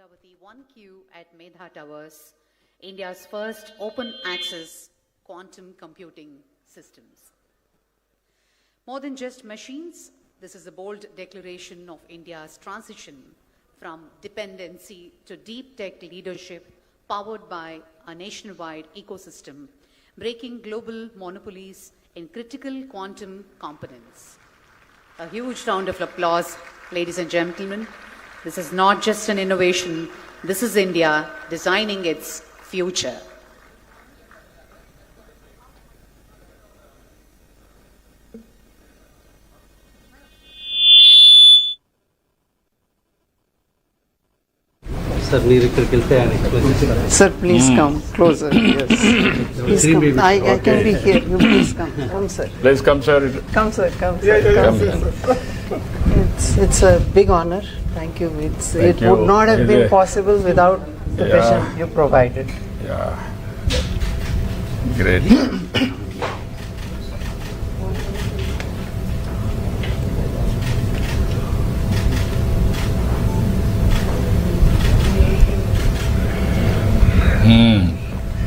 Amaravati 1Q at Medha Towers, India's first open access quantum computing systems. More than just machines, this is a bold declaration of India's transition from dependency to deep tech leadership powered by a nationwide ecosystem, breaking global monopolies in critical quantum components. A huge round of applause, ladies and gentlemen. This is not just an innovation, this is India designing its future. Sir, please come closer. Yes. Please come. I can be here. You please come. Come, sir. Please come, sir. Come, sir. Come, sir. It's a big honor. Thank you. It would not have been possible without the vision you provided. Yeah. Great.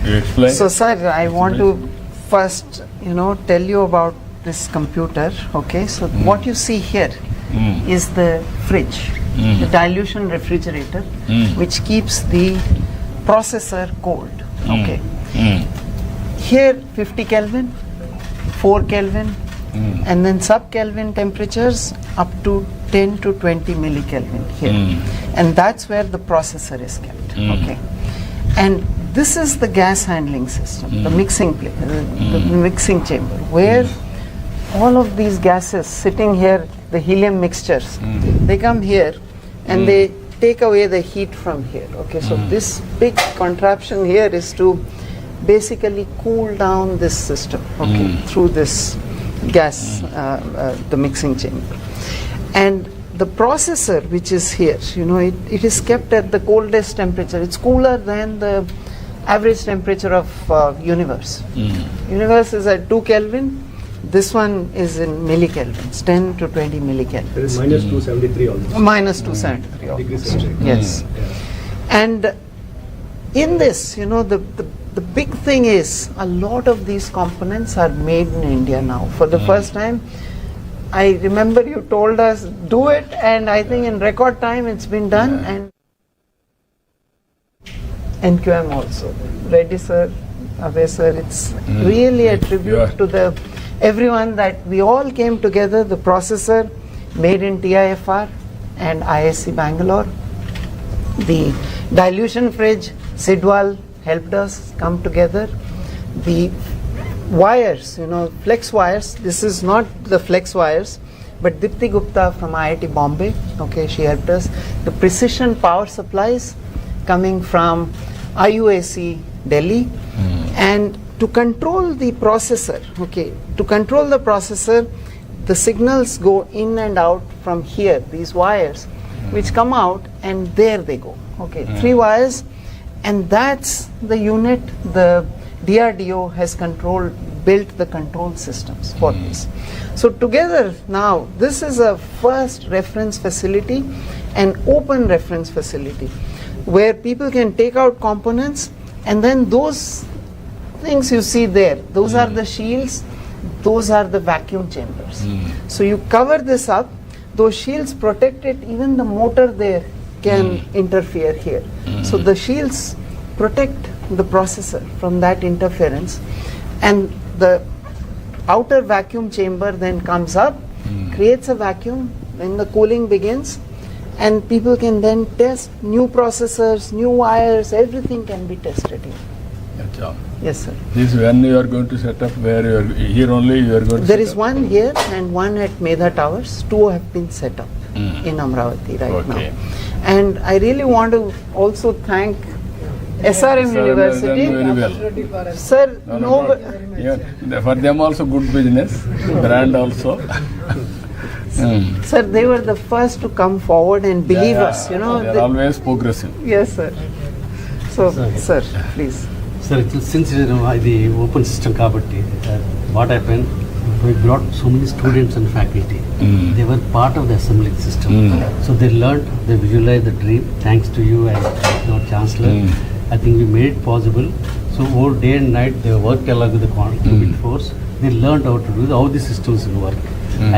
You explain? So, sir, I want to first, tell you about this computer. Okay, so what you see here is the fridge, the dilution refrigerator, which keeps the processor cold. Okay. Here 50 Kelvin, 4 Kelvin, and then sub-Kelvin temperatures up to 10 to 20 millikelvin here. And that's where the processor is kept. Okay. And this is the gas handling system, the mixing the mixing chamber, where all of these gases sitting here, the helium mixtures, they come here and they take away the heat from here. Okay, so this big contraption here is to basically cool down this system, okay, through this gas, the mixing chamber. And the processor, which is here, it is kept at the coldest temperature. It's cooler than the average temperature of universe. Universe is at 2 Kelvin. This one is in millikelvins, 10 to 20 millikelvins. There is minus 273 almost. Minus 273 almost. Yes. And in this, the big thing is a lot of these components are made in India now. For the first time, I remember you told us, do it, and I think in record time it's been done. And NQM also. Reddy sir, Abhay sir, it's really a tribute to everyone that we all came together, the processor made in TIFR and ISC Bangalore. The dilution fridge, Sidwal helped us come together. The wires, flex wires, this is not the flex wires, but Dipti Gupta from IIT Bombay, okay, she helped us. The precision power supplies coming from IUAC Delhi, and to control the processor, the signals go in and out from here, these wires, which come out, and there they go. Okay, 3 wires, and that's the unit the DRDO has built the control systems for this. So together now, this is a first reference facility, an open reference facility, where people can take out components, and then those things you see there, those are the shields, those are the vacuum chambers. So you cover this up, those shields protect it, even the motor there can interfere here. So the shields protect the processor from that interference, and the outer vacuum chamber then comes up, creates a vacuum, when the cooling begins, and people can then test new processors, new wires, everything can be tested here. Yes, sir. This when you are going to set up, where you are here only you are going to There is one here and one at Medha Towers. 2 have been set up in Amaravati right now. And I really want to also thank SRM University. Very well. Sir, for them also good business, brand also. Sir, they were the first to come forward and believe us. They are always progressive. Yes, sir. So, sir, please. Sir, since the open system kabatti, what happened? we brought so many students and faculty. They were part of the assembling system. So they learned, they visualized the dream. Thanks to you and your chancellor, I think we made it possible. So all day and night they worked along with the qubit force. They learned how to do how the systems will work.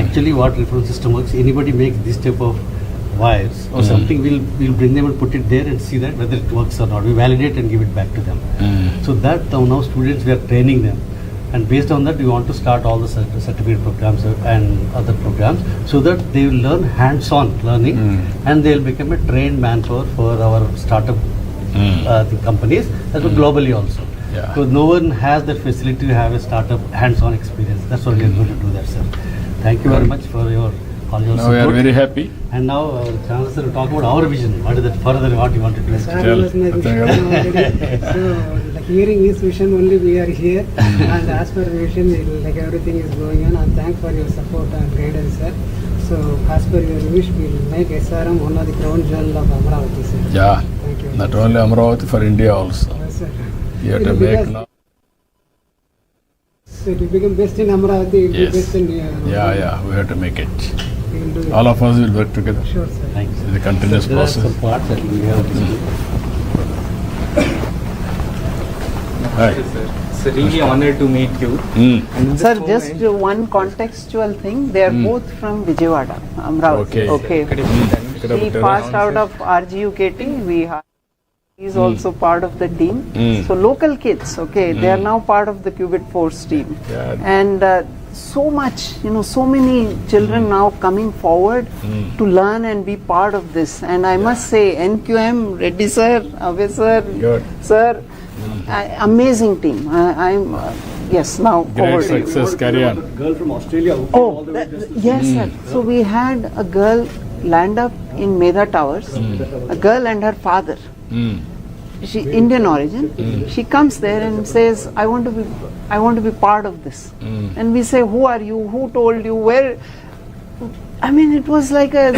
Actually, what reference system works, anybody makes this type of wires or something, we'll bring them and put it there and see that whether it works or not. We validate and give it back to them. So that now students, we are training them. And based on that, we want to start all the certificate programs and other programs so that they will learn hands-on learning and they will become a trained manpower for our startup the companies as well globally also. Because no one has the facility to have a startup hands-on experience. That's why we are going to do that, sir. Thank you very much for your all your support. We are very happy. And now our chancellor will talk about our vision. What is that further what you want to do? So, like hearing his vision only we are here, and as per vision, like everything is going on. And thanks for your support and guidance, sir. So, as per your wish, we will make SRM one of the crown jewel of Amravati, sir. Yeah. Thank you. Not only Amravati, for India also. Yes, sir. You have to make now. So it will become best in Amravati, it will Yes. be best in Yeah, we have to make it. we will do it. All of us will work together. Sure, sir. Thanks. It's a continuous There are process. some parts that we have to do. Hi. It's a really honor to meet you. And in this Sir, moment- just one contextual thing. They are both from Vijayawada, Amravati. Okay. He passed out of RGUKT. He is also part of the team. So local kids, okay, they are now part of the Qubit Force team. Yeah. And so much, so many children now coming forward to learn and be part of this. And I must say, NQM, Reddy sir, Ave sir, Good. sir, amazing team. I'm yes, now Great over to you. success, carry on. Girl from Australia who came all the way just to Yes, sir. So we had a girl land up in Medha Towers, a girl and her father. She Indian origin. She comes there and says, I want to be part of this. And we say, who are you? Who told you? Where? I mean, it was like a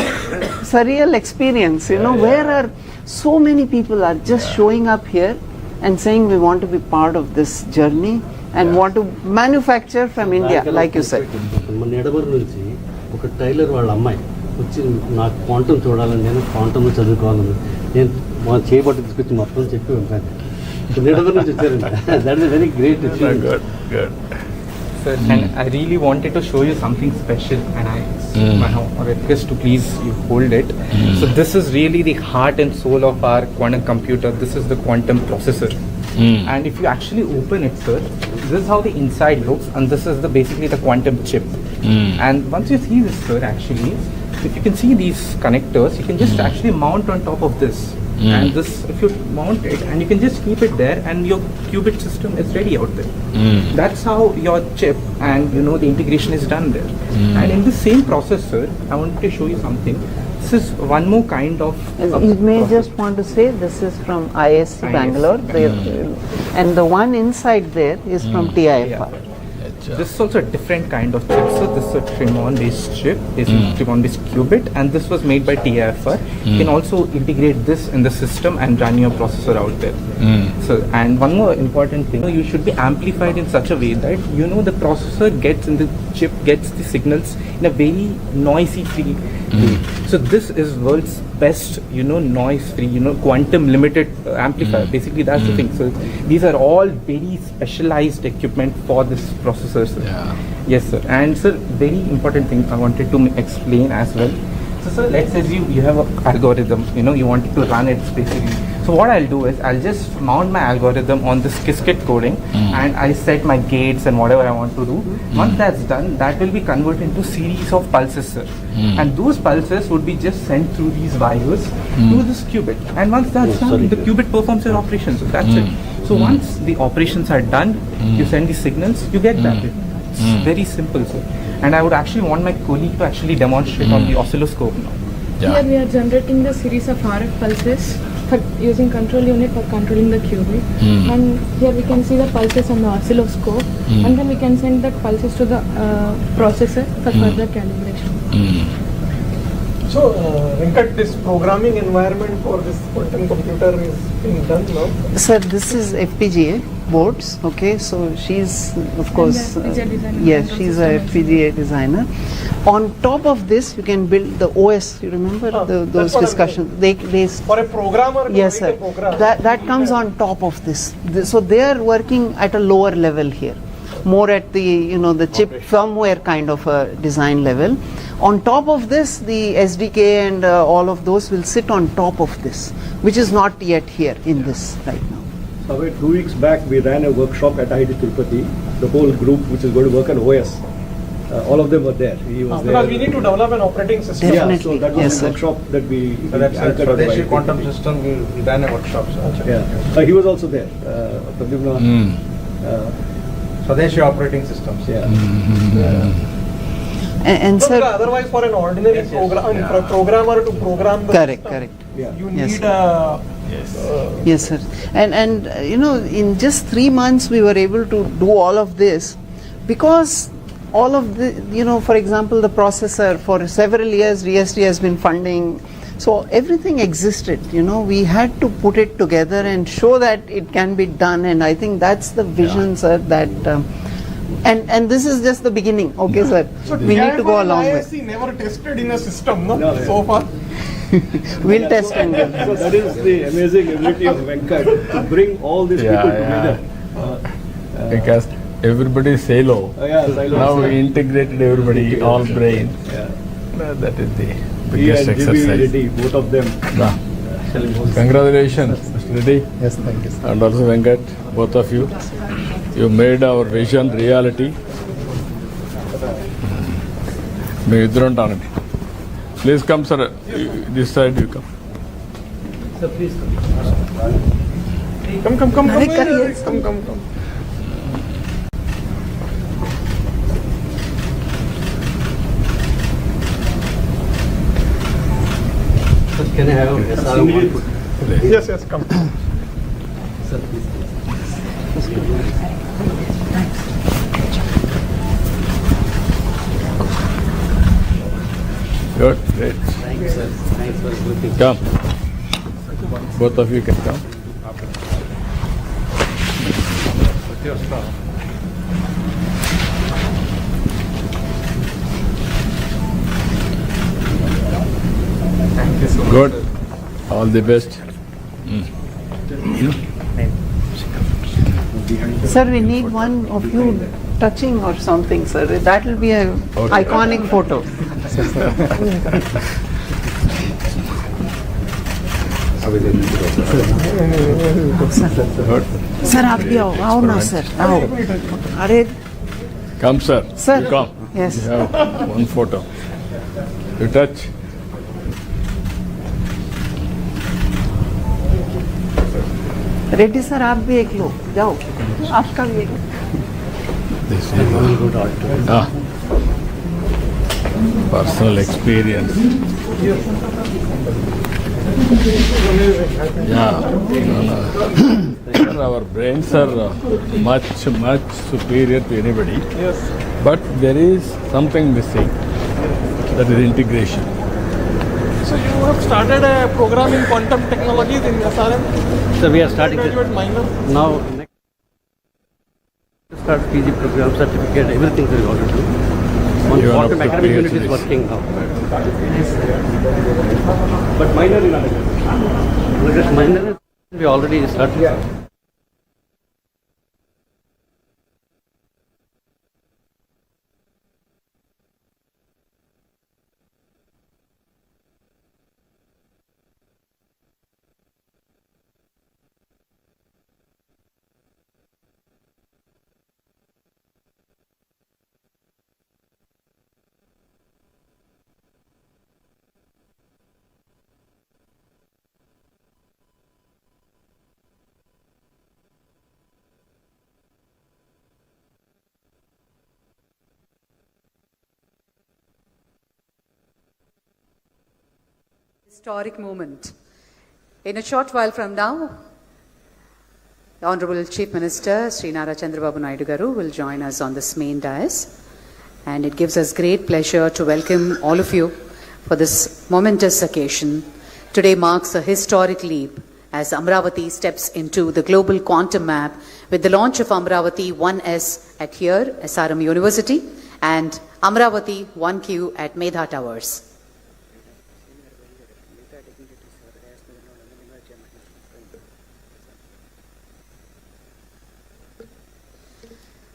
surreal experience, where are so many people are just showing up here and saying we want to be part of this journey and want to manufacture from India, like you said. మన నెడబర్ నుంచి ఒక tailor వాళ్ళ అమ్మాయి వచ్చి నాకు quantum చూడాలని, నేను quantum చదువుకోవాలని, నేను మా చేయబట్టి తీసుకొచ్చి మొత్తం చెప్పి ఉంటాను. నెడబర్ నుంచి వచ్చారండి. That is very great achievement. Good. Sir, and I really wanted to show you something special, and I request to please you hold it. So this is really the heart and soul of our quantum computer. This is the quantum processor. And if you actually open it, sir, this is how the inside looks, and this is basically the quantum chip. And once you see this, sir, actually, if you can see these connectors, you can just actually mount on top of this. And this, if you mount it, and you can just keep it there, and your qubit system is ready out there. That's how your chip and the integration is done there. And in the same processor, I want to show you something. This is one more kind of. You may just want to say this is from ISC Bangalore, and the one inside there is from TIFR. This is also a different kind of chip. So this is a Tremon-based chip. This is Tremon-based qubit, and this was made by TIFR. You can also integrate this in the system and run your processor out there. So, and one more important thing, you should be amplified in such a way that the processor gets in the chip gets the signals in a very noisy-free way. So this is world's best, noise-free, quantum limited amplifier. Basically, that's the thing. So these are all very specialized equipment for this processor, sir. Yes, sir. And sir, very important thing I wanted to explain as well. So sir, let's assume you have an algorithm, you wanted to run it basically. So what I'll do is I'll just mount my algorithm on this Qiskit coding, and I set my gates and whatever I want to do. Once that's done, that will be converted into series of pulses, sir. And those pulses would be just sent through these wires to this qubit. And once that's done, the qubit performs their operations. So that's it. So once the operations are done, you send the signals, you get that. It's very simple, sir. And I would actually want my colleague to actually demonstrate on the oscilloscope now. Here we are generating the series of RF pulses for using control unit for controlling the qubit. And here we can see the pulses on the oscilloscope, and then we can send the pulses to the processor for further calibration. So, Venkat, this programming environment for this quantum computer is being done now? Sir, this is FPGA boards, okay, so she's of course, yes, she's a FPGA designer. On top of this, you can build the OS, you remember those discussions? They for a programmer to yes, write sir. a program. That comes on top of this. So they are working at a lower level here, more at the, the chip firmware kind of a design level. On top of this, the SDK and all of those will sit on top of this, which is not yet here in this right now. So, 2 weeks back, we ran a workshop at IIT Tirupati. The whole group, which is going to work on OS, all of them were there. He was there. Because we need to develop an operating system. Definitely. Yeah, so that was Yes, a sir. workshop that we that's anchored a by Swadeshi IIT. quantum system. We ran a workshop. So. Yeah, he was also there. Pradyumna, Swadeshi operating systems. yeah. And So, sir, otherwise, for an ordinary program, for a programmer to program the correct, system, correct. Yeah. you Yes, need sir. a Yes, sir. And in just 3 months we were able to do all of this because all of the, for example, the processor for several years DST has been funding. So everything existed, we had to put it together and show that it can be done, and I think that's the vision, sir, that and this is just the beginning, okay, sir. So We need to go a long way. IISc never tested in a system, no? No, yeah. So far. We'll test and give. So that is the amazing ability of Venkat to bring all these people together. Because everybody is silo. Yeah, silos. Now we integrated everybody, all brain. Yeah. That is the He biggest and J.B. exercise. Reddy, both of them. Yeah. Congratulations, Mr. Reddy. Yes, thank you. And also Venkat, both of you. You made our vision reality. Please come, sir. This side you come. Sir, please Come. Come. Sir, can I have a SRM? Yes, come. Sir, please. Good, great. Thank you, sir. Thanks for everything. Come. Both of you can come. Thank you so much. Good. All the best. Sir, we need one of you touching or something, sir. That will be a iconic photo. Sir, आप भी आओ ना sir, आओ. अरे, Come, sir. Sir. You come. Yes. You have one photo. You touch. Reddy sir आप भी एक लो, जाओ. आपका भी एक. This is personal experience. Yeah. Sir, our brains are much superior to anybody. Yes. But there is something missing. That is integration. So you have started a program in quantum technologies in SRM? Sir, we are starting Graduate minor? now. Next start PG program, certificate, everything we want to do. One You are quantum up to academic unit PhD. is working now. But minor in undergrad. Because minor, we already started. Historic moment. In a short while from now, the Honorable Chief Minister Sri Nara Chandrababu Naidu Garu will join us on this main dais, and it gives us great pleasure to welcome all of you for this momentous occasion. Today marks a historic leap as Amravati steps into the global quantum map with the launch of Amravati 1S at here, SRM University, and Amravati 1Q at Medha Towers.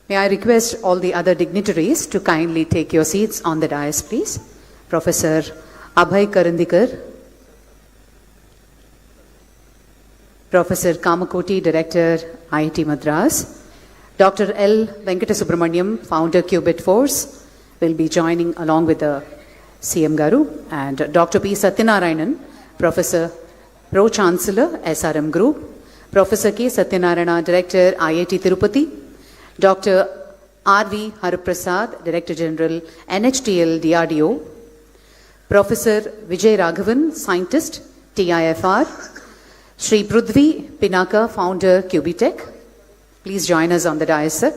May I request all the other dignitaries to kindly take your seats on the dais, please. Professor Abhay Karandikar, Professor Kamakoti, Director, IIT Madras, Dr. L. Venkatasubramaniam, Founder, Qubit Force, will be joining along with the CM Garu, and Dr. P. Satyanarayanan, Professor, Pro Chancellor, SRM Group, Professor K. Satyanarayana, Director, IIT Tirupati, Dr. R.V. Haraprasad, Director General, NHTL DRDO, Professor Vijay Raghavan, Scientist, TIFR, Shri Prudvi Pinaka, Founder, QBTech. Please join us on the dais, sir.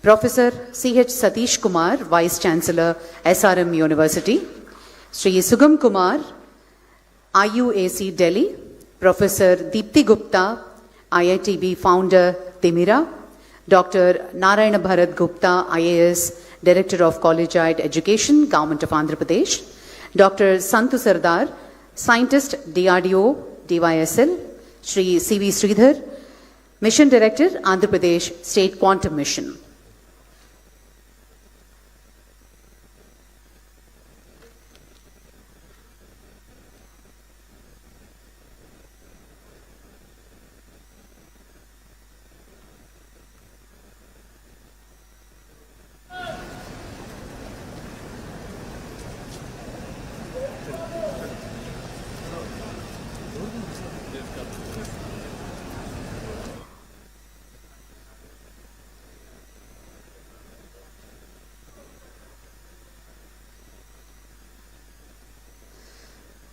Professor C.H. Satish Kumar, Vice Chancellor, SRM University. Shri Sugam Kumar, IUAC Delhi. Professor Deepthi Gupta, IITB Founder, Timira. Dr. Narayana Bharat Gupta, IAS, Director of Collegiate Education, Government of Andhra Pradesh. Dr. Santu Sardar, Scientist, DRDO, DYSL. Shri C.V. Sridhar, Mission Director, Andhra Pradesh State Quantum Mission.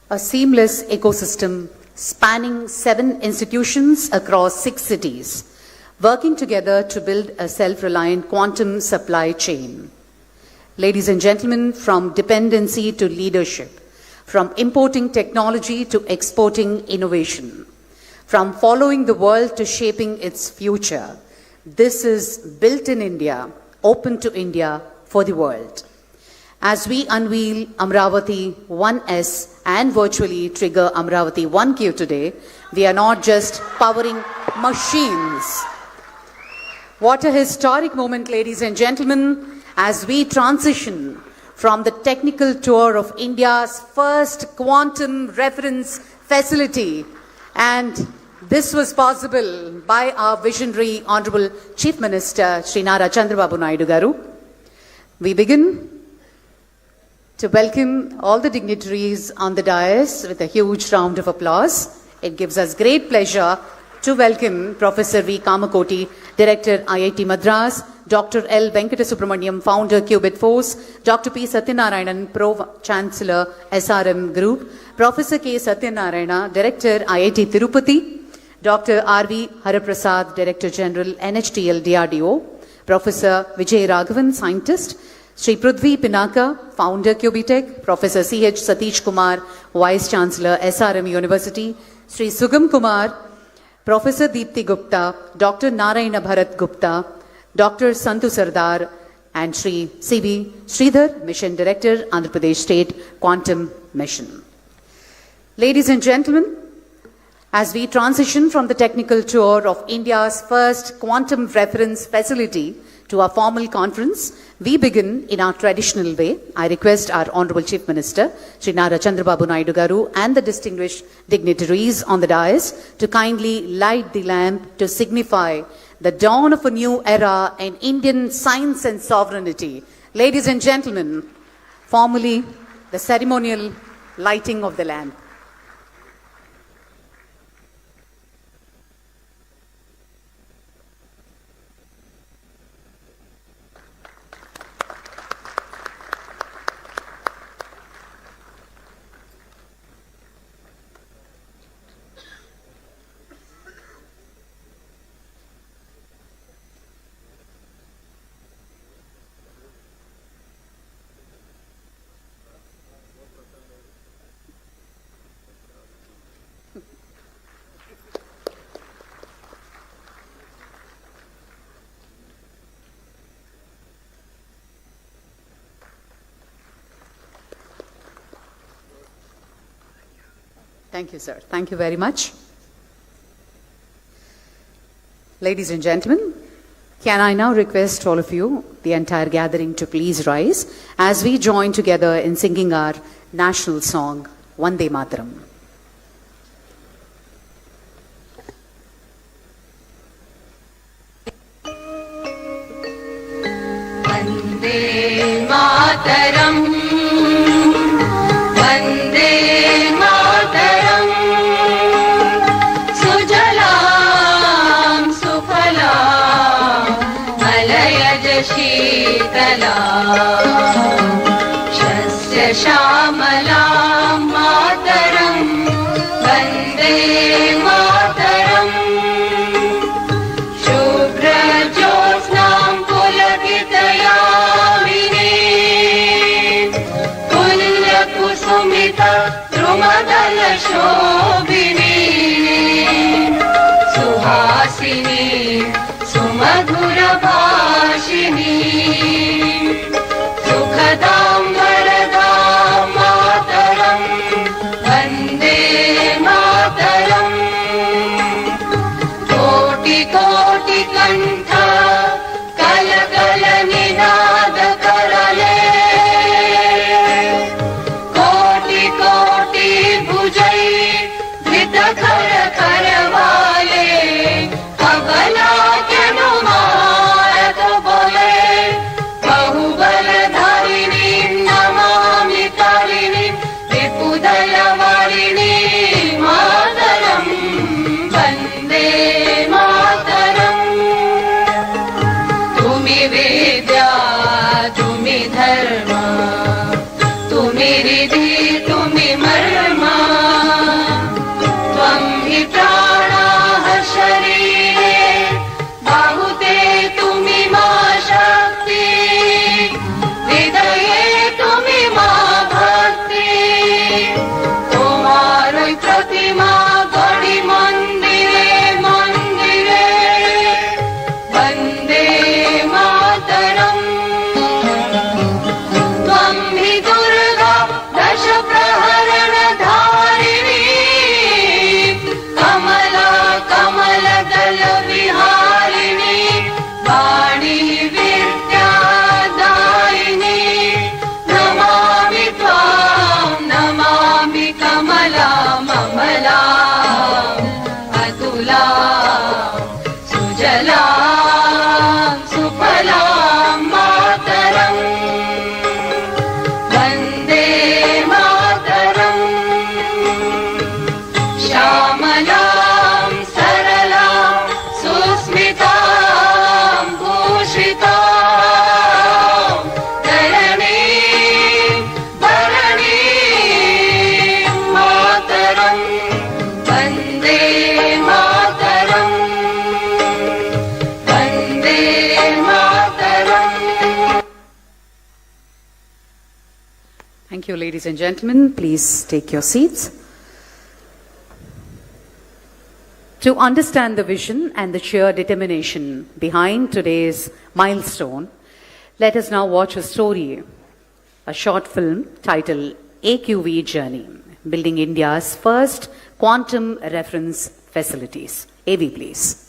A seamless ecosystem spanning 7 institutions across 6 cities, working together to build a self-reliant quantum supply chain. Ladies and gentlemen, from dependency to leadership, from importing technology to exporting innovation, from following the world to shaping its future, this is built in India, open to India for the world. As we unveil Amravati 1S and virtually trigger Amravati 1Q today, we are not just powering machines. What a historic moment, ladies and gentlemen, as we transition from the technical tour of India's first quantum reference facility. And this was possible by our visionary Honorable Chief Minister, Sri Nara Chandrababu Naidu Garu. We begin to welcome all the dignitaries on the dais with a huge round of applause. It gives us great pleasure to welcome Professor V. Kamakoti, Director, IIT Madras, Dr. L. Venkatasubramaniam, Founder, Qubit Force, Dr. P. Satyanarayanan, Pro Chancellor, SRM Group, Professor K. Satyanarayana, Director, IIT Tirupati, Dr. R.V. Haraprasad, Director General, NHTL DRDO, Professor Vijay Raghavan, Scientist, Shri Prudvi Pinaka, Founder, QBTech, Professor C.H. Satish Kumar, Vice Chancellor, SRM University, Shri Sugam Kumar, Professor Deepthi Gupta, Dr. Narayana Bharat Gupta, Dr. Santu Sardar, and Shri C.V. Sridhar, Mission Director, Andhra Pradesh State Quantum Mission. Ladies and gentlemen, as we transition from the technical tour of India's first quantum reference facility to our formal conference, we begin in our traditional way. I request our Honorable Chief Minister, Sri Nara Chandrababu Naidu Garu, and the distinguished dignitaries on the dais to kindly light the lamp to signify the dawn of a new era in Indian science and sovereignty. Ladies and gentlemen, formally, the ceremonial lighting of the lamp. Thank you, sir. Thank you very much. Ladies and gentlemen, can I now request all of you, the entire gathering, to please rise as we join together in singing our national song, Vande Mataram. Vande Mataram, Vande Mataram, Sujalam Sufalam, Malayaj Sheetalam, Shasya Shamalam Mataram, Vande Mataram, Shubhra Jyotsnam Pulakitayamini, Punya Kusumita Drumadala Shobhini, Suhasini Sumadhura Bhashini, Sukhadam Varadam Mataram, Vande Mataram, Koti Koti Kantha Kala Kala Ninada Karale, Koti Koti Bhujai Dhita Kara Karavale, Abala Kyanumara Bole, Bahubala Dharini Namami Tarini, Vipudala Varini Mataram, Vande Mataram, Tumi Vidya, Tumi Dharma, Tumi Riddhi, Tumi Marma, Tvam hi Pranaha Sharire, Bahute Tumi Ma Shakti, Hridaye Tumi Ma Bhakti, Tomaroi Pratima Gadi Mandire Mandire, Vande Mataram, Tvam hi Durga Dasha Praharana Dharini, Kamala Kamala Dala Viharini, Vani Vidya Daini, Namami Tvam, Namami Kamala Mamala, Atula, Sujala, Supala, Mataram, Vande Mataram, Shamalam, Saralam, Susmitam, Bhushitam, Dharanim, Dharanim, Mataram, Vande Mataram, Vande Mataram. Thank you, ladies and gentlemen. Please take your seats. To understand the vision and the sheer determination behind today's milestone, let us now watch a story, a short film titled AQV Journey, Building India's First Quantum Reference Facilities. AV, please.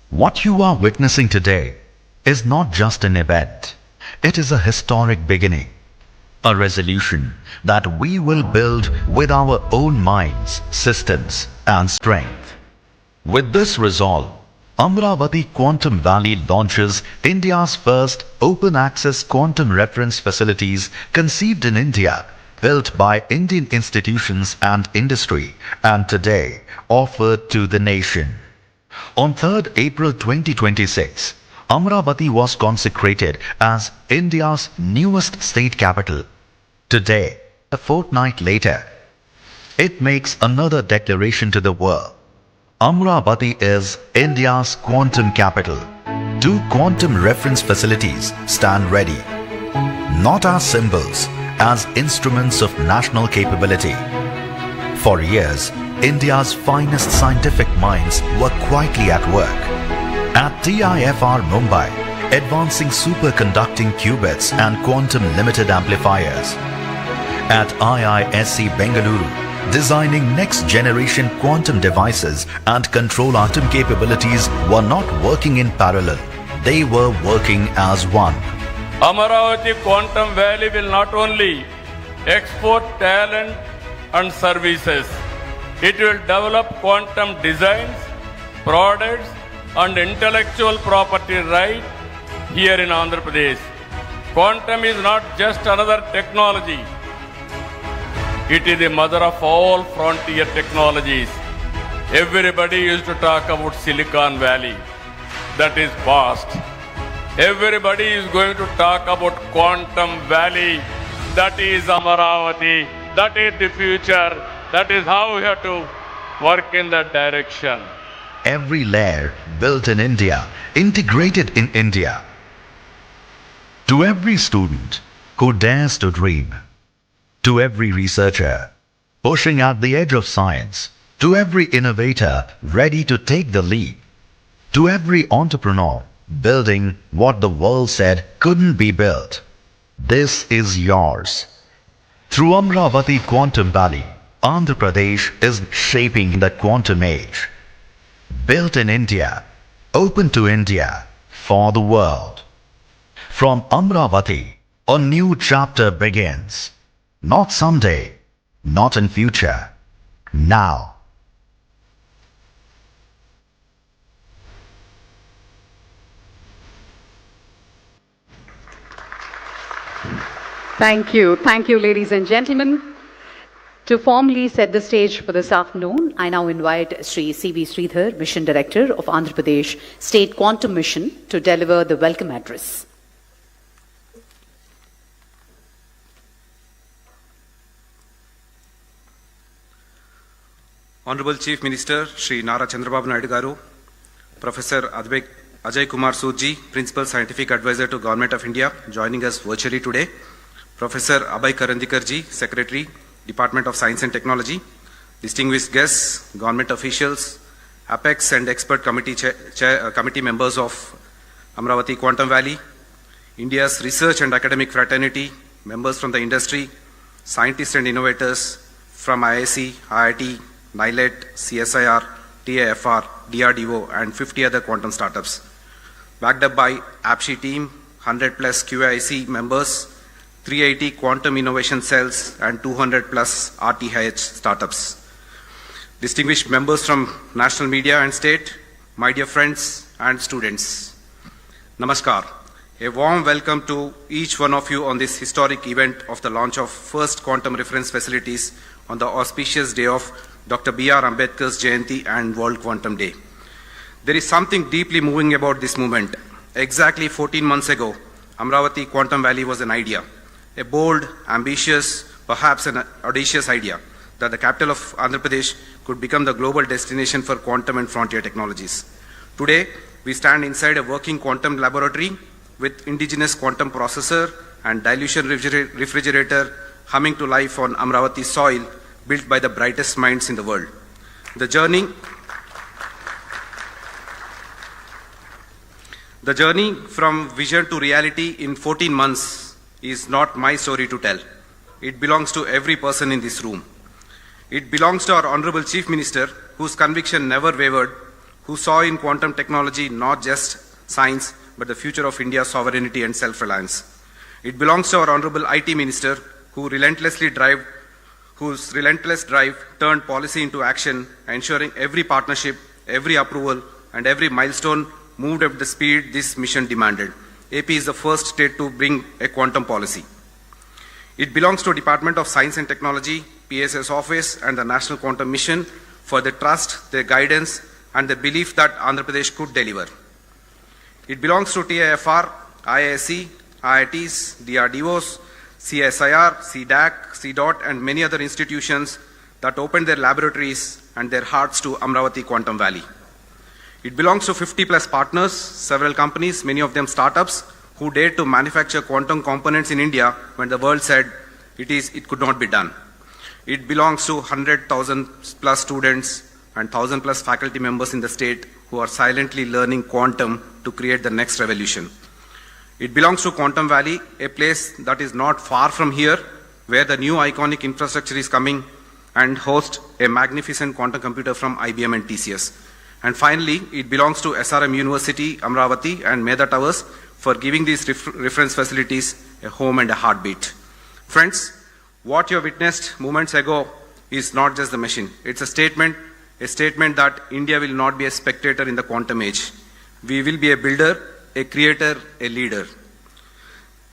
What you are witnessing today is not just an event. It is a historic beginning, a resolution that we will build with our own minds, systems, and strength. With this resolve, Amravati Quantum Valley launches India's first open-access quantum reference facilities conceived in India, built by Indian institutions and industry, and today offered to the nation. On 3rd April 2026, Amravati was consecrated as India's newest state capital. Today, a fortnight later, it makes another declaration to the world. Amravati is India's quantum capital. 2 quantum reference facilities stand ready, not as symbols, as instruments of national capability. For years, India's finest scientific minds were quietly at work. At TIFR Mumbai, advancing superconducting qubits and quantum limited amplifiers. At IISc Bengaluru, designing next-generation quantum devices and control atom capabilities were not working in parallel. They were working as one. Amaravati Quantum Valley will not only export talent and services, it will develop quantum designs, products and intellectual property right here in Andhra Pradesh. Quantum is not just another technology. It is the mother of all frontier technologies. Everybody used to talk about Silicon Valley. That is past. Everybody is going to talk about Quantum Valley. That is Amaravati. That is the future. That is how we have to work in that direction. Every layer built in India, integrated in India. To every student who dares to dream, to every researcher pushing at the edge of science, to every innovator ready to take the lead, to every entrepreneur building what the world said couldn't be built, this is yours. Through Amaravati Quantum Valley, Andhra Pradesh is shaping the quantum age. Built in India, open to India, for the world. From Amaravati, a new chapter begins. Not someday, not in future, now. Thank you, ladies and gentlemen. To formally set the stage for this afternoon, I now invite Sri C.V. Sridhar, Mission Director of Andhra Pradesh State Quantum Mission, to deliver the welcome address. Honorable Chief Minister Shri Nara Chandrababu Naidu Garu, Professor Ajay Kumar Soodji, Principal Scientific Advisor to Government of India, joining us virtually today, Professor Abhay Karandikarji, Secretary, Department of Science and Technology, distinguished guests, government officials, Apex and expert committee members of Amaravati Quantum Valley, India's research and academic fraternity, members from the industry, scientists and innovators from IISc, IIT, NILET, CSIR, TIFR, DRDO and 50 other quantum startups. Backed up by APSHI team, 100 plus QIC members, 380 quantum innovation cells and 200 plus RTH startups. Distinguished members from national media and state, my dear friends and students. Namaskar. A warm welcome to each one of you on this historic event of the launch of first quantum reference facilities on the auspicious day of Dr. B.R. Ambedkar's Jayanti and World Quantum Day. There is something deeply moving about this movement. Exactly 14 months ago, Amaravati Quantum Valley was an idea. A bold, ambitious, perhaps an audacious idea that the capital of Andhra Pradesh could become the global destination for quantum and frontier technologies. Today, we stand inside a working quantum laboratory with indigenous quantum processor and dilution refrigerator humming to life on Amaravati soil, built by the brightest minds in the world. The journey from vision to reality in 14 months is not my story to tell. It belongs to every person in this room. It belongs to our Honorable Chief Minister, whose conviction never wavered, who saw in quantum technology not just science, but the future of India's sovereignty and self-reliance. It belongs to our Honorable IT Minister, whose relentless drive turned policy into action, ensuring every partnership, every approval, and every milestone moved at the speed this mission demanded. AP is the first state to bring a quantum policy. It belongs to Department of Science and Technology, PSS Office, and the National Quantum Mission for the trust, their guidance, and the belief that Andhra Pradesh could deliver. It belongs to TIFR, IISc, IITs, DRDOs, CSIR, CDAC, CDOT, and many other institutions that opened their laboratories and their hearts to Amaravati Quantum Valley. It belongs to 50 plus partners, several companies, many of them startups, who dared to manufacture quantum components in India when the world said it could not be done. It belongs to 100,000 plus students and 1,000 plus faculty members in the state who are silently learning quantum to create the next revolution. It belongs to Quantum Valley, a place that is not far from here, where the new iconic infrastructure is coming and host a magnificent quantum computer from IBM and TCS. And finally, it belongs to SRM University, Amravati and Medha Towers for giving these reference facilities a home and a heartbeat. Friends, what you have witnessed moments ago is not just the machine. It's a statement that India will not be a spectator in the quantum age. We will be a builder, a creator, a leader.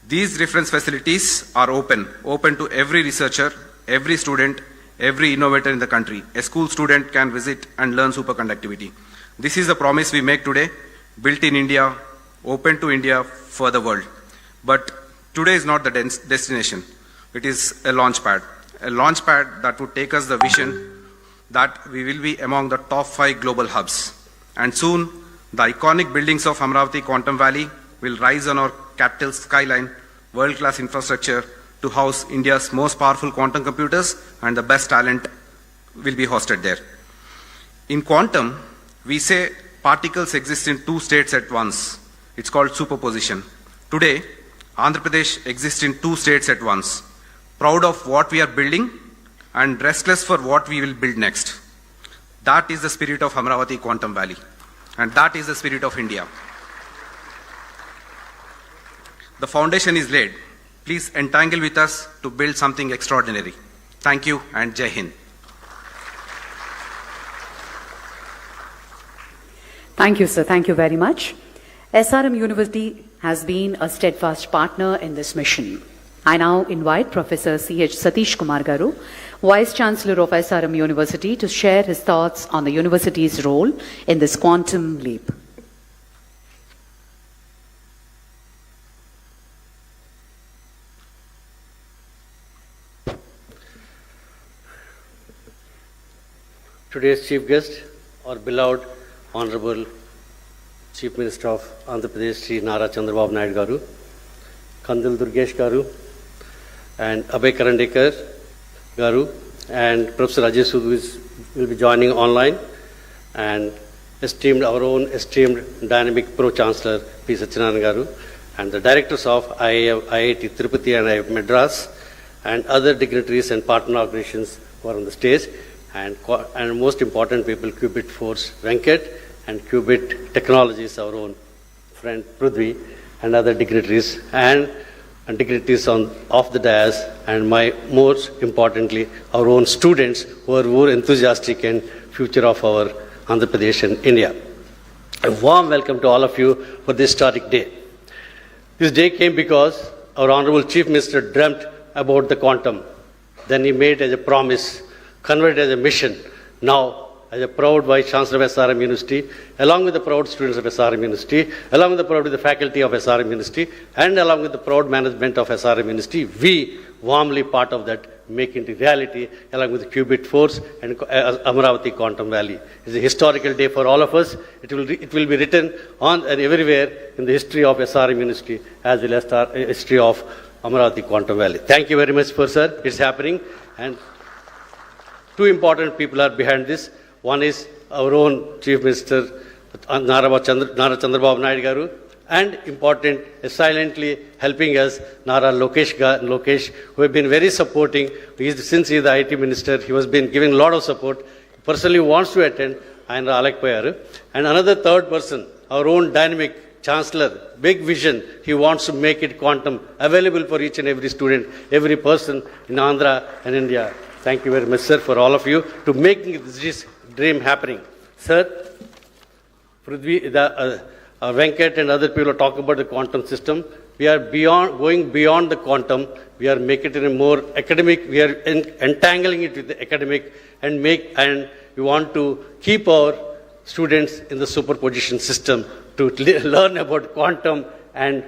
These reference facilities are open to every researcher, every student, every innovator in the country. A school student can visit and learn superconductivity. This is the promise we make today, built in India, open to India for the world. But today is not the destination. It is a launch pad that would take us the vision that we will be among the top 5 global hubs. And soon, the iconic buildings of Amravati Quantum Valley will rise on our capital skyline, world-class infrastructure to house India's most powerful quantum computers, and the best talent will be hosted there. In quantum, we say particles exist in 2 states at once. It's called superposition. Today, Andhra Pradesh exists in 2 states at once. Proud of what we are building and restless for what we will build next. That is the spirit of Amravati Quantum Valley. And that is the spirit of India. The foundation is laid. Please entangle with us to build something extraordinary. Thank you and Jai Hind. Thank you, sir. Thank you very much. SRM University has been a steadfast partner in this mission. I now invite Professor C.H. Satish Kumar Garu, Vice Chancellor of SRM University, to share his thoughts on the university's role in this quantum leap. Today's chief guest, our beloved Honorable Chief Minister of Andhra Pradesh, Sri Nara Chandrababu Naidu Garu, Kandil Durgesh Garu, and Abhay Karandikar Garu, and Professor Ajay Sood will be joining online, and our own esteemed dynamic Pro-Chancellor P. Satyanarayana Garu, and the directors of IIT Tirupati and IIT Madras, and other dignitaries and partner organizations who are on the stage, and most important people, Qubit Force Venkat, and Qubit Technologies, our own friend Prithvi, and other dignitaries, and dignitaries off the dais, and most importantly, our own students who are more enthusiastic and future of our Andhra Pradesh and India. A warm welcome to all of you for this historic day. This day came because our Honorable Chief Minister dreamt about the quantum. Then he made as a promise, converted as a mission. Now, as a proud Vice Chancellor of SRM University, along with the proud students of SRM University, along with the proud faculty of SRM University, and along with the proud management of SRM University, we warmly part of that, make it reality, along with the Qubit Force and Amravati Quantum Valley. It's a historical day for all of us. It will be written on and everywhere in the history of SRM University, as well as the history of Amravati Quantum Valley. Thank you very much, sir. It's happening. And 2 important people are behind this. One is our own Chief Minister, Nara Chandrababu Naidu Garu, and important, silently helping us, Nara Lokesh, who have been very supporting. Since he is the IT Minister, he has been giving a lot of support. He personally wants to attend, and another 3rd person, our own dynamic Chancellor, big vision. He wants to make it quantum available for each and every student, every person in Andhra and India. Thank you very much, sir, for all of you to making this dream happening. Sir, Prithvi, Venkat and other people are talking about the quantum system. We are going beyond the quantum. We are making it a more academic. We are entangling it with the academic, and we want to keep our students in the superposition system to learn about quantum and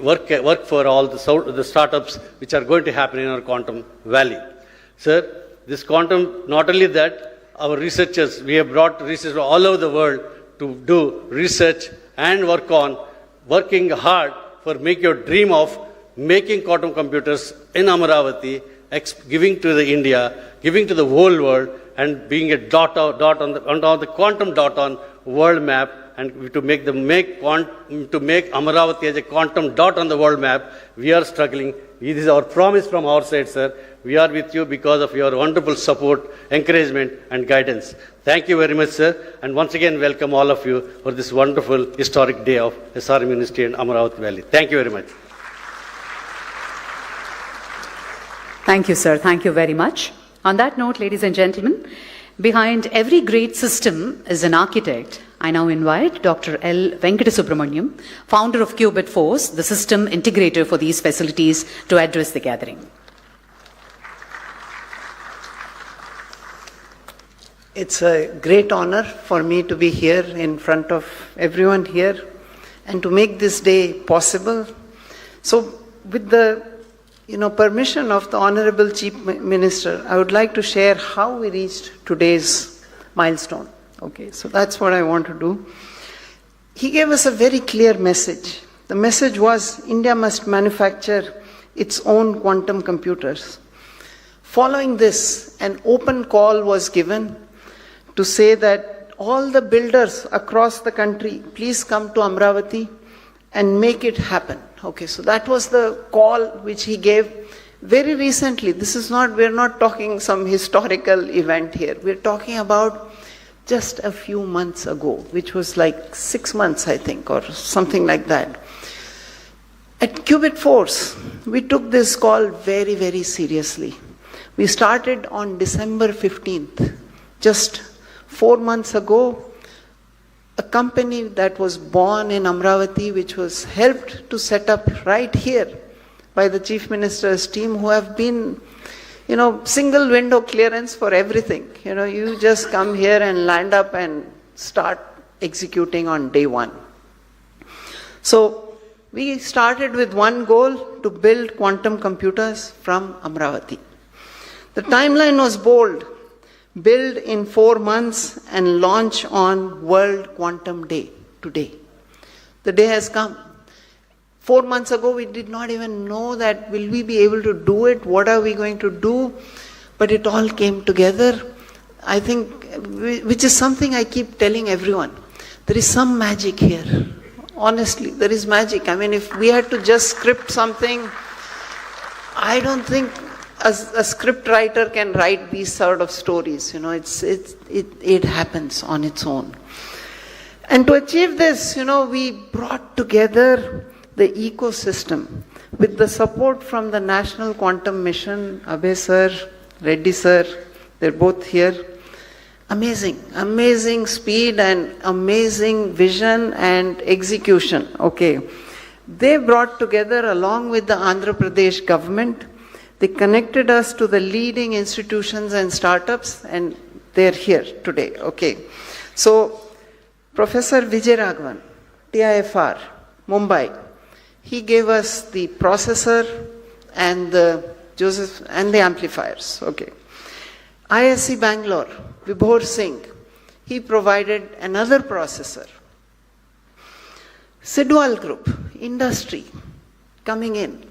work for all the startups which are going to happen in our quantum valley. Sir, this quantum, not only that, our researchers, we have brought researchers all over the world to do research and working hard for make your dream of making quantum computers in Amravati, giving to the India, giving to the whole world, and being a dot on the quantum dot on world map, and to make Amaravati as a quantum dot on the world map. We are struggling. This is our promise from our side, sir. We are with you because of your wonderful support, encouragement, and guidance. Thank you very much, sir. And once again, welcome all of you for this wonderful historic day of SRM University and Amaravati Valley. Thank you very much. Thank you, sir. Thank you very much. On that note, ladies and gentlemen, behind every great system is an architect. I now invite Dr. L. Venkatasubramaniam, founder of Qubit Force, the system integrator for these facilities, to address the gathering. It's a great honor for me to be here in front of everyone here and to make this day possible. So with the permission of the Honorable Chief Minister, I would like to share how we reached today's milestone. Okay, so that's what I want to do. He gave us a very clear message. The message was India must manufacture its own quantum computers. Following this, an open call was given to say that all the builders across the country, please come to Amaravati and make it happen. Okay, so that was the call which he gave very recently. We're not talking some historical event here. We're talking about just a few months ago, which was like 6 months, I think, or something like that. At Qubit Force, we took this call very, very seriously. We started on December 15th, just 4 months ago. A company that was born in Amaravati, which was helped to set up right here by the Chief Minister's team, who have been, single window clearance for everything. You just come here and land up and start executing on day one. So we started with one goal, to build quantum computers from Amaravati. The timeline was bold. Build in 4 months and launch on World Quantum Day today. The day has come. 4 months ago, we did not even know that will we be able to do it, what are we going to do, but it all came together. I think, which is something I keep telling everyone. There is some magic here. Honestly, there is magic. I mean, if we had to just script something, I don't think a script writer can write these sort of stories. It happens on its own. And to achieve this, we brought together the ecosystem with the support from the National Quantum Mission, Abhay sir, Reddy sir, they're both here. Amazing speed and amazing vision and execution. Okay. They brought together, along with the Andhra Pradesh government, they connected us to the leading institutions and startups, and they're here today. Okay. So, Professor Vijay Raghavan, TIFR, Mumbai, he gave us the processor and the amplifiers. Okay. ISC Bangalore, Vibhor Singh, he provided another processor. Sidwal Group, industry, coming in.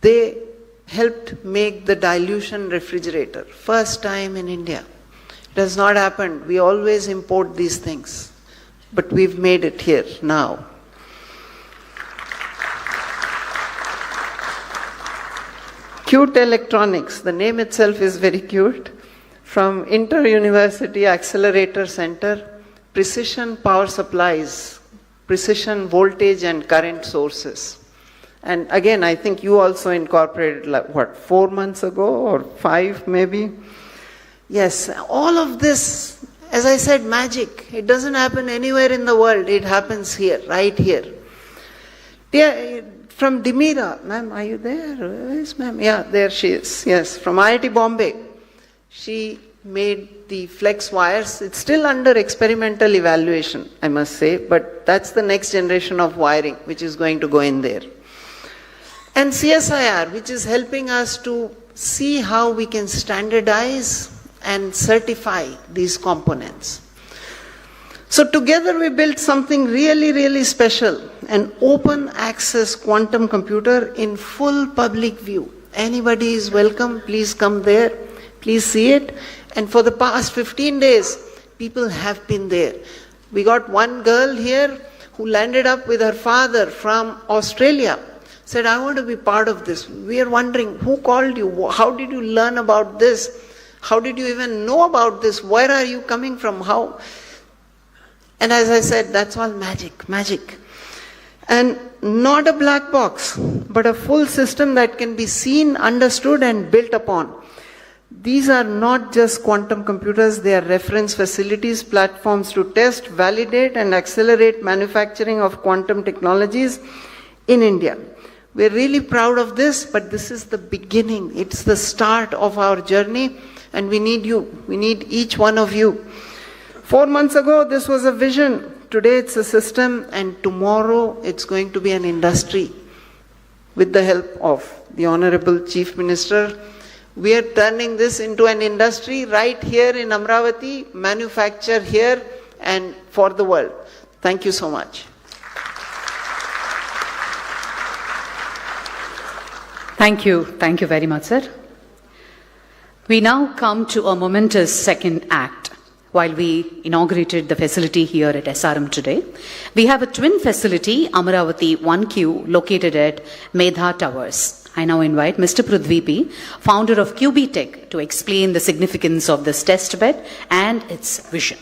They helped make the dilution refrigerator. First time in India. It has not happened. We always import these things. But we've made it here now. Cute Electronics, the name itself is very cute. From Inter-University Accelerator Center, precision power supplies, precision voltage and current sources. And again, I think you also incorporated, 4 months ago or 5 maybe? Yes, all of this, as I said, magic. It doesn't happen anywhere in the world. It happens here, right here. From Dimira, ma'am, are you there? Where is ma'am? Yeah, there she is. Yes, from IIT Bombay. She made the flex wires. It's still under experimental evaluation, I must say, but that's the next generation of wiring which is going to go in there. And CSIR, which is helping us to see how we can standardize and certify these components. So together we built something really, really special, an open access quantum computer in full public view. Anybody is welcome, please come there, please see it. And for the past 15 days, people have been there. We got one girl here who landed up with her father from Australia. Said, I want to be part of this. We are wondering, who called you? How did you learn about this? How did you even know about this? Where are you coming from? How? And as I said, that's all magic, magic. And not a black box, but a full system that can be seen, understood, and built upon. These are not just quantum computers, they are reference facilities, platforms to test, validate, and accelerate manufacturing of quantum technologies in India. We're really proud of this, but this is the beginning. It's the start of our journey, and we need you. We need each one of you. 4 months ago, this was a vision. Today, it's a system, and tomorrow, it's going to be an industry. With the help of the Honorable Chief Minister, we are turning this into an industry right here in Amravati, manufacture here and for the world. Thank you so much. Thank you. Thank you very much, sir. We now come to a momentous second act. While we inaugurated the facility here at SRM today, we have a twin facility, Amaravati 1Q, located at Medha Towers. I now invite Mr. Prudvipi, founder of QBTech, to explain the significance of this test bed and its vision.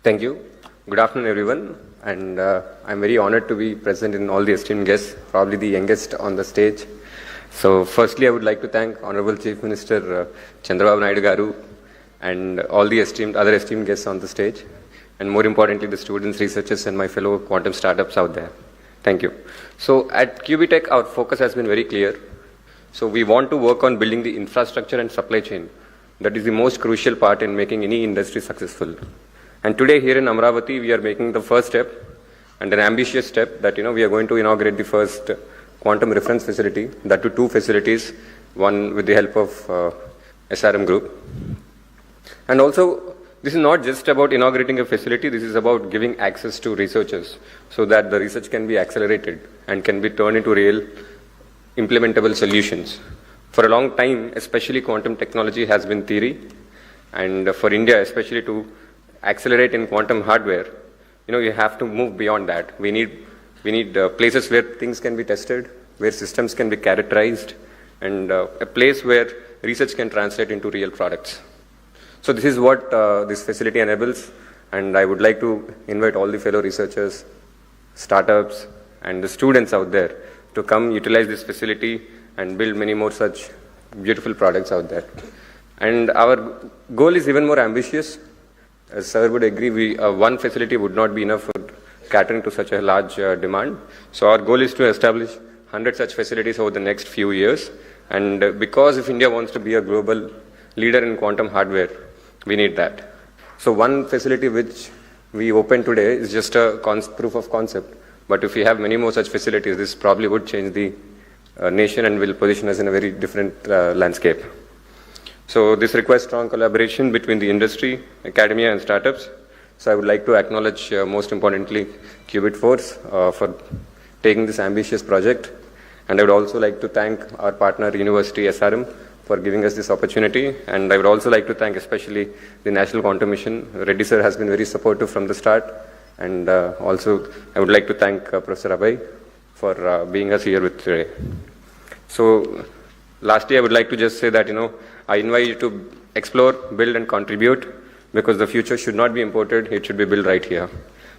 Thank you. Good afternoon, everyone. And I'm very honored to be present in all the esteemed guests, probably the youngest on the stage. So firstly, I would like to thank Honorable Chief Minister Chandrababu Naidu Garu and all the other esteemed guests on the stage, and more importantly, the students, researchers, and my fellow quantum startups out there. Thank you. So at QBTech, our focus has been very clear. So we want to work on building the infrastructure and supply chain. That is the most crucial part in making any industry successful. And today here in Amravati, we are making the first step, and an ambitious step, that we are going to inaugurate the first quantum reference facility, that to 2 facilities, one with the help of SRM Group. And also, this is not just about inaugurating a facility, this is about giving access to researchers so that the research can be accelerated and can be turned into real implementable solutions. For a long time, especially quantum technology has been theory, and for India, especially to accelerate in quantum hardware, you have to move beyond that. We need places where things can be tested, where systems can be characterized, and a place where research can translate into real products. So this is what this facility enables, and I would like to invite all the fellow researchers, startups, and the students out there to come utilize this facility and build many more such beautiful products out there. And our goal is even more ambitious. As sir would agree, one facility would not be enough for catering to such a large demand. So our goal is to establish 100 such facilities over the next few years. And because if India wants to be a global leader in quantum hardware, we need that. So one facility which we opened today is just a proof of concept. But if we have many more such facilities, this probably would change the nation and will position us in a very different landscape. So this requires strong collaboration between the industry, academia, and startups. So I would like to acknowledge, most importantly, Qubit Force for taking this ambitious project. And I would also like to thank our partner, University SRM, for giving us this opportunity. And I would also like to thank especially the National Quantum Mission. Reddy sir has been very supportive from the start. And also, I would like to thank Professor Abhay for being us here with today. So lastly, I would like to just say that, I invite you to explore, build, and contribute, because the future should not be imported, it should be built right here.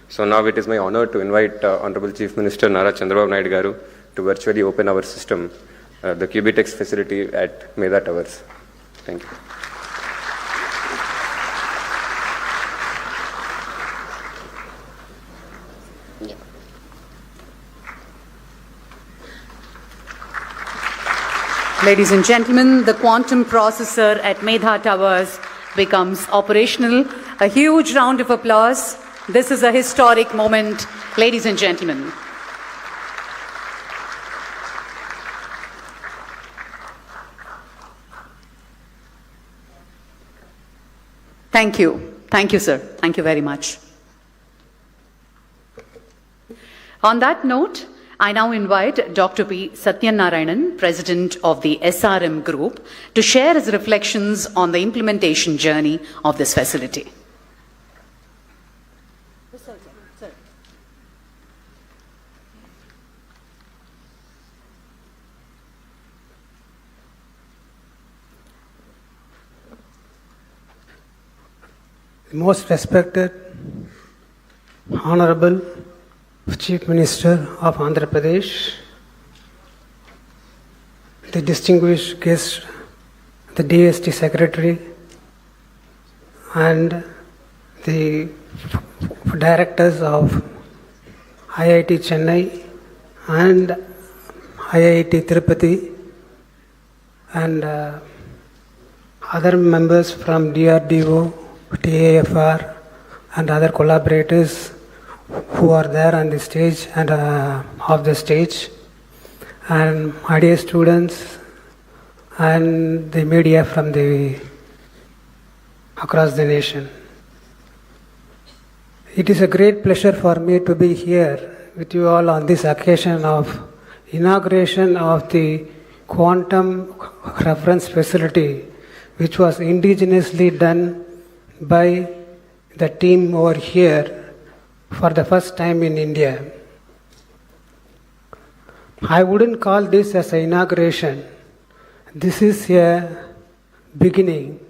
So now it is my honor to invite Honorable Chief Minister Nara Chandrababu Naidu Garu to virtually open our system, the QBTech facility at Medha Towers. Thank you. Ladies and gentlemen, the quantum processor at Medha Towers becomes operational. A huge round of applause. This is a historic moment, ladies and gentlemen. Thank you. Thank you, sir. Thank you very much. On that note, I now invite Dr. P. Satyanarayanan, President of the SRM Group, to share his reflections on the implementation journey of this facility. Most respected, Honorable Chief Minister of Andhra Pradesh, the distinguished guest, the DST Secretary, and the directors of IIT Chennai and IIT Tirupati, and other members from DRDO, TAFR, and other collaborators who are there on the stage and off the stage, and my dear students and the media from across the nation. It is a great pleasure for me to be here with you all on this occasion of inauguration of the quantum reference facility, which was indigenously done by the team over here for the first time in India. I wouldn't call this as an inauguration. This is a beginning.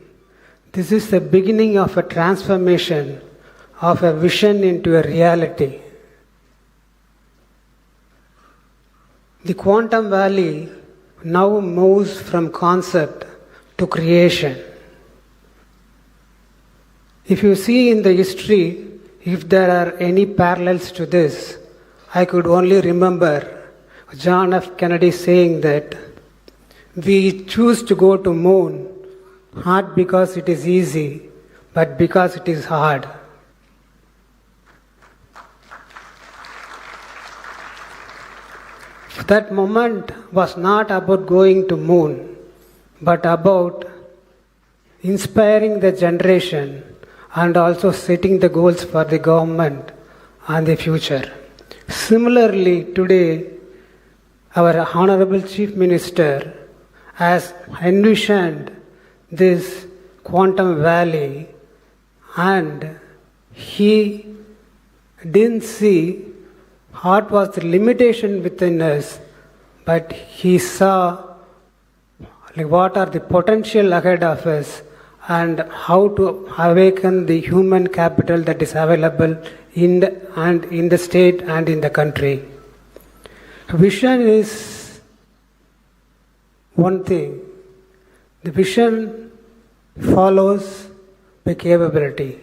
This is the beginning of a transformation of a vision into a reality. The Quantum Valley now moves from concept to creation. If you see in the history, if there are any parallels to this, I could only remember John F. Kennedy saying that we choose to go to moon not because it is easy, but because it is hard. That moment was not about going to moon, but about inspiring the generation and also setting the goals for the government and the future. Similarly, today, our Honorable Chief Minister has envisioned this Quantum Valley, and he didn't see what was the limitation within us, but he saw what are the potential ahead of us and how to awaken the human capital that is available in the state and in the country. Vision is one thing. The vision follows by capability.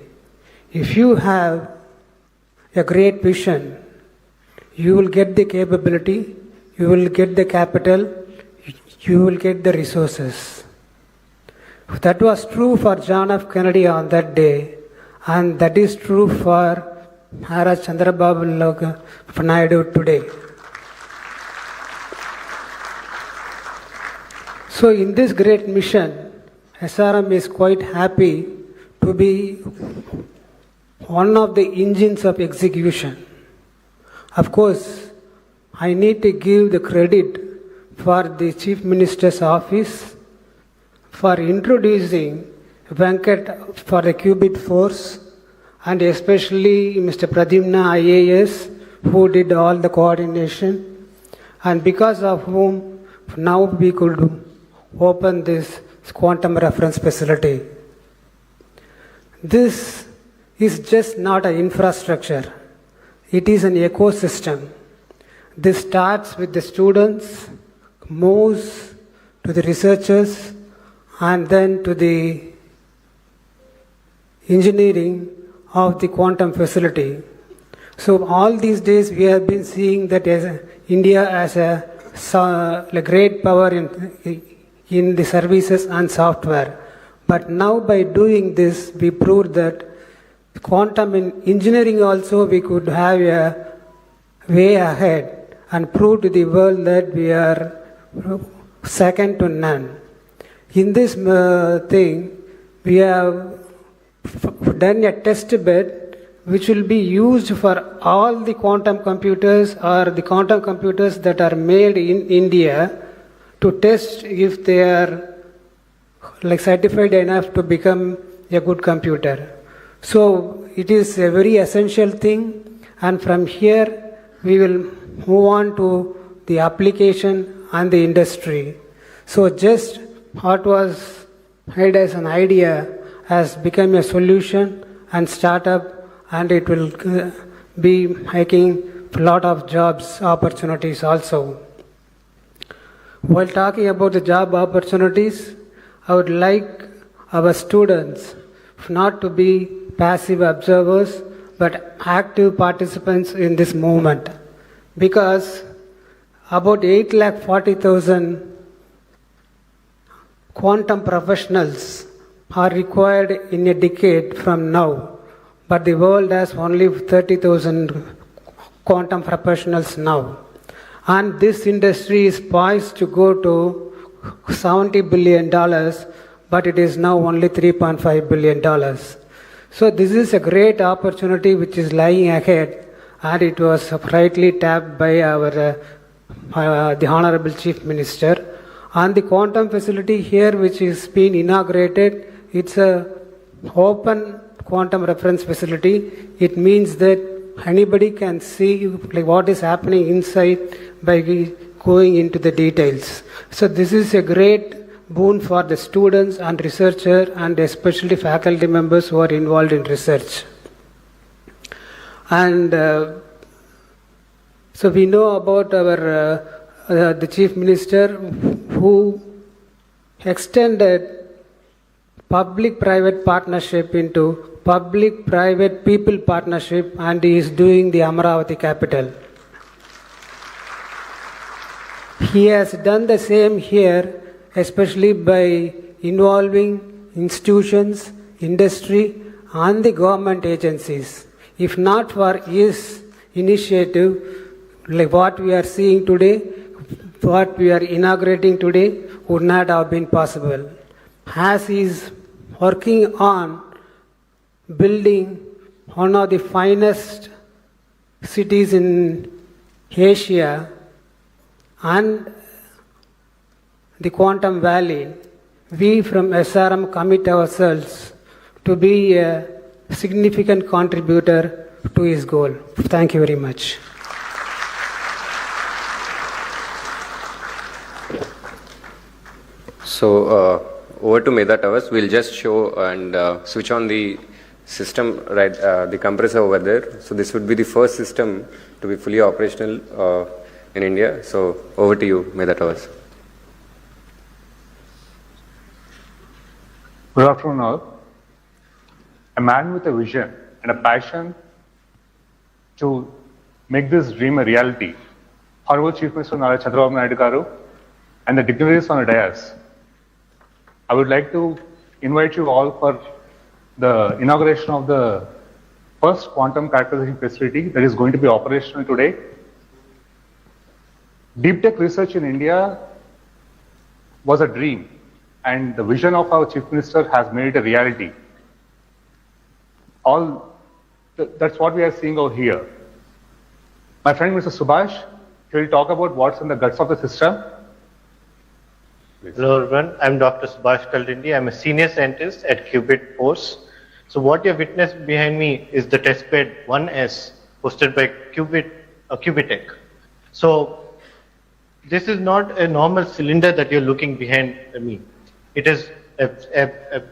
If you have a great vision, you will get the capability, you will get the capital, you will get the resources. That was true for John F. Kennedy on that day, and that is true for Maharaj Chandrababu Naidu today. So in this great mission, SRM is quite happy to be one of the engines of execution. Of course, I need to give the credit for the Chief Minister's office for introducing Venkat for the qubit force, and especially Mr. Pradyumna IAS, who did all the coordination, and because of whom now we could open this quantum reference facility. This is just not an infrastructure, it is an ecosystem. This starts with the students, moves to the researchers, and then to the engineering of the quantum facility. So all these days we have been seeing that as India as a great power in the services and software. But now by doing this, we proved that quantum in engineering also we could have a way ahead and prove to the world that we are second to none. In this thing, we have done a test bed which will be used for all the quantum computers or the quantum computers that are made in India to test if they are like certified enough to become a good computer. So it is a very essential thing, and from here we will move on to the application and the industry. So just what was had as an idea has become a solution and startup, and it will be making a lot of jobs opportunities also. While talking about the job opportunities, I would like our students not to be passive observers but active participants in this movement, because about 8,40,000 quantum professionals are required in a decade from now, but the world has only 30,000 quantum professionals now. And this industry is poised to go to $70 billion, but it is now only $3.5 billion. So this is a great opportunity which is lying ahead, and it was rightly tapped by our the Honorable Chief Minister. And the quantum facility here, which is being inaugurated, it's a open quantum reference facility. It means that anybody can see like what is happening inside by going into the details. So this is a great boon for the students and researchers, and especially faculty members who are involved in research. And so we know about our the Chief Minister who extended public-private partnership into public-private people partnership, and he is doing the Amaravati capital. He has done the same here, especially by involving institutions, industry, and the government agencies. If not for his initiative, like what we are seeing today, what we are inaugurating today, would not have been possible. As he is working on building one of the finest cities in Asia and the Quantum Valley, we from SRM commit ourselves to be a significant contributor to his goal. Thank you very much. So over to Medha Towers. We'll just show and switch on the system, right, the compressor over there. So this would be the first system to be fully operational in India. So over to you, Medha Towers. Good afternoon all. A man with a vision and a passion to make this dream a reality. Honorable Chief Minister Nara Chandrababu Naidu Garu and the dignitaries on the dais. I would like to invite you all for the inauguration of the first quantum characterization facility that is going to be operational today. Deep tech research in India was a dream, and the vision of our Chief Minister has made it a reality. That's what we are seeing over here. My friend Mr. Subhash, he will talk about what's in the guts of the system. Please. Hello everyone, I'm Dr. Subhash Kaldindi. I'm a senior scientist at Qubit Force. So what you have witnessed behind me is the testbed 1S hosted by Qubitech. So this is not a normal cylinder that you're looking behind me. It is a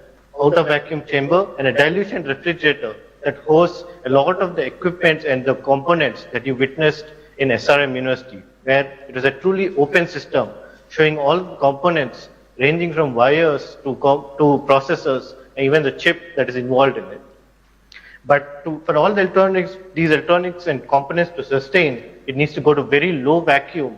outer vacuum chamber and a dilution refrigerator that hosts a lot of the equipment and the components that you witnessed in SRM University, where it was a truly open system showing all components ranging from wires to processors and even the chip that is involved in it. But for all the these electronics and components to sustain, it needs to go to very low vacuum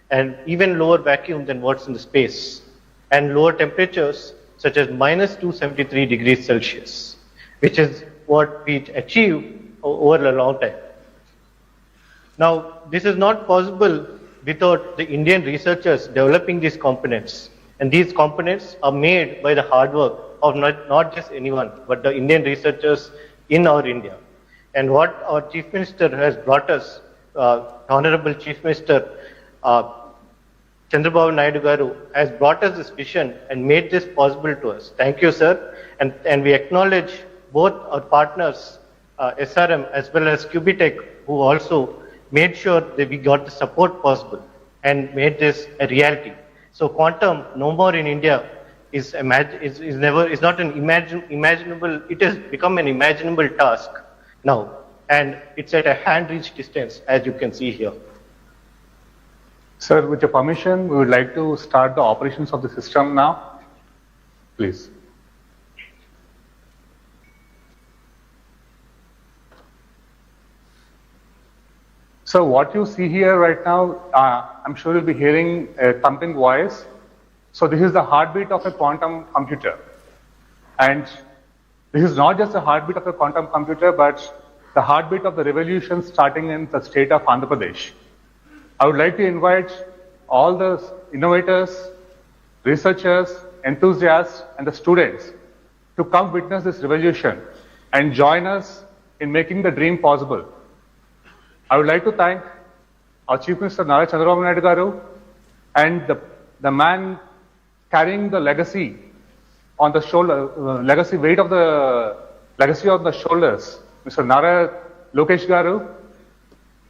and even lower vacuum than what's in the space, and lower temperatures such as minus 273 degrees Celsius, which is what we achieve over a long time. Now, this is not possible without the Indian researchers developing these components. And these components are made by the hard work of not just anyone, but the Indian researchers in our India. And what our Chief Minister has brought us, Honorable Chief Minister Chandrababu Naidu Garu has brought us this vision and made this possible to us. Thank you, sir. And we acknowledge both our partners, SRM as well as Cubitech, who also made sure that we got the support possible and made this a reality. So quantum, no more in India, is not an imaginable. It has become an imaginable task now, and it's at a hand-reach distance, as you can see here. Sir, with your permission, we would like to start the operations of the system now. Please. So what you see here right now, I'm sure you'll be hearing a thumping voice. So this is the heartbeat of a quantum computer. And this is not just the heartbeat of a quantum computer, but the heartbeat of the revolution starting in the state of Andhra Pradesh. I would like to invite all the innovators, researchers, enthusiasts, and the students to come witness this revolution and join us in making the dream possible. I would like to thank our Chief Minister Nara Chandrababu Naidu Garu and the man carrying the legacy on the shoulder, weight of the legacy on the shoulders, Mr. Nara Lokesh Garu,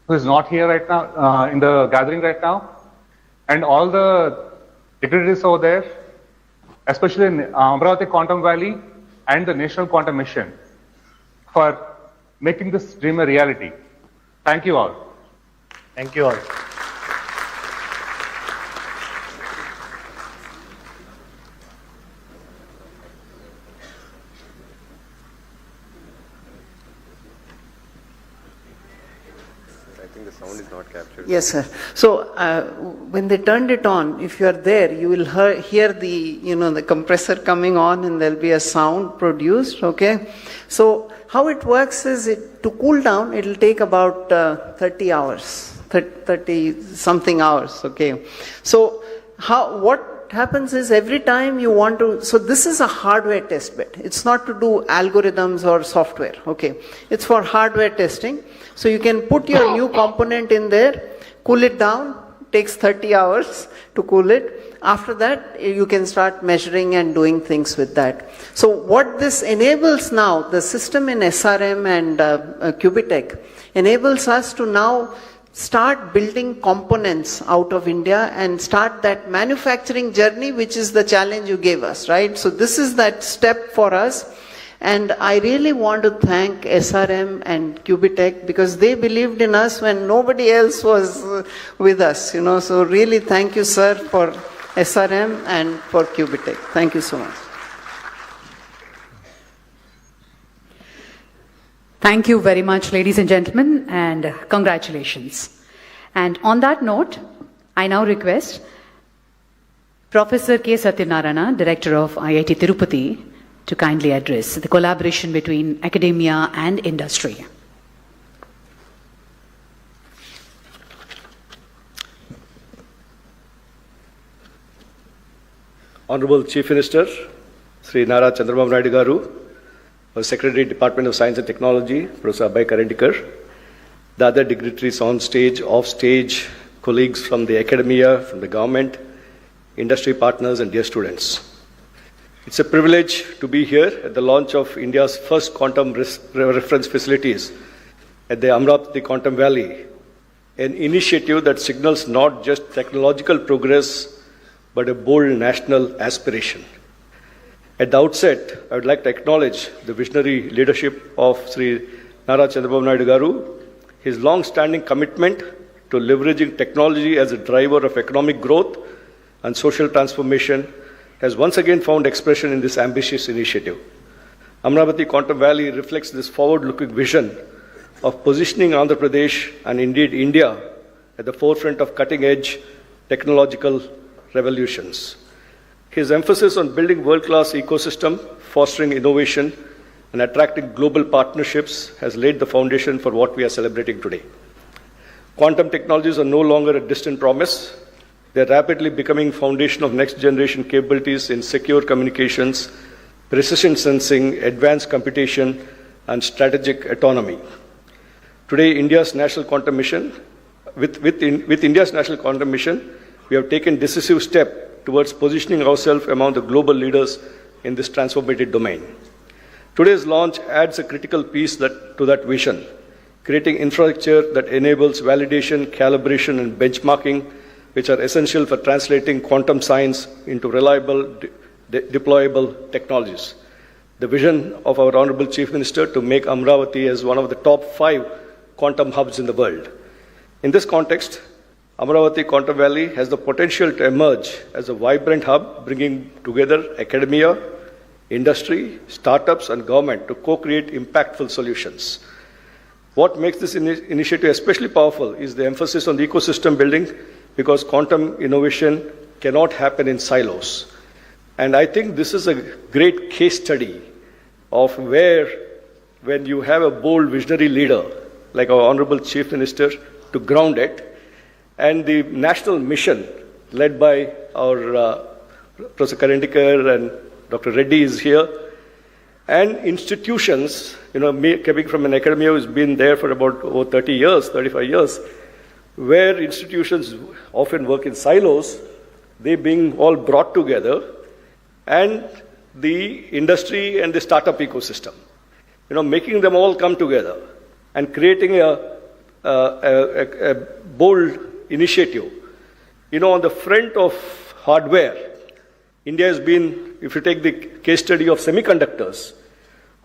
who is not here right now, in the gathering right now, and all the dignitaries over there, especially in Amravati Quantum Valley and the National Quantum Mission, for making this dream a reality. Thank you all. Thank you all. Sound is not captured. Yes, sir. So when they turned it on, if you are there, you will hear the the compressor coming on, and there'll be a sound produced. Okay. So how it works is, to cool down, it will take about 30 hours, 30 something hours. Okay. So what happens is, every time you want to, so this is a hardware test bed. It's not to do algorithms or software. Okay. It's for hardware testing. So you can put your new component in there, cool it down, takes 30 hours to cool it. After that, you can start measuring and doing things with that. So what this enables now, the system in SRM and Cubitech, enables us to now start building components out of India and start that manufacturing journey, which is the challenge you gave us, right? So this is that step for us. And I really want to thank SRM and Cubitech, because they believed in us when nobody else was with us, So really thank you, sir, for SRM and for Cubitech. Thank you so much. Thank you very much, ladies and gentlemen, and congratulations. And on that note, I now request Professor K. Satyanarayana, Director of IIT Tirupati, to kindly address the collaboration between academia and industry. Honorable Chief Minister, Sri Nara Chandrababu Naidu Garu, our Secretary, Department of Science and Technology, Professor Abhay Karandikar, the other dignitaries on stage, off stage, colleagues from the academia, from the government, industry partners, and dear students. It's a privilege to be here at the launch of India's first quantum reference facilities at the Amravati Quantum Valley, an initiative that signals not just technological progress, but a bold national aspiration. At the outset, I would like to acknowledge the visionary leadership of Sri Nara Chandrababu Naidu Garu, his long-standing commitment to leveraging technology as a driver of economic growth and social transformation has once again found expression in this ambitious initiative. Amravati Quantum Valley reflects this forward-looking vision of positioning Andhra Pradesh and indeed India at the forefront of cutting-edge technological revolutions. His emphasis on building world-class ecosystem, fostering innovation, and attracting global partnerships has laid the foundation for what we are celebrating today. Quantum technologies are no longer a distant promise. They are rapidly becoming foundation of next-generation capabilities in secure communications, precision sensing, advanced computation, and strategic autonomy. Today, India's national quantum mission, with India's national quantum mission, we have taken decisive step towards positioning ourselves among the global leaders in this transformative domain. Today's launch adds a critical piece to that vision, creating infrastructure that enables validation, calibration, and benchmarking, which are essential for translating quantum science into reliable, deployable technologies. The vision of our Honorable Chief Minister to make Amaravati as one of the top 5 quantum hubs in the world. In this context, Amaravati Quantum Valley has the potential to emerge as a vibrant hub, bringing together academia, industry, startups, and government to co-create impactful solutions. What makes this initiative especially powerful is the emphasis on the ecosystem building, because quantum innovation cannot happen in silos. And I think this is a great case study of where, when you have a bold visionary leader like our Honorable Chief Minister to ground it, and the national mission led by our Professor Karendikar and Dr. Reddy is here, and institutions, me coming from an academia who's been there for about 30 years, 35 years, where institutions often work in silos, they being all brought together, and the industry and the startup ecosystem, making them all come together and creating a bold initiative. On the front of hardware, India has been, if you take the case study of semiconductors,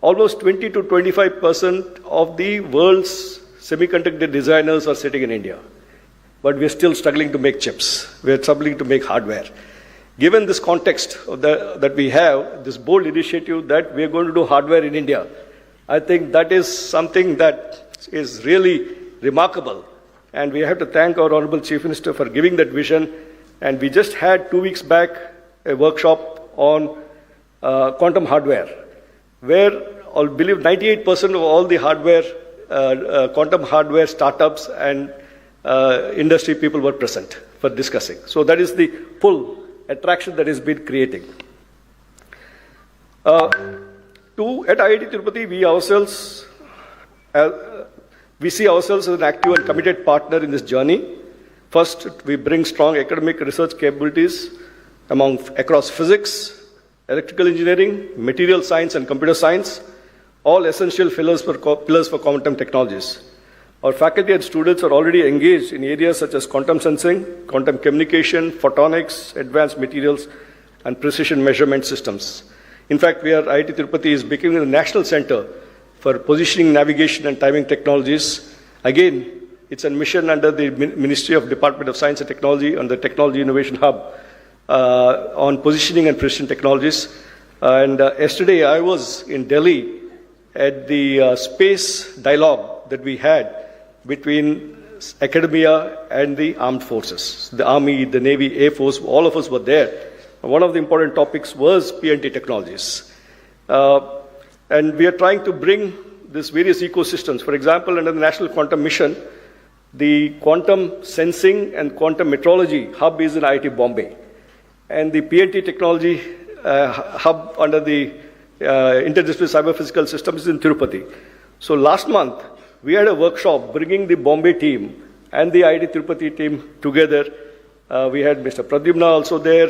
almost 20 to 25% of the world's semiconductor designers are sitting in India. But we're still struggling to make chips. We're struggling to make hardware. Given this context that we have, this bold initiative that we're going to do hardware in India, I think that is something that is really remarkable. And we have to thank our Honorable Chief Minister for giving that vision. And we just had 2 weeks back a workshop on quantum hardware, where I believe 98% of all the hardware, quantum hardware startups and industry people were present for discussing. So that is the pull, attraction that has been creating. At IIT Tirupati, we see ourselves as an active and committed partner in this journey. First, we bring strong academic research capabilities across physics, electrical engineering, material science, and computer science, all essential pillars for quantum technologies. Our faculty and students are already engaged in areas such as quantum sensing, quantum communication, photonics, advanced materials, and precision measurement systems. In fact, IIT Tirupati is becoming a national center for positioning, navigation, and timing technologies. Again, it's a mission under the Ministry of Department of Science and Technology and the Technology Innovation Hub on positioning and precision technologies. And yesterday I was in Delhi at the space dialogue that we had between academia and the armed forces. The Army, the Navy, Air Force, all of us were there. One of the important topics was PNT technologies. And we are trying to bring these various ecosystems. For example, under the National Quantum Mission, the quantum sensing and quantum metrology hub is in IIT Bombay. And the PNT technology hub under the Interdisciplinary Cyber Physical Systems is in Tirupati. So last month, we had a workshop bringing the Bombay team and the IIT Tirupati team together. We had Mr. Pradyumna also there.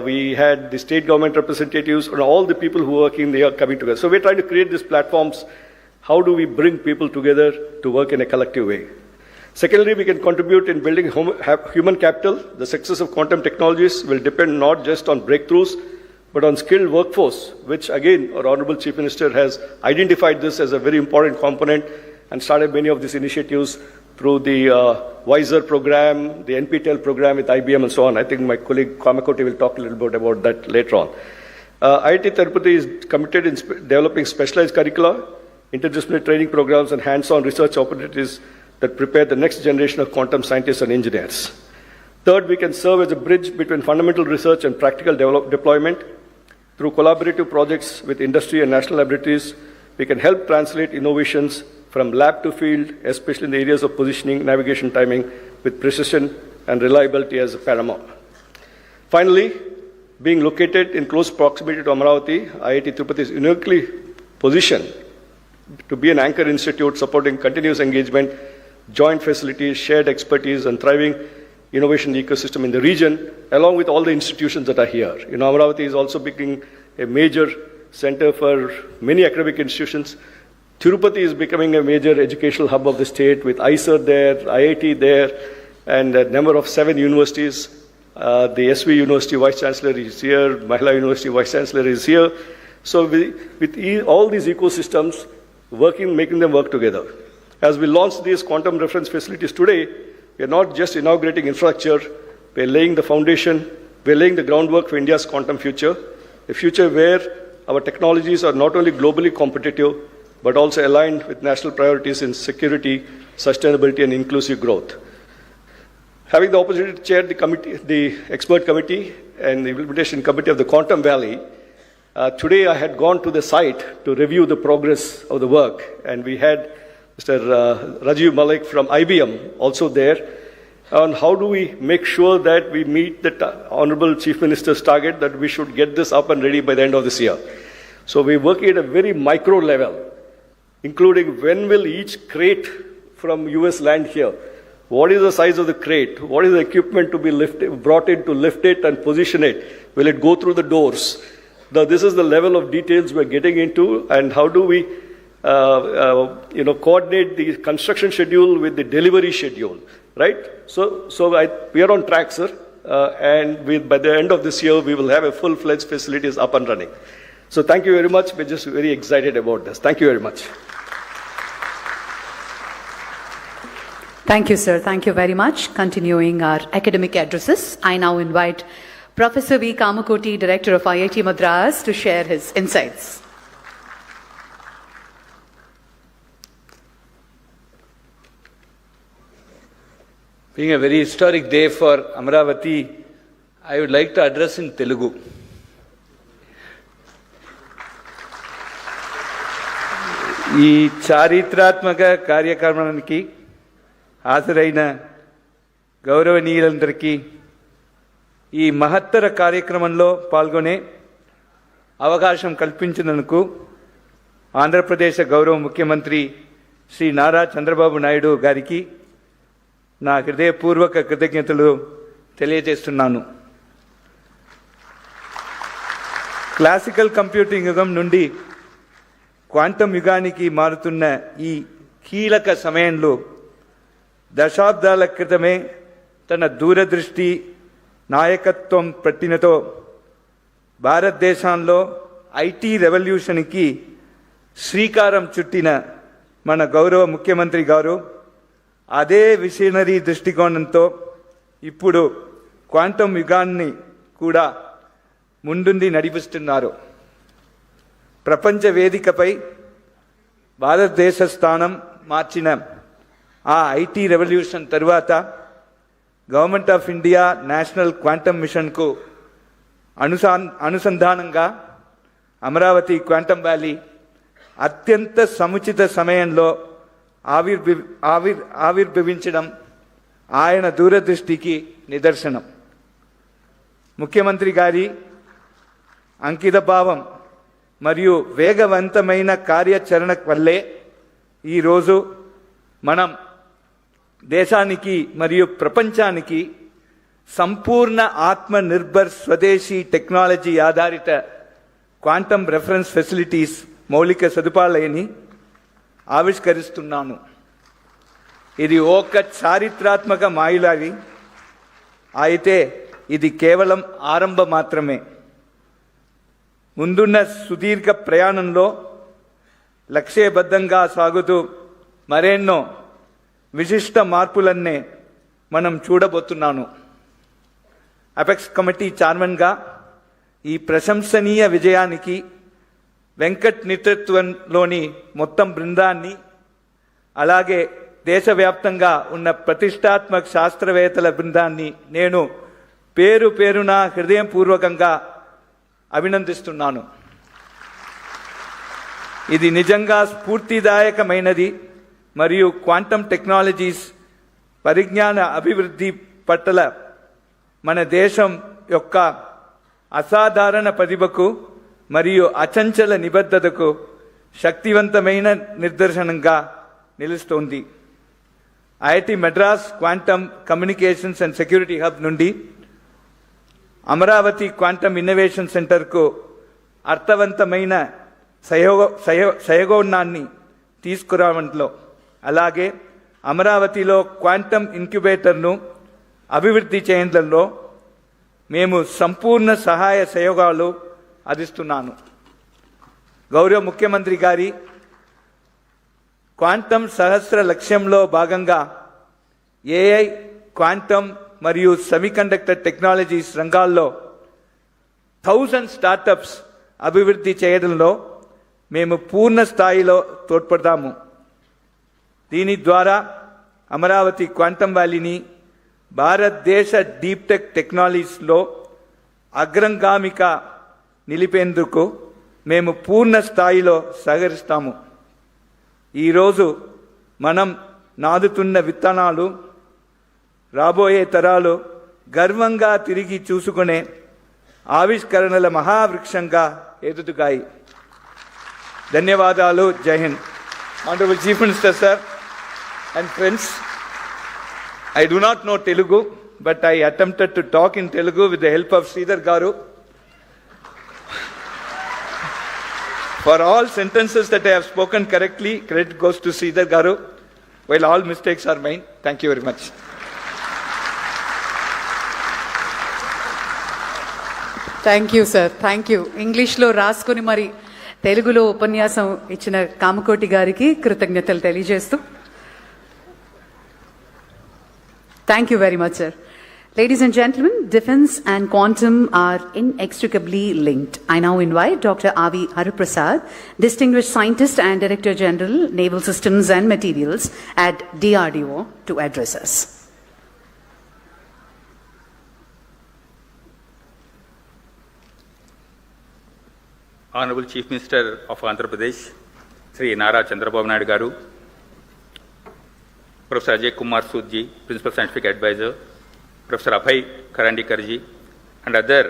We had the state government representatives and all the people who are working there coming together. So we're trying to create these platforms. How do we bring people together to work in a collective way? Secondly, we can contribute in building human capital. The success of quantum technologies will depend not just on breakthroughs, but on skilled workforce, which again, our Honorable Chief Minister has identified this as a very important component and started many of these initiatives through the WISER program, the NPTEL program with IBM and so on. I think my colleague Kamakoti will talk a little bit about that later on. IIT Tirupati is committed in developing specialized curricula, interdisciplinary training programs, and hands-on research opportunities that prepare the next generation of quantum scientists and engineers. Third, we can serve as a bridge between fundamental research and practical deployment. Through collaborative projects with industry and national laboratories, we can help translate innovations from lab to field, especially in the areas of positioning, navigation, timing, with precision and reliability as paramount. Finally, being located in close proximity to Amaravati, IIT Tirupati is uniquely positioned to be an anchor institute supporting continuous engagement, joint facilities, shared expertise, and thriving innovation ecosystem in the region, along with all the institutions that are here. Amaravati is also becoming a major center for many academic institutions. Tirupati is becoming a major educational hub of the state with ISER there, IIT there, and a number of 7 universities. The SV University Vice Chancellor is here, Mahila University Vice Chancellor is here. So with all these ecosystems, making them work together. As we launch these quantum reference facilities today, we are not just inaugurating infrastructure, we are laying the foundation, we are laying the groundwork for India's quantum future, a future where our technologies are not only globally competitive, but also aligned with national priorities in security, sustainability, and inclusive growth. Having the opportunity to chair the expert committee and the implementation committee of the Quantum Valley, today I had gone to the site to review the progress of the work, and we had Mr. Rajiv Malik from IBM also there on how do we make sure that we meet the Honorable Chief Minister's target that we should get this up and ready by the end of this year. So we're working at a very micro level, including when will each crate from US land here? What is the size of the crate? What is the equipment to be brought in to lift it and position it? Will it go through the doors? This is the level of details we're getting into, and how do we coordinate the construction schedule with the delivery schedule, right? So we are on track, sir, and by the end of this year, we will have a full-fledged facilities up and running. So thank you very much. We're just very excited about this. Thank you very much. Thank you, sir. Thank you very much. Continuing our academic addresses, I now invite Professor V. Kamakoti, Director of IIT Madras, to share his insights. Being a very historic day for Amaravati, I would like to address in Telugu. ఈ చారిత్రాత్మక కార్యక్రమానికి హాజరైన గౌరవనీయులందరికీ ఈ మహత్తర కార్యక్రమంలో పాల్గొనే అవకాశం కల్పించినందుకు ఆంధ్రప్రదేశ్ గౌరవ ముఖ్యమంత్రి శ్రీ నారా చంద్రబాబు నాయుడు గారికి నా హృదయపూర్వక కృతజ్ఞతలు తెలియజేస్తున్నాను. క్లాసికల్ కంప్యూటింగ్ యుగం నుండి క్వాంటం యుగానికి మారుతున్న ఈ కీలక సమయంలో దశాబ్దాల క్రితమే తన దూరదృష్టి నాయకత్వం పట్టినతో భారతదేశంలో ఐటీ రెవల్యూషన్కి శ్రీకారం చుట్టిన మన గౌరవ ముఖ్యమంత్రి గారు అదే విజనరీ దృష్టికోణంతో ఇప్పుడు క్వాంటం యుగాన్ని కూడా ముందుండి నడిపిస్తున్నారు. ప్రపంచ వేదికపై భారతదేశ స్థానం మార్చిన ఆ ఐటీ రెవల్యూషన్ తరువాత government of India national quantum మిషన్కు అనుసంధానంగా అమరావతి క్వాంటమ్ వ్యాలీ అత్యంత సముచిత సమయంలో ఆవిర్భవించడం ఆయన దూరదృష్టికి నిదర్శనం. ముఖ్యమంత్రి గారి అంకితభావం మరియు వేగవంతమైన కార్యాచరణ వల్లే ఈరోజు మనం దేశానికి మరియు ప్రపంచానికి సంపూర్ణ ఆత్మనిర్భర్ స్వదేశీ టెక్నాలజీ ఆధారిత క్వాంటమ్ రెఫరెన్స్ ఫెసిలిటీస్ మౌలిక సదుపాయాలని ఆవిష్కరిస్తున్నాను. ఇది ఒక చారిత్రాత్మక మైలురాయి అయితే ఇది కేవలం ఆరంభం మాత్రమే. ముందున్న సుదీర్ఘ ప్రయాణంలో లక్ష్యబద్ధంగా సాగుతూ మరెన్నో విశిష్ట మార్పులన్నే మనం చూడబోతున్నాను. అపెక్స్ కమిటీ చైర్మన్గా ఈ ప్రశంసనీయ విజయానికి వెంకట్ నేతృత్వంలోని మొత్తం బృందాన్ని, అలాగే దేశవ్యాప్తంగా ఉన్న ప్రతిష్టాత్మక శాస్త్రవేత్తల బృందాన్ని నేను పేరు పేరున హృదయపూర్వకంగా అభినందిస్తున్నాను. ఇది నిజంగా స్ఫూర్తిదాయకమైనది మరియు క్వాంటమ్ టెక్నాలజీస్ పరిజ్ఞాన అభివృద్ధి పట్ల మన దేశం యొక్క అసాధారణ ప్రతిభకు మరియు అచంచల నిబద్ధతకు శక్తివంతమైన నిదర్శనంగా నిలుస్తోంది. IIT Madras quantum communications and security hub నుండి అమరావతి క్వాంటమ్ ఇన్నోవేషన్ సెంటర్కు అర్థవంతమైన సహయోగాన్ని తీసుకురావడంలో, అలాగే అమరావతిలో క్వాంటమ్ ఇంక్యుబేటర్ను అభివృద్ధి చేయడంలో మేము సంపూర్ణ సహాయ సహయోగాలు అందిస్తున్నాను. గౌరవ ముఖ్యమంత్రి గారి క్వాంటమ్ సహస్ర లక్ష్యంలో భాగంగా ఏఐ, క్వాంటమ్ మరియు సెమీకండక్టర్ టెక్నాలజీస్ రంగాల్లో 1000 స్టార్టప్స్ అభివృద్ధి చేయడంలో మేము పూర్ణ స్థాయిలో తోడ్పడతాము. దీని ద్వారా అమరావతి క్వాంటమ్ వ్యాలీని భారతదేశ డీప్ టెక్ టెక్నాలజీస్లో అగ్రగామిగా నిలిపేందుకు మేము పూర్ణ స్థాయిలో సహకరిస్తాము. ఈరోజు మనం నాదుతున్న విత్తనాలు రాబోయే తరాలు గర్వంగా తిరిగి చూసుకునే ఆవిష్కరణల మహావృక్షంగా ఎదుగుతాయి. ధన్యవాదాలు. జై Hind. Honorable Chief Minister, sir, and friends, I do not know Telugu, but I attempted to talk in Telugu with the help of Sridhar Garu. For all sentences that I have spoken correctly, credit goes to Sridhar Garu, while all mistakes are mine. Thank you very much. Thank you sir, thank you. ఇంగ్లీష్లో రాసుకొని మరి తెలుగులో ఉపన్యాసం ఇచ్చిన కామకోటి గారికి కృతజ్ఞతలు తెలియజేస్తూ thank you very much sir. Ladies and gentlemen, defense and quantum are inextricably linked. I now invite Dr. Avi Hariprasad, Distinguished Scientist and Director General, Naval Systems and Materials at DRDO, to address us. Honorable Chief Minister of Andhra Pradesh, Sri Nara Chandrababu Naidu Garu, Professor Ajay Kumar Sood, Principal Scientific Advisor, Professor Abhay Karandikar ji, and other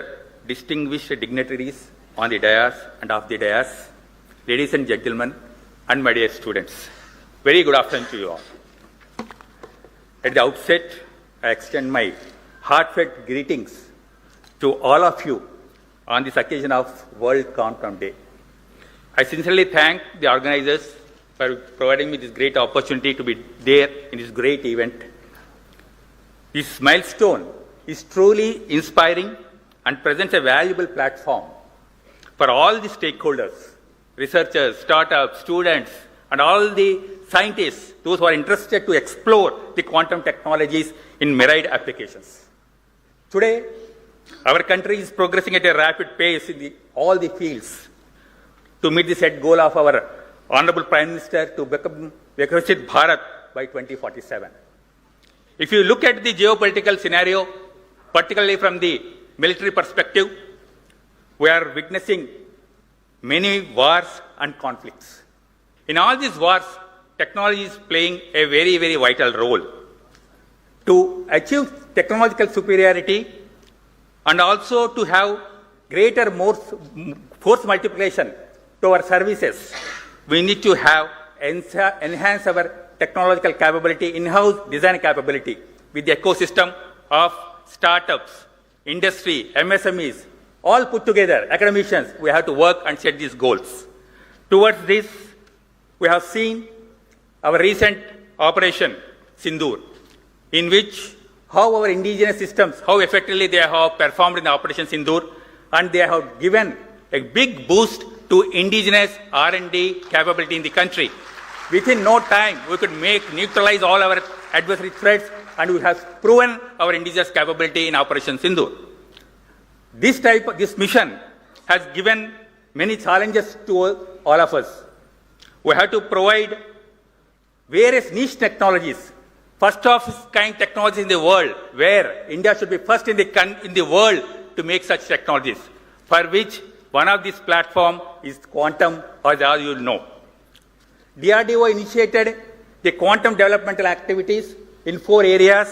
distinguished dignitaries on the dais and off the dais, ladies and gentlemen, and my dear students. Very good afternoon to you all. At the outset, I extend my heartfelt greetings to all of you on this occasion of World Quantum Day. I sincerely thank the organizers for providing me this great opportunity to be there in this great event. This milestone is truly inspiring and presents a valuable platform for all the stakeholders, researchers, startups, students, and all the scientists, those who are interested to explore the quantum technologies in myriad applications. Today, our country is progressing at a rapid pace in all the fields to meet the set goal of our Honorable Prime Minister to become Viksit Bharat by 2047. If you look at the geopolitical scenario, particularly from the military perspective, we are witnessing many wars and conflicts. In all these wars, technology is playing a very, very vital role. To achieve technological superiority and also to have greater force multiplication to our services, we need to have enhance our technological capability, in-house design capability with the ecosystem of startups, industry, MSMEs, all put together, academicians, we have to work and set these goals. Towards this, we have seen our recent Operation Sindoor, in which how our indigenous systems, how effectively they have performed in the Operation Sindoor, and they have given a big boost to indigenous R&D capability in the country. Within no time, we could neutralize all our adversary threats, and we have proven our indigenous capability in Operation Sindoor. This mission has given many challenges to all of us. We have to provide various niche technologies, first of its kind technologies in the world, where India should be first in the world to make such technologies, for which one of these platforms is quantum, as all you know. DRDO initiated the quantum developmental activities in 4 areas: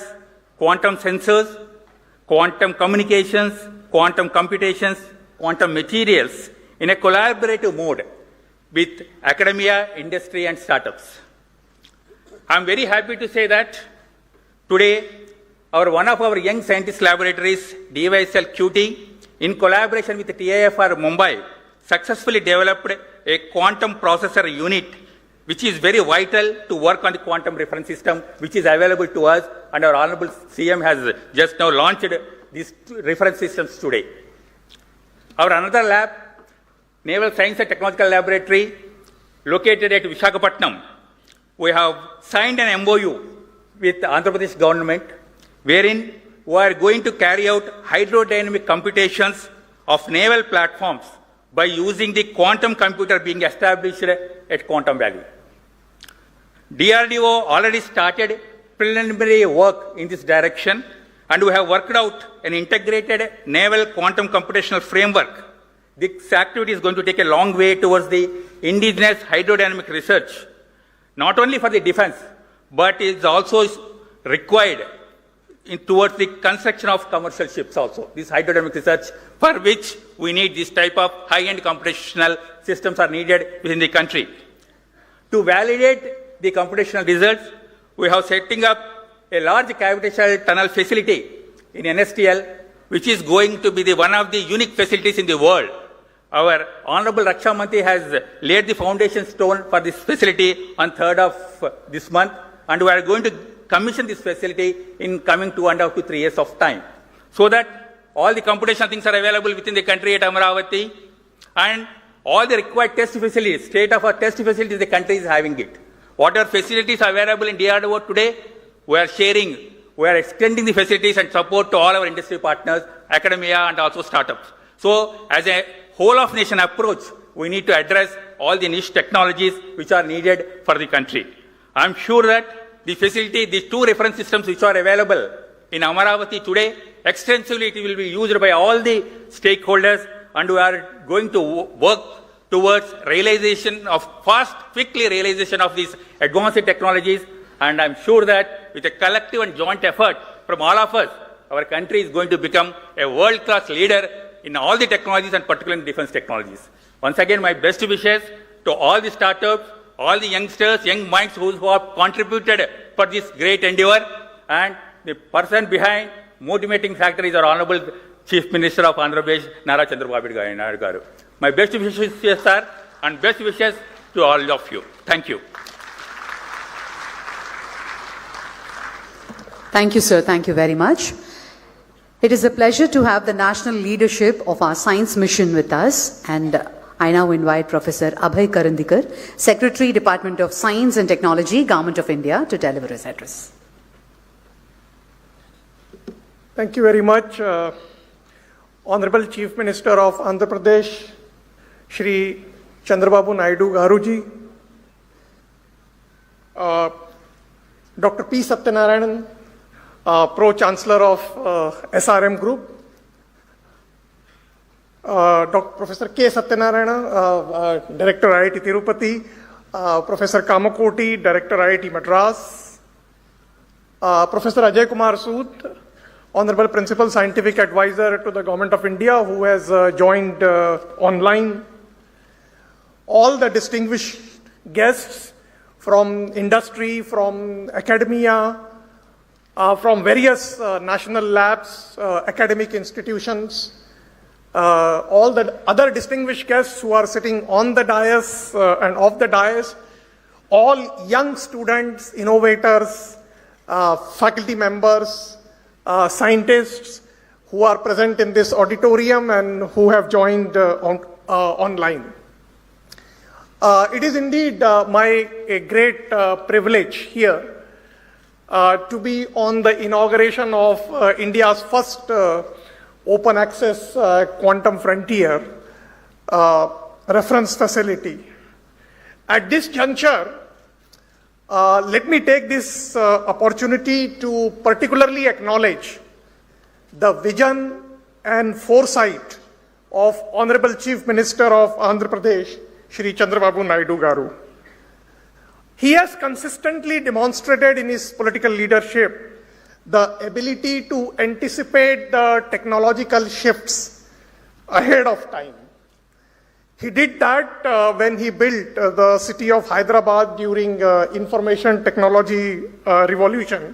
quantum sensors, quantum communications, quantum computations, quantum materials, in a collaborative mode with academia, industry, and startups. I'm very happy to say that today, one of our young scientist laboratories, DYSL QT, in collaboration with the TIFR Mumbai, successfully developed a quantum processor unit, which is very vital to work on the quantum reference system, which is available to us, and our Honorable CM has just now launched these reference systems today. Our another lab, Naval Science and Technological Laboratory, located at Visakhapatnam, we have signed an MOU with the Andhra Pradesh government, wherein we are going to carry out hydrodynamic computations of naval platforms by using the quantum computer being established at Quantum Valley. DRDO already started preliminary work in this direction, and we have worked out an integrated naval quantum computational framework. This activity is going to take a long way towards the indigenous hydrodynamic research, not only for the defense, but is also required towards the construction of commercial ships also. This hydrodynamic research, for which we need this type of high-end computational systems are needed within the country. To validate the computational results, we have setting up a large gravitational tunnel facility in NSTL, which is going to be one of the unique facilities in the world. Our Honorable Raksha Mantri has laid the foundation stone for this facility on 3rd of this month, and we are going to commission this facility in coming 2.5 to 3 years of time, so that all the computational things are available within the country at Amaravati, and all the required test facilities, state-of-art test facilities, the country is having it. Whatever facilities are available in DRDO today, we are sharing, we are extending the facilities and support to all our industry partners, academia, and also startups. So, as a whole of nation approach, we need to address all the niche technologies which are needed for the country. I'm sure that the facility, these two reference systems which are available in Amaravati today, extensively it will be used by all the stakeholders, and we are going to work towards realization of quickly realization of these advanced technologies. And I'm sure that with a collective and joint effort from all of us, our country is going to become a world-class leader in all the technologies, and particularly in defense technologies. Once again, my best wishes to all the startups, all the youngsters, young minds who have contributed for this great endeavor, and the person behind motivating factor is our Honorable Chief Minister of Andhra Pradesh, Nara Chandrababu Naidu garu. My best wishes, sir, and best wishes to all of you. Thank you. Thank you, sir. Thank you very much. It is a pleasure to have the national leadership of our science mission with us, and I now invite Professor Abhay Karandikar, Secretary, Department of Science and Technology, Government of India, to deliver his address. Thank you very much, Honorable Chief Minister of Andhra Pradesh, Shri Chandrababu Naidu Garuji, Dr. P. Satyanarayanan, Pro-Chancellor of SRM Group, Professor K. Satyanarayana, Director IIT Tirupati, Professor Kamakoti, Director IIT Madras, Professor Ajay Kumar Sood, Honorable Principal Scientific Advisor to the Government of India, who has joined online, all the distinguished guests from industry, from academia, from various national labs, academic institutions, all the other distinguished guests who are sitting on the dais and off the dais, all young students, innovators, faculty members, scientists who are present in this auditorium and who have joined online. It is indeed a great privilege here to be on the inauguration of India's first open access quantum frontier reference facility. At this juncture, let me take this opportunity to particularly acknowledge the vision and foresight of Honorable Chief Minister of Andhra Pradesh, Shri Chandrababu Naidu Garu. He has consistently demonstrated in his political leadership the ability to anticipate the technological shifts ahead of time. He did that when he built the city of Hyderabad during information technology revolution.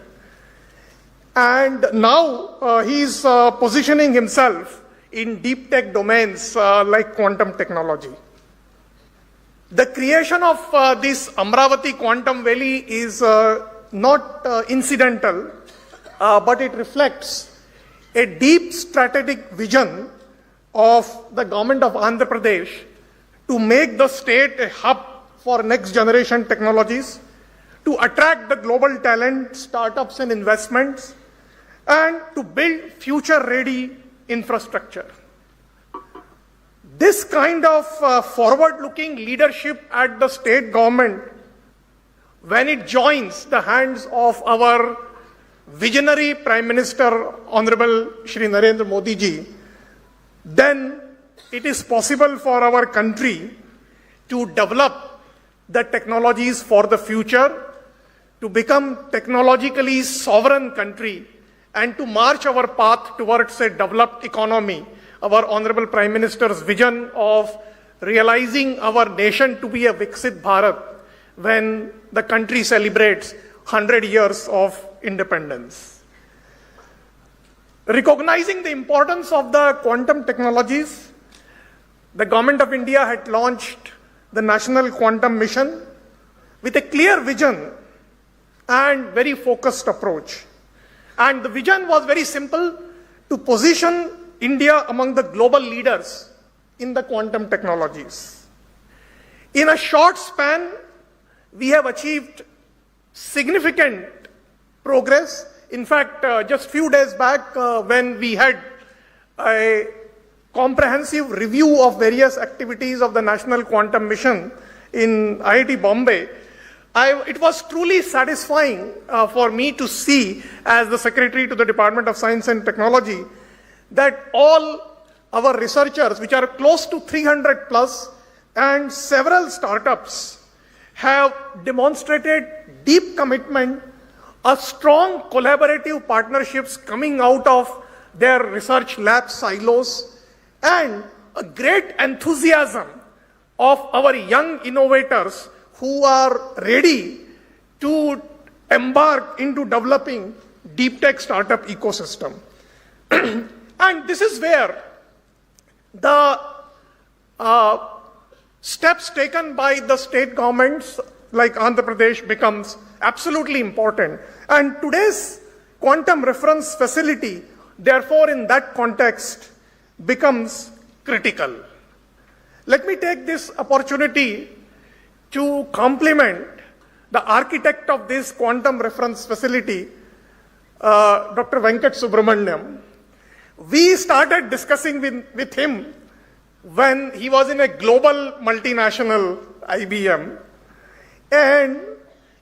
And now he is positioning himself in deep tech domains like quantum technology. The creation of this Amravati Quantum Valley is not incidental, but it reflects a deep strategic vision of the government of Andhra Pradesh to make the state a hub for next generation technologies, to attract the global talent, startups and investments, and to build future ready infrastructure. This kind of forward-looking leadership at the state government, when it joins the hands of our visionary Prime Minister, Honorable Shri Narendra Modi ji, then it is possible for our country to develop the technologies for the future, to become technologically sovereign country, and to march our path towards a developed economy. Our Honorable Prime Minister's vision of realizing our nation to be a Viksit Bharat when the country celebrates 100 years of independence. Recognizing the importance of the quantum technologies, the Government of India had launched the National Quantum Mission with a clear vision and very focused approach. And the vision was very simple: to position India among the global leaders in the quantum technologies. In a short span, we have achieved significant progress. In fact, just few days back, when we had a comprehensive review of various activities of the National Quantum Mission in IIT Bombay, it was truly satisfying for me to see, as the Secretary to the Department of Science and Technology, that all our researchers, which are close to 300 plus, and several startups have demonstrated deep commitment, a strong collaborative partnerships coming out of their research lab silos, and a great enthusiasm of our young innovators who are ready to embark into developing deep tech startup ecosystem. And this is where the steps taken by the state governments like Andhra Pradesh becomes absolutely important. And today's quantum reference facility, therefore, in that context, becomes critical. Let me take this opportunity to compliment the architect of this quantum reference facility, Dr. Venkat Subramaniam. We started discussing with him when he was in a global multinational IBM, and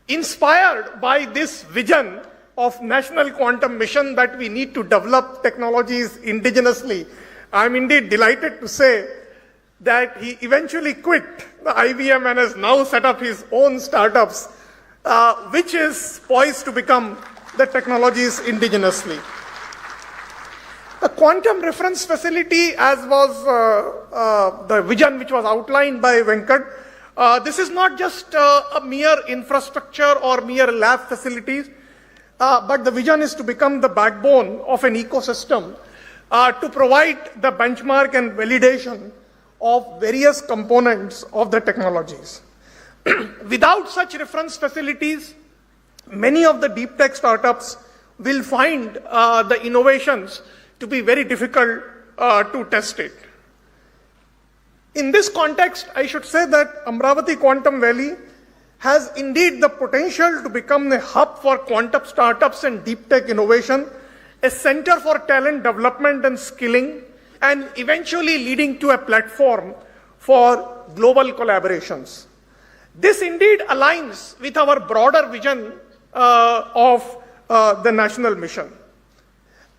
inspired by this vision of National Quantum Mission that we need to develop technologies indigenously, I'm indeed delighted to say that he eventually quit the IBM and has now set up his own startups, which is poised to become the technologies indigenously. The quantum reference facility, as was the vision which was outlined by Venkat, this is not just a mere infrastructure or mere lab facilities, but the vision is to become the backbone of an ecosystem to provide the benchmark and validation of various components of the technologies. Without such reference facilities, many of the deep tech startups will find the innovations to be very difficult to test it. In this context, I should say that Amravati Quantum Valley has indeed the potential to become a hub for quantum startups and deep tech innovation, a center for talent development and skilling, and eventually leading to a platform for global collaborations. This indeed aligns with our broader vision of the national mission.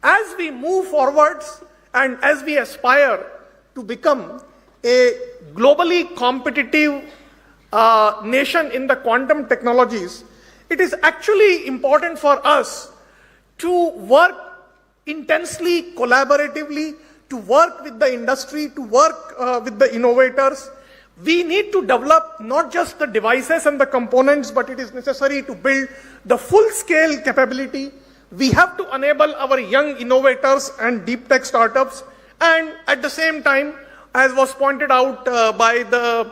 As we move forwards and as we aspire to become a globally competitive nation in the quantum technologies, it is actually important for us to work intensely, collaboratively, to work with the industry, to work with the innovators, we need to develop not just the devices and the components, but it is necessary to build the full-scale capability. We have to enable our young innovators and deep tech startups, and at the same time, as was pointed out by the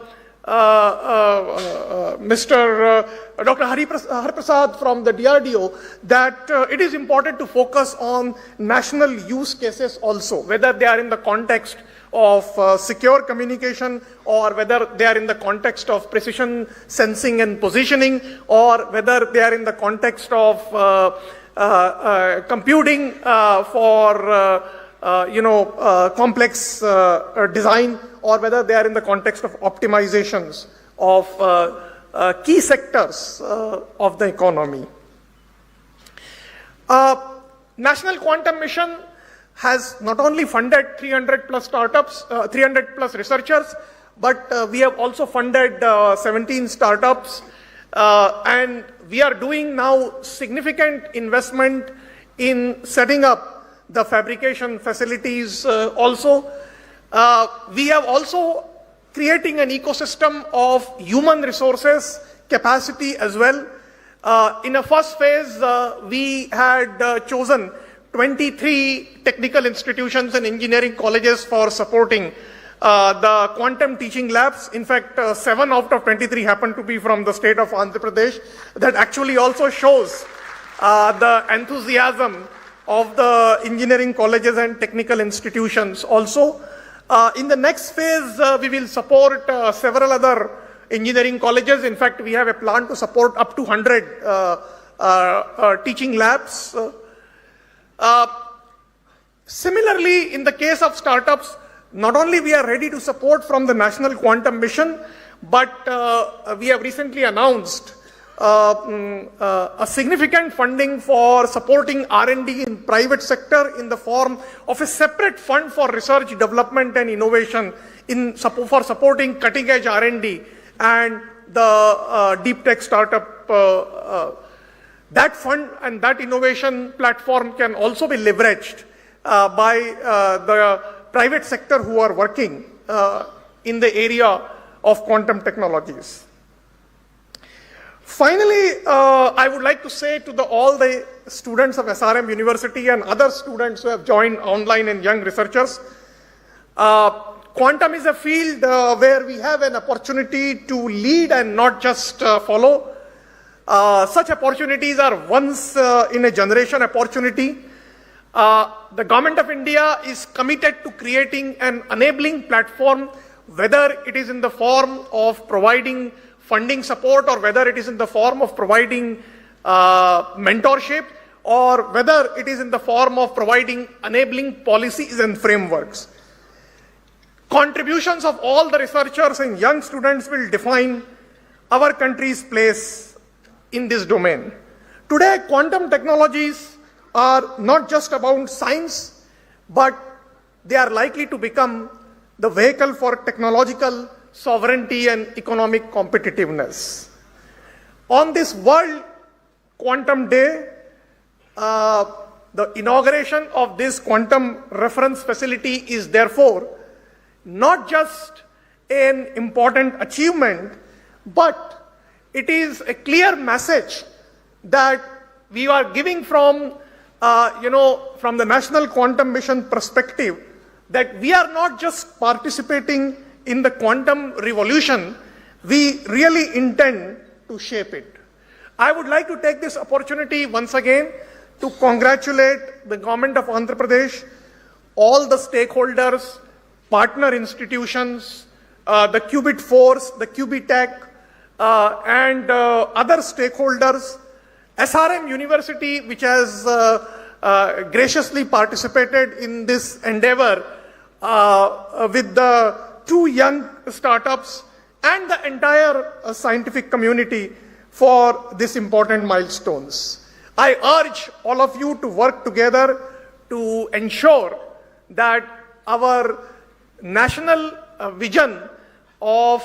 Mr. Dr. Hariprasad from the DRDO, that it is important to focus on national use cases also, whether they are in the context of secure communication, or whether they are in the context of precision sensing and positioning, or whether they are in the context of computing for complex design, or whether they are in the context of optimizations of key sectors of the economy. National Quantum Mission has not only funded 300 plus startups, 300 plus researchers, but we have also funded 17 startups, and we are doing now significant investment in setting up the fabrication facilities also. We have also creating an ecosystem of human resources capacity as well. In a first phase, we had chosen 23 technical institutions and engineering colleges for supporting the quantum teaching labs. In fact, 7 out of 23 happen to be from the state of Andhra Pradesh. That actually also shows the enthusiasm of the engineering colleges and technical institutions also. In the next phase, we will support several other engineering colleges. In fact, we have a plan to support up to 100 teaching labs. Similarly, in the case of startups, not only we are ready to support from the National Quantum Mission, but we have recently announced a significant funding for supporting R&D in private sector in the form of a separate fund for research, development and innovation for supporting cutting edge R&D and the deep tech startup. That fund and that innovation platform can also be leveraged by the private sector who are working in the area of quantum technologies. Finally, I would like to say to all the students of SRM University and other students who have joined online and young researchers, quantum is a field where we have an opportunity to lead and not just follow. Such opportunities are once in a generation opportunity. The Government of India is committed to creating an enabling platform, whether it is in the form of providing funding support, or whether it is in the form of providing mentorship, or whether it is in the form of providing enabling policies and frameworks. Contributions of all the researchers and young students will define our country's place in this domain. Today, quantum technologies are not just about science, but they are likely to become the vehicle for technological sovereignty and economic competitiveness. On this World Quantum Day, the inauguration of this quantum reference facility is therefore not just an important achievement, but it is a clear message that we are giving from the National Quantum Mission perspective, that we are not just participating in the quantum revolution, we really intend to shape it. I would like to take this opportunity once again to congratulate the government of Andhra Pradesh, all the stakeholders, partner institutions, the Qubit Force, the Qubitech, and other stakeholders, SRM University, which has graciously participated in this endeavor with the 2 young startups and the entire scientific community for these important milestones. I urge all of you to work together to ensure that our national vision of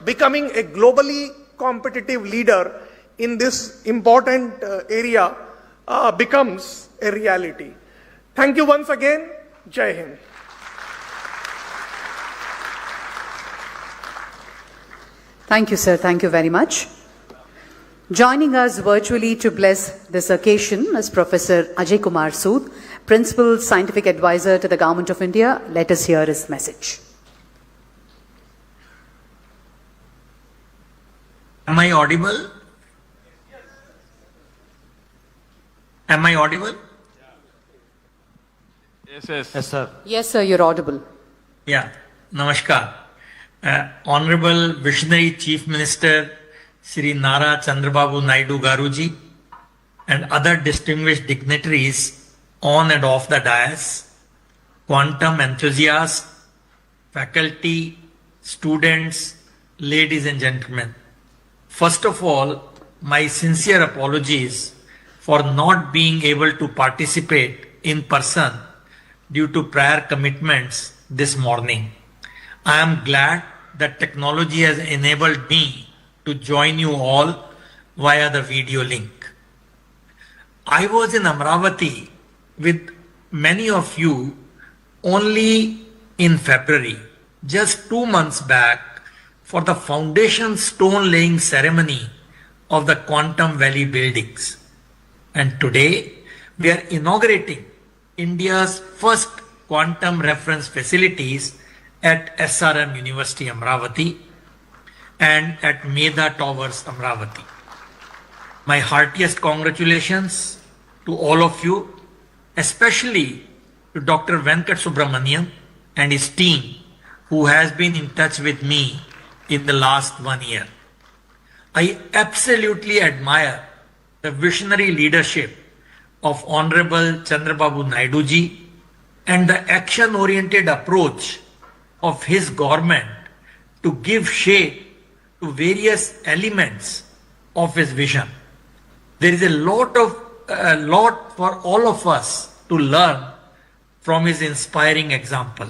becoming a globally competitive leader in this important area becomes a reality. Thank you once again. Jai Hind. Thank you, sir. Thank you very much. Joining us virtually to bless this occasion is Professor Ajay Kumar Sood, Principal Scientific Advisor to the Government of India. Let us hear his message. Am I audible? Am I audible? Yes, sir. Yes, sir, you're audible. Yeah, namaskar. Honorable Visionary Chief Minister Shri Nara Chandrababu Naidu Garuji and other distinguished dignitaries on and off the dais, quantum enthusiasts, faculty, students, ladies and gentlemen. First of all, my sincere apologies for not being able to participate in person due to prior commitments this morning. I am glad that technology has enabled me to join you all via the video link. I was in Amravati with many of you only in February, just 2 months back, for the foundation stone laying ceremony of the Quantum Valley buildings. And today we are inaugurating India's first quantum reference facilities at SRM University Amravati and at Medha Towers Amravati. My heartiest congratulations to all of you, especially to Dr. Venkat Subramaniam and his team who has been in touch with me in the last 1 year. I absolutely admire the visionary leadership of Honorable Chandrababu Naidu ji and the action-oriented approach of his government to give shape to various elements of his vision. There is a lot for all of us to learn from his inspiring example.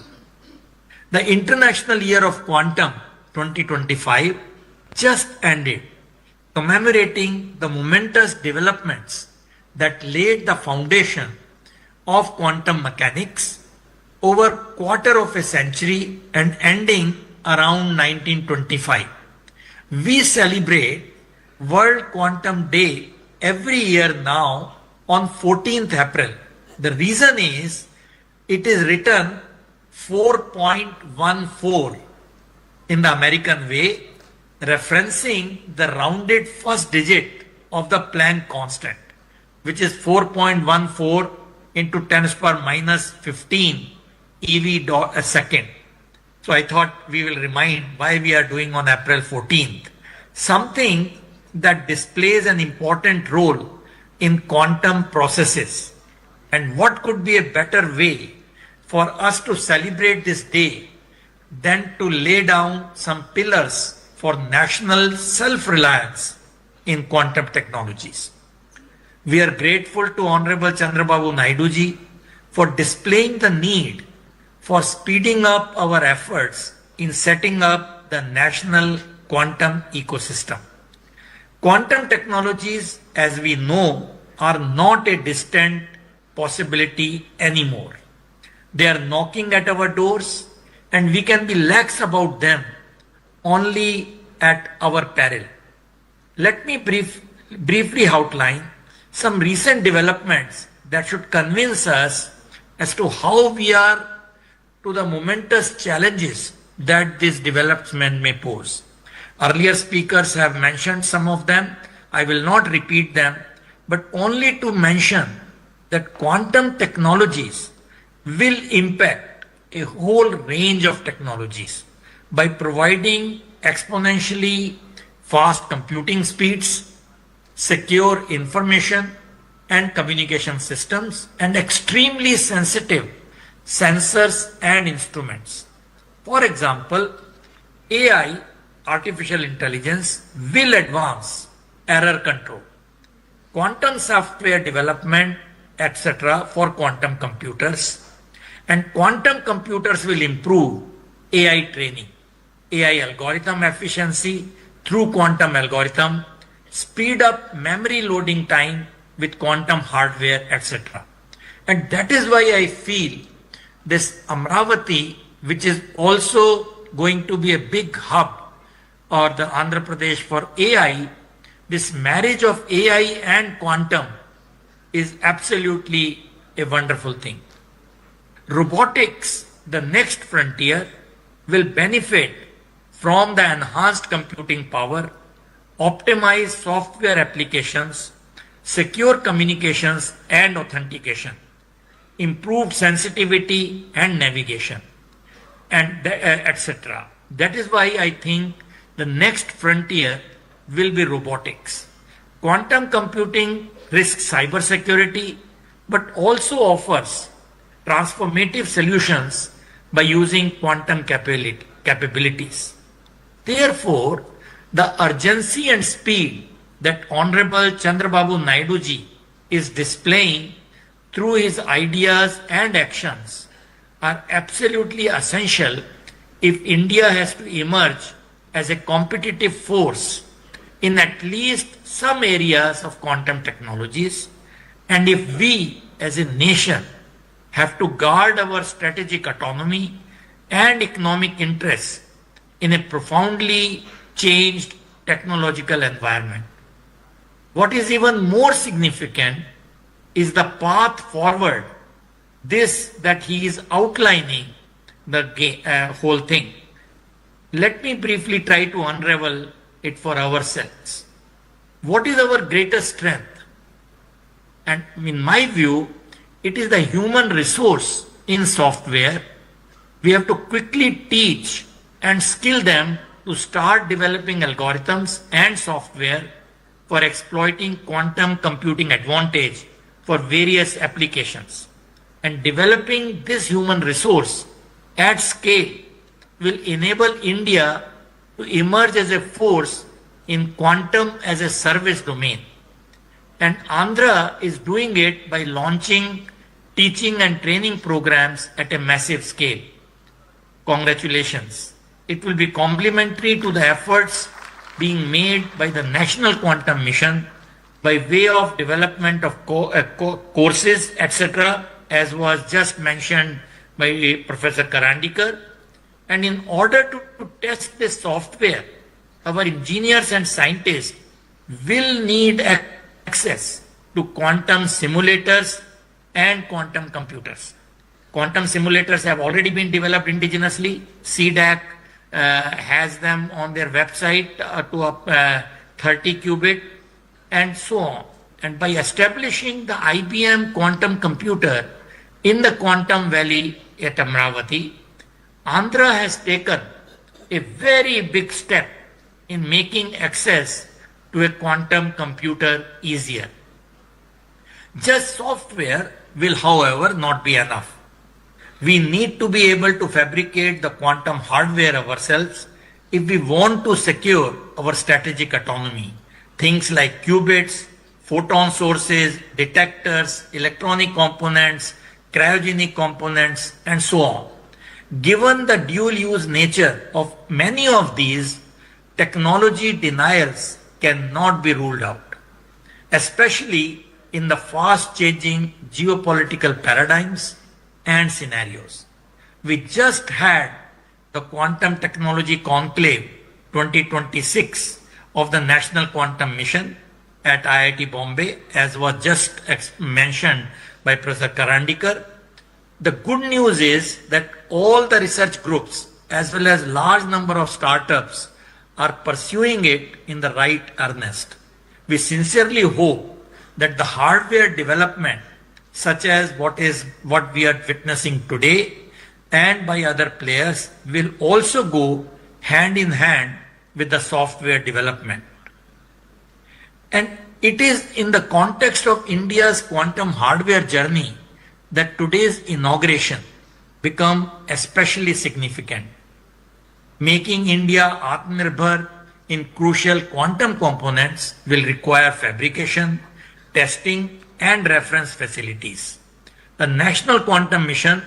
The International Year of Quantum 2025 just ended, commemorating the momentous developments that laid the foundation of quantum mechanics over quarter of a century and ending around 1925. We celebrate World Quantum Day every year now on 14th April. The reason is it is written 4.14 in the American way, referencing the rounded first digit of the Planck constant, which is 4.14 into 10 to the power minus 15 EV a second. So I thought we will remind why we are doing on April 14th. Something that displays an important role in quantum processes. And what could be a better way for us to celebrate this day than to lay down some pillars for national self-reliance in quantum technologies. We are grateful to Honorable Chandrababu Naidu ji for displaying the need for speeding up our efforts in setting up the national quantum ecosystem. Quantum technologies, as we know, are not a distant possibility anymore. They are knocking at our doors, and we can be lax about them only at our peril. Let me briefly outline some recent developments that should convince us as to how we are to the momentous challenges that this development may pose. Earlier speakers have mentioned some of them. I will not repeat them, but only to mention that quantum technologies will impact a whole range of technologies by providing exponentially fast computing speeds, secure information and communication systems, and extremely sensitive sensors and instruments. For example, AI, artificial intelligence, will advance error control, quantum software development, etc. for quantum computers, and quantum computers will improve AI training, AI algorithm efficiency through quantum algorithm, speed up memory loading time with quantum hardware, etc. And that is why I feel this Amravati, which is also going to be a big hub or the Andhra Pradesh for AI, this marriage of AI and quantum is absolutely a wonderful thing. Robotics, the next frontier, will benefit from the enhanced computing power, optimized software applications, secure communications and authentication, improved sensitivity and navigation, and etc. That is why I think the next frontier will be robotics. Quantum computing risks cybersecurity, but also offers transformative solutions by using quantum capabilities. Therefore, the urgency and speed that Honorable Chandrababu Naidu ji is displaying through his ideas and actions are absolutely essential if India has to emerge as a competitive force in at least some areas of quantum technologies, and if we as a nation have to guard our strategic autonomy and economic interests in a profoundly changed technological environment. What is even more significant is the path forward, this that he is outlining the whole thing. Let me briefly try to unravel it for ourselves. What is our greatest strength? And in my view, it is the human resource in software. We have to quickly teach and skill them to start developing algorithms and software for exploiting quantum computing advantage for various applications. And developing this human resource at scale will enable India to emerge as a force in quantum as a service domain. And Andhra is doing it by launching teaching and training programs at a massive scale. Congratulations. It will be complementary to the efforts being made by the National Quantum Mission by way of development of courses, etc., as was just mentioned by Professor Karandikar. And in order to test this software, our engineers and scientists will need access to quantum simulators and quantum computers. Quantum simulators have already been developed indigenously. CDAC has them on their website to 30 qubit and so on. And by establishing the IBM quantum computer in the Quantum Valley at Amravati, Andhra has taken a very big step in making access to a quantum computer easier. Just software will, however, not be enough. We need to be able to fabricate the quantum hardware ourselves if we want to secure our strategic autonomy. Things like qubits, photon sources, detectors, electronic components, cryogenic components, and so on. Given the dual-use nature of many of these, technology denials cannot be ruled out, especially in the fast-changing geopolitical paradigms and scenarios. We just had the Quantum Technology Conclave 2026 of the National Quantum Mission at IIT Bombay, as was just mentioned by Professor Karandikar. The good news is that all the research groups as well as large number of startups are pursuing it in the right earnest. We sincerely hope that the hardware development, such as what we are witnessing today and by other players, will also go hand in hand with the software development. And it is in the context of India's quantum hardware journey that today's inauguration become especially significant. Making India Atmanirbhar in crucial quantum components will require fabrication, testing, and reference facilities. The National Quantum Mission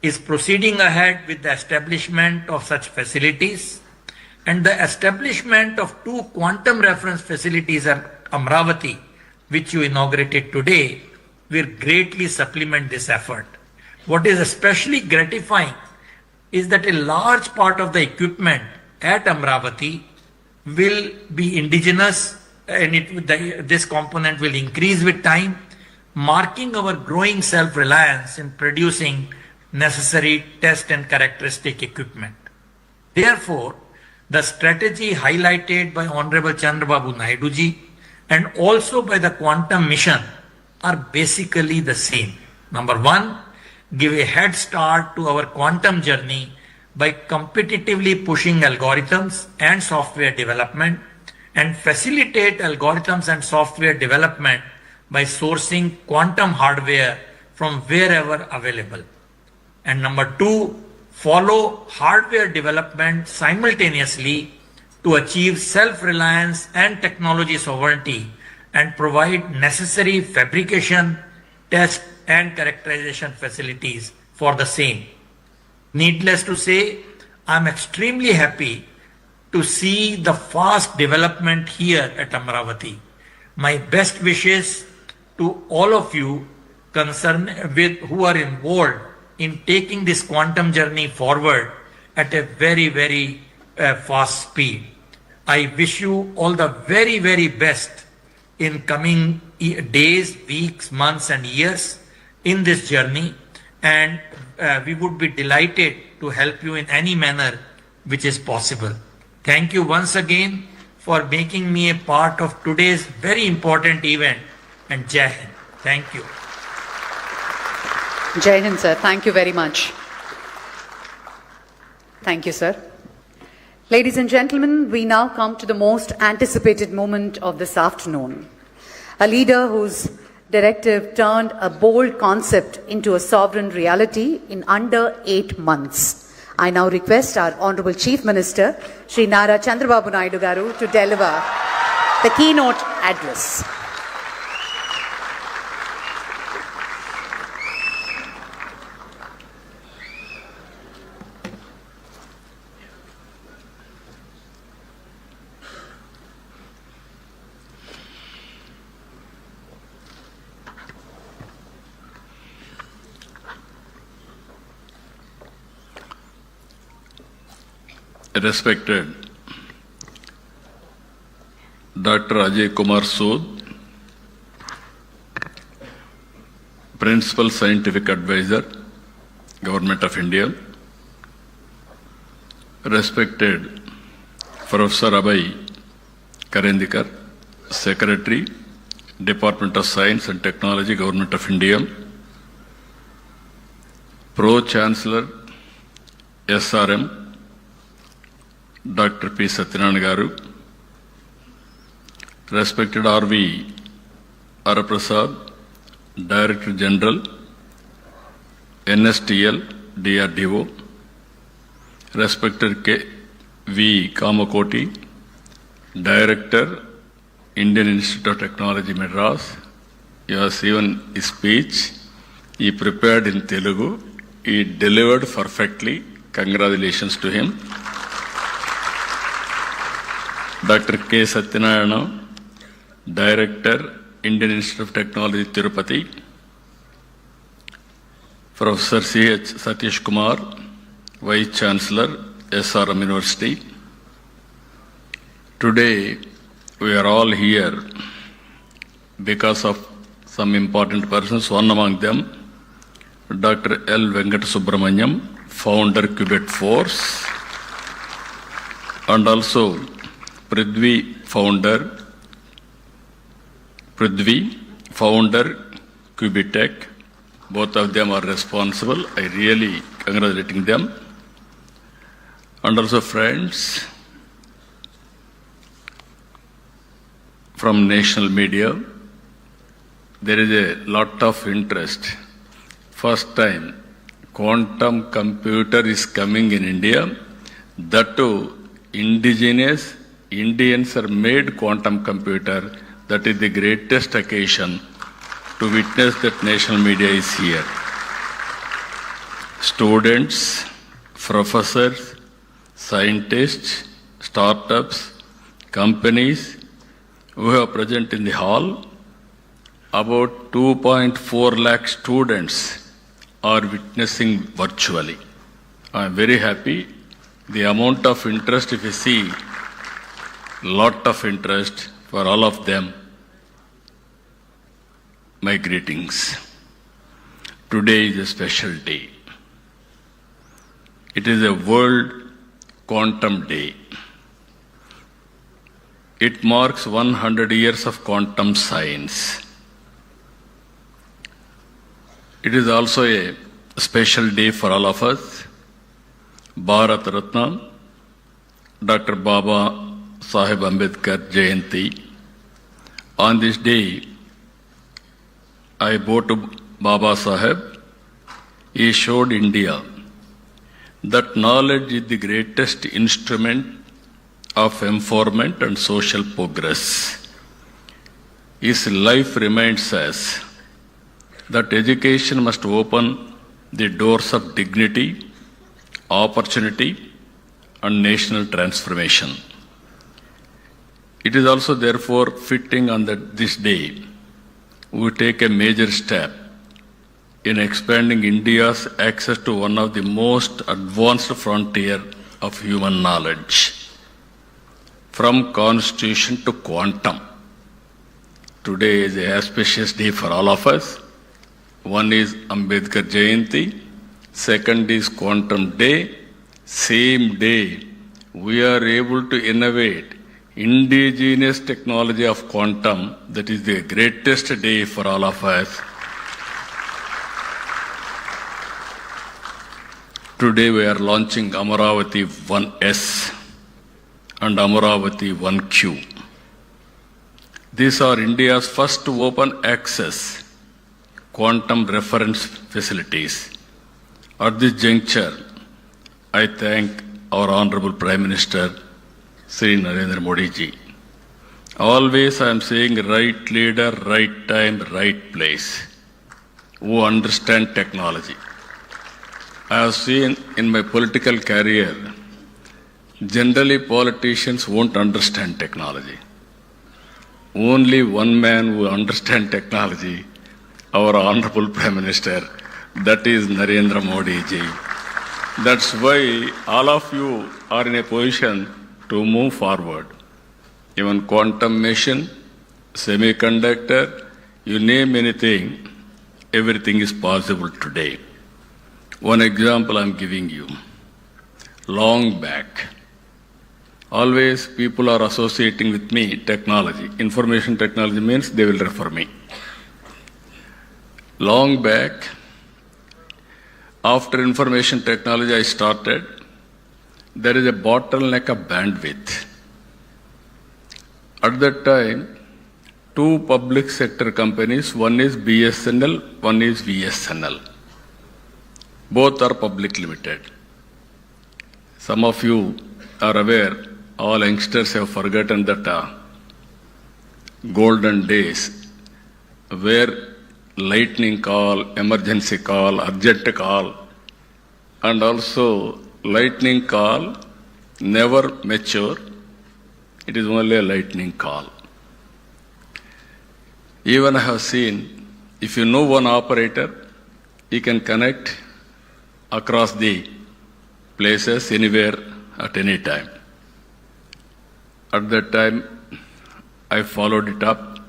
is proceeding ahead with the establishment of such facilities, and the establishment of 2 quantum reference facilities at Amravati, which you inaugurated today, will greatly supplement this effort. What is especially gratifying is that a large part of the equipment at Amravati will be indigenous, and this component will increase with time, marking our growing self-reliance in producing necessary test and characteristic equipment. Therefore, the strategy highlighted by Honorable Chandrababu Naidu ji and also by the quantum mission are basically the same. Number one, give a head start to our quantum journey by competitively pushing algorithms and software development, and facilitate algorithms and software development by sourcing quantum hardware from wherever available. And number two, follow hardware development simultaneously to achieve self-reliance and technology sovereignty and provide necessary fabrication, test and characterization facilities for the same. Needless to say, I am extremely happy to see the fast development here at Amaravati. My best wishes to all of you who are involved in taking this quantum journey forward at a very, very fast speed. I wish you all the very, very best in coming days, weeks, months and years in this journey, and we would be delighted to help you in any manner which is possible. Thank you once again for making me a part of today's very important event, and Jai Hind. Thank you. Jai Hind, sir. Thank you very much. Thank you, sir. Ladies and gentlemen, we now come to the most anticipated moment of this afternoon. A leader whose directive turned a bold concept into a sovereign reality in under 8 months. I now request our Honorable Chief Minister, Shri Nara Chandrababu Naidu Garu, to deliver the keynote address. Respected Dr. Ajay Kumar Sood, Principal Scientific Advisor, Government of India, respected Professor Abhay Karandikar, Secretary, Department of Science and Technology, Government of India, Pro-Chancellor, SRM, Dr. P. Satyanarayana Garu, respected R.V. Araprasad, Director General, NSTL, DRDO, respected K. V. Kamakoti, Director, Indian Institute of Technology, Madras. You have seen his speech. He prepared in Telugu. He delivered perfectly. Congratulations to him. Dr. K. Satyanarayana, Director, Indian Institute of Technology, Tirupati. Professor C.H. Satish Kumar, Vice Chancellor, SRM University. Today, we are all here because of some important persons. One among them, Dr. L. Venkata Subramanyam, founder Qubit Force, and also Prithvi, founder Qubitech. Both of them are responsible. I really congratulating them. And also friends from national media. There is a lot of interest. First time quantum computer is coming in India. That too, indigenous Indians are made quantum computer. That is the greatest occasion to witness that national media is here. Students, professors, scientists, startups, companies who are present in the hall, about 2.4 lakh students are witnessing virtually. I am very happy. The amount of interest, if you see, lot of interest for all of them. My greetings. Today is a special day. It is a World Quantum Day. It marks 100 years of quantum science. It is also a special day for all of us. Bharat Ratna, Dr. Baba Sahib Ambedkar Jayanti. On this day, I bow to Baba Sahib. He showed India that knowledge is the greatest instrument of empowerment and social progress. His life reminds us that education must open the doors of dignity, opportunity, and national transformation. It is also therefore fitting on this day we take a major step in expanding India's access to one of the most advanced frontier of human knowledge, from constitution to quantum. Today is an auspicious day for all of us. One is Ambedkar Jayanti, second is Quantum Day. Same day, we are able to innovate indigenous technology of quantum. That is the greatest day for all of us. Today we are launching Amaravati 1S and Amaravati 1Q. These are India's first open access quantum reference facilities. At this juncture, I thank our Honorable Prime Minister, Sri Narendra Modi ji. Always I am saying right leader, right time, right place, who understand technology. I have seen in my political career, generally politicians won't understand technology. Only one man who understands technology, our Honorable Prime Minister, that is Narendra Modi ji. That's why all of you are in a position to move forward. Even quantum machine, semiconductor, you name anything, everything is possible today. One example I'm giving you. Long back, always people are associating with me technology. Information technology means they will refer me. Long back, after information technology I started, there is a bottleneck of bandwidth. At that time, two public sector companies, one is BSNL, one is VSNL. Both are public limited. Some of you are aware, all youngsters have forgotten that golden days where lightning call, emergency call, urgent call, and also lightning call never mature. It is only a lightning call. Even I have seen, if you know one operator, he can connect across the places, anywhere, at any time. At that time, I followed it up.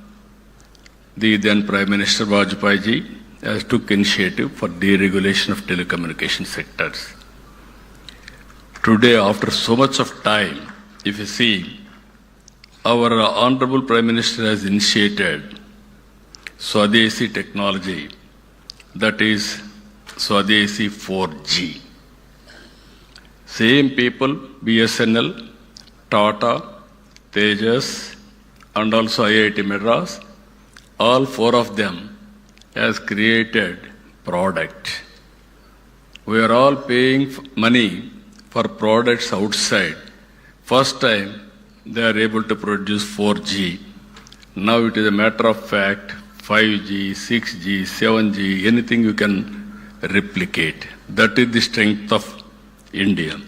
The then Prime Minister Vajpayee ji has took initiative for deregulation of telecommunication sectors. Today, after so much of time, if you see, our Honorable Prime Minister has initiated Swadeshi technology, that is Swadeshi 4G. Same people, BSNL, Tata, Tejas, and also IIT Madras, all four of them has created product. We are all paying money for products outside. First time they are able to produce 4G. Now it is a matter of fact, 5G, 6G, 7G, anything you can replicate. That is the strength of India.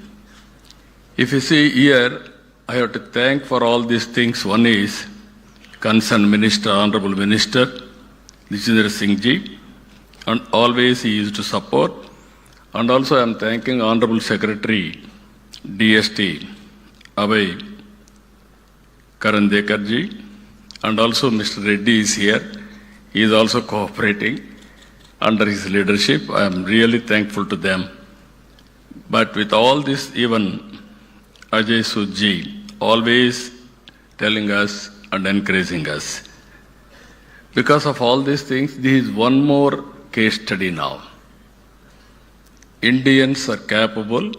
If you see here, I have to thank for all these things. One is concerned Minister, Honorable Minister, Singh ji, and always he used to support. And also I am thanking Honorable Secretary, DST, Abhay Karandekarji, and also Mr. Reddy is here. He is also cooperating under his leadership. I am really thankful to them. But with all this, even Ajay Sudji always telling us and encouraging us. Because of all these things, this is one more case study now. Indians are capable,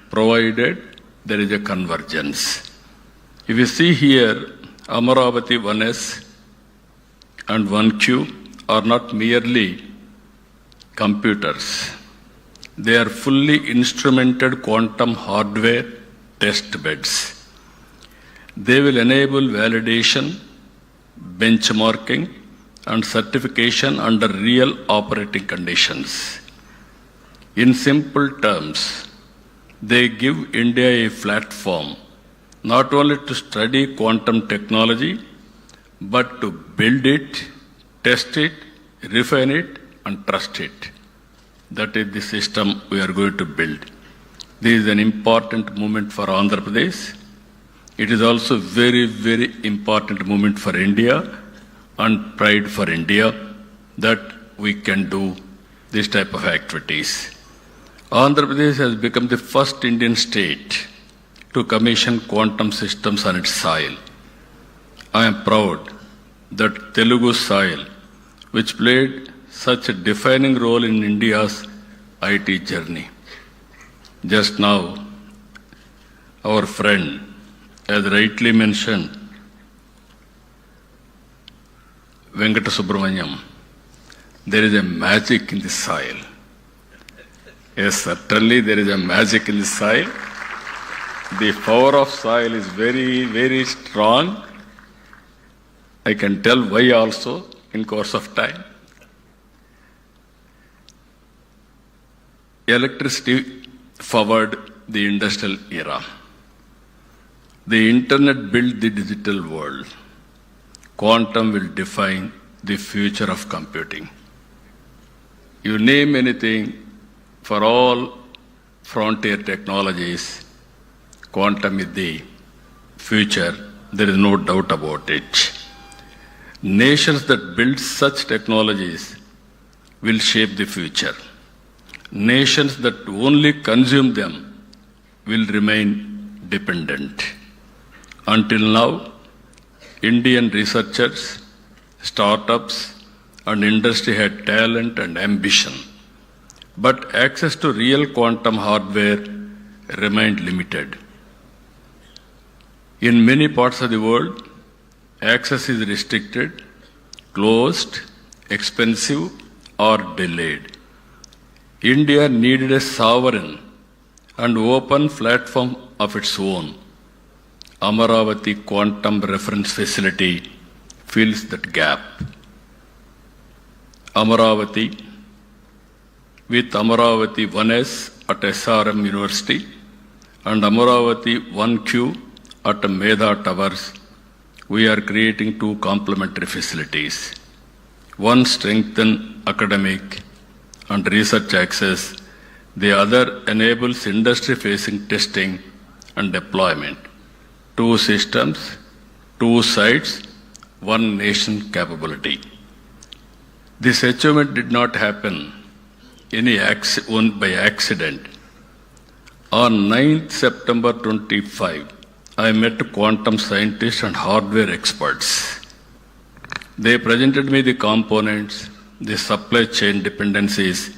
provided there is a convergence. If you see here, Amaravati 1S and 1Q are not merely computers. They are fully instrumented quantum hardware test beds. They will enable validation, benchmarking, and certification under real operating conditions. In simple terms, they give India a platform not only to study quantum technology, but to build it, test it, refine it, and trust it. That is the system we are going to build. This is an important moment for Andhra Pradesh. It is also very, very important moment for India and pride for India that we can do this type of activities. Andhra Pradesh has become the first Indian state to commission quantum systems on its soil. I am proud that Telugu soil, which played such a defining role in India's IT journey. Just now, our friend, as rightly mentioned, Venkata Subramanyam, there is a magic in the soil. Yes, certainly there is a magic in the soil. The power of soil is very, very strong. I can tell why also in course of time. Electricity forward the industrial era. The internet built the digital world. Quantum will define the future of computing. You name anything, for all frontier technologies, quantum is the future. There is no doubt about it. Nations that build such technologies will shape the future. Nations that only consume them will remain dependent. Until now, Indian researchers, startups, and industry had talent and ambition, but access to real quantum hardware remained limited. In many parts of the world, access is restricted, closed, expensive, or delayed. India needed a sovereign and open platform of its own. Amaravati Quantum Reference Facility fills that gap. Amaravati, with Amaravati 1S at SRM University and Amaravati 1Q at Medha Towers, we are creating two complementary facilities. One strengthens academic and research access, the other enables industry-facing testing and deployment. Two systems, two sites, one nation capability. This achievement did not happen by accident. On 9th September 25, I met quantum scientists and hardware experts. They presented me the components, the supply chain dependencies,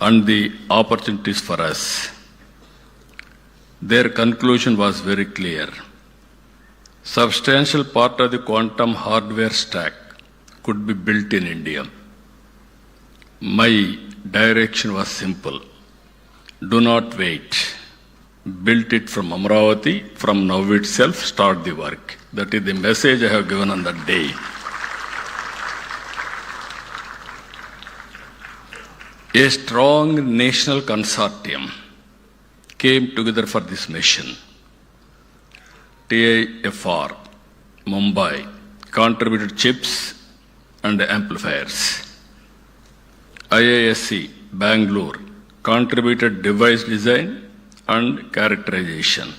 and the opportunities for us. Their conclusion was very clear. Substantial part of the quantum hardware stack could be built in India. My direction was simple. Do not wait. Build it from Amaravati, from now itself, start the work. That is the message I have given on that day. A strong national consortium came together for this mission. TIFR, Mumbai, contributed chips and amplifiers. IISc, Bangalore, contributed device design and characterization.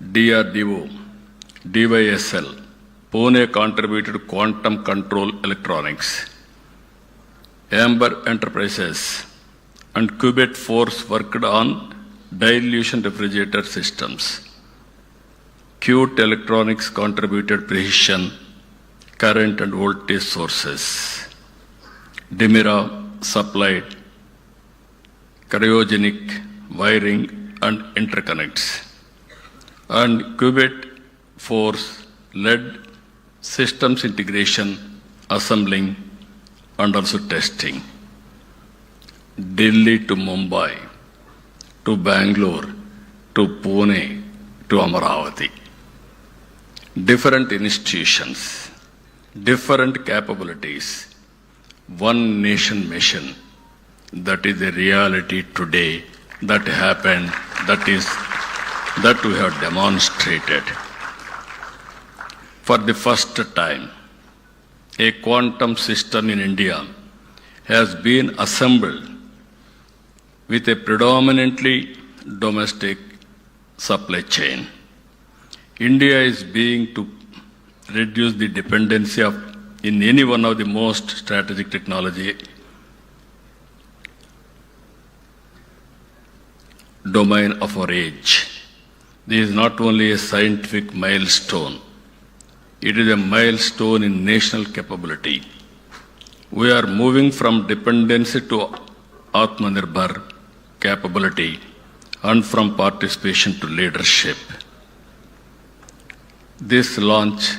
DRDO DYSL, Pune contributed quantum control electronics. Amber Enterprises and Qubit Force worked on dilution refrigerator systems. Qt Electronics contributed precision, current and voltage sources. Dimira supplied cryogenic wiring and interconnects. And Qubit Force led systems integration, assembling, and also testing. Delhi to Mumbai, to Bangalore, to Pune, to Amaravati. Different institutions, different capabilities, one nation mission. That is the reality today that happened, that we have demonstrated. For the first time, a quantum system in India has been assembled with a predominantly domestic supply chain. India is being to reduce the dependency of in any one of the most strategic technology domain of our age. This is not only a scientific milestone, it is a milestone in national capability. We are moving from dependency to Atmanirbhar capability and from participation to leadership. This launch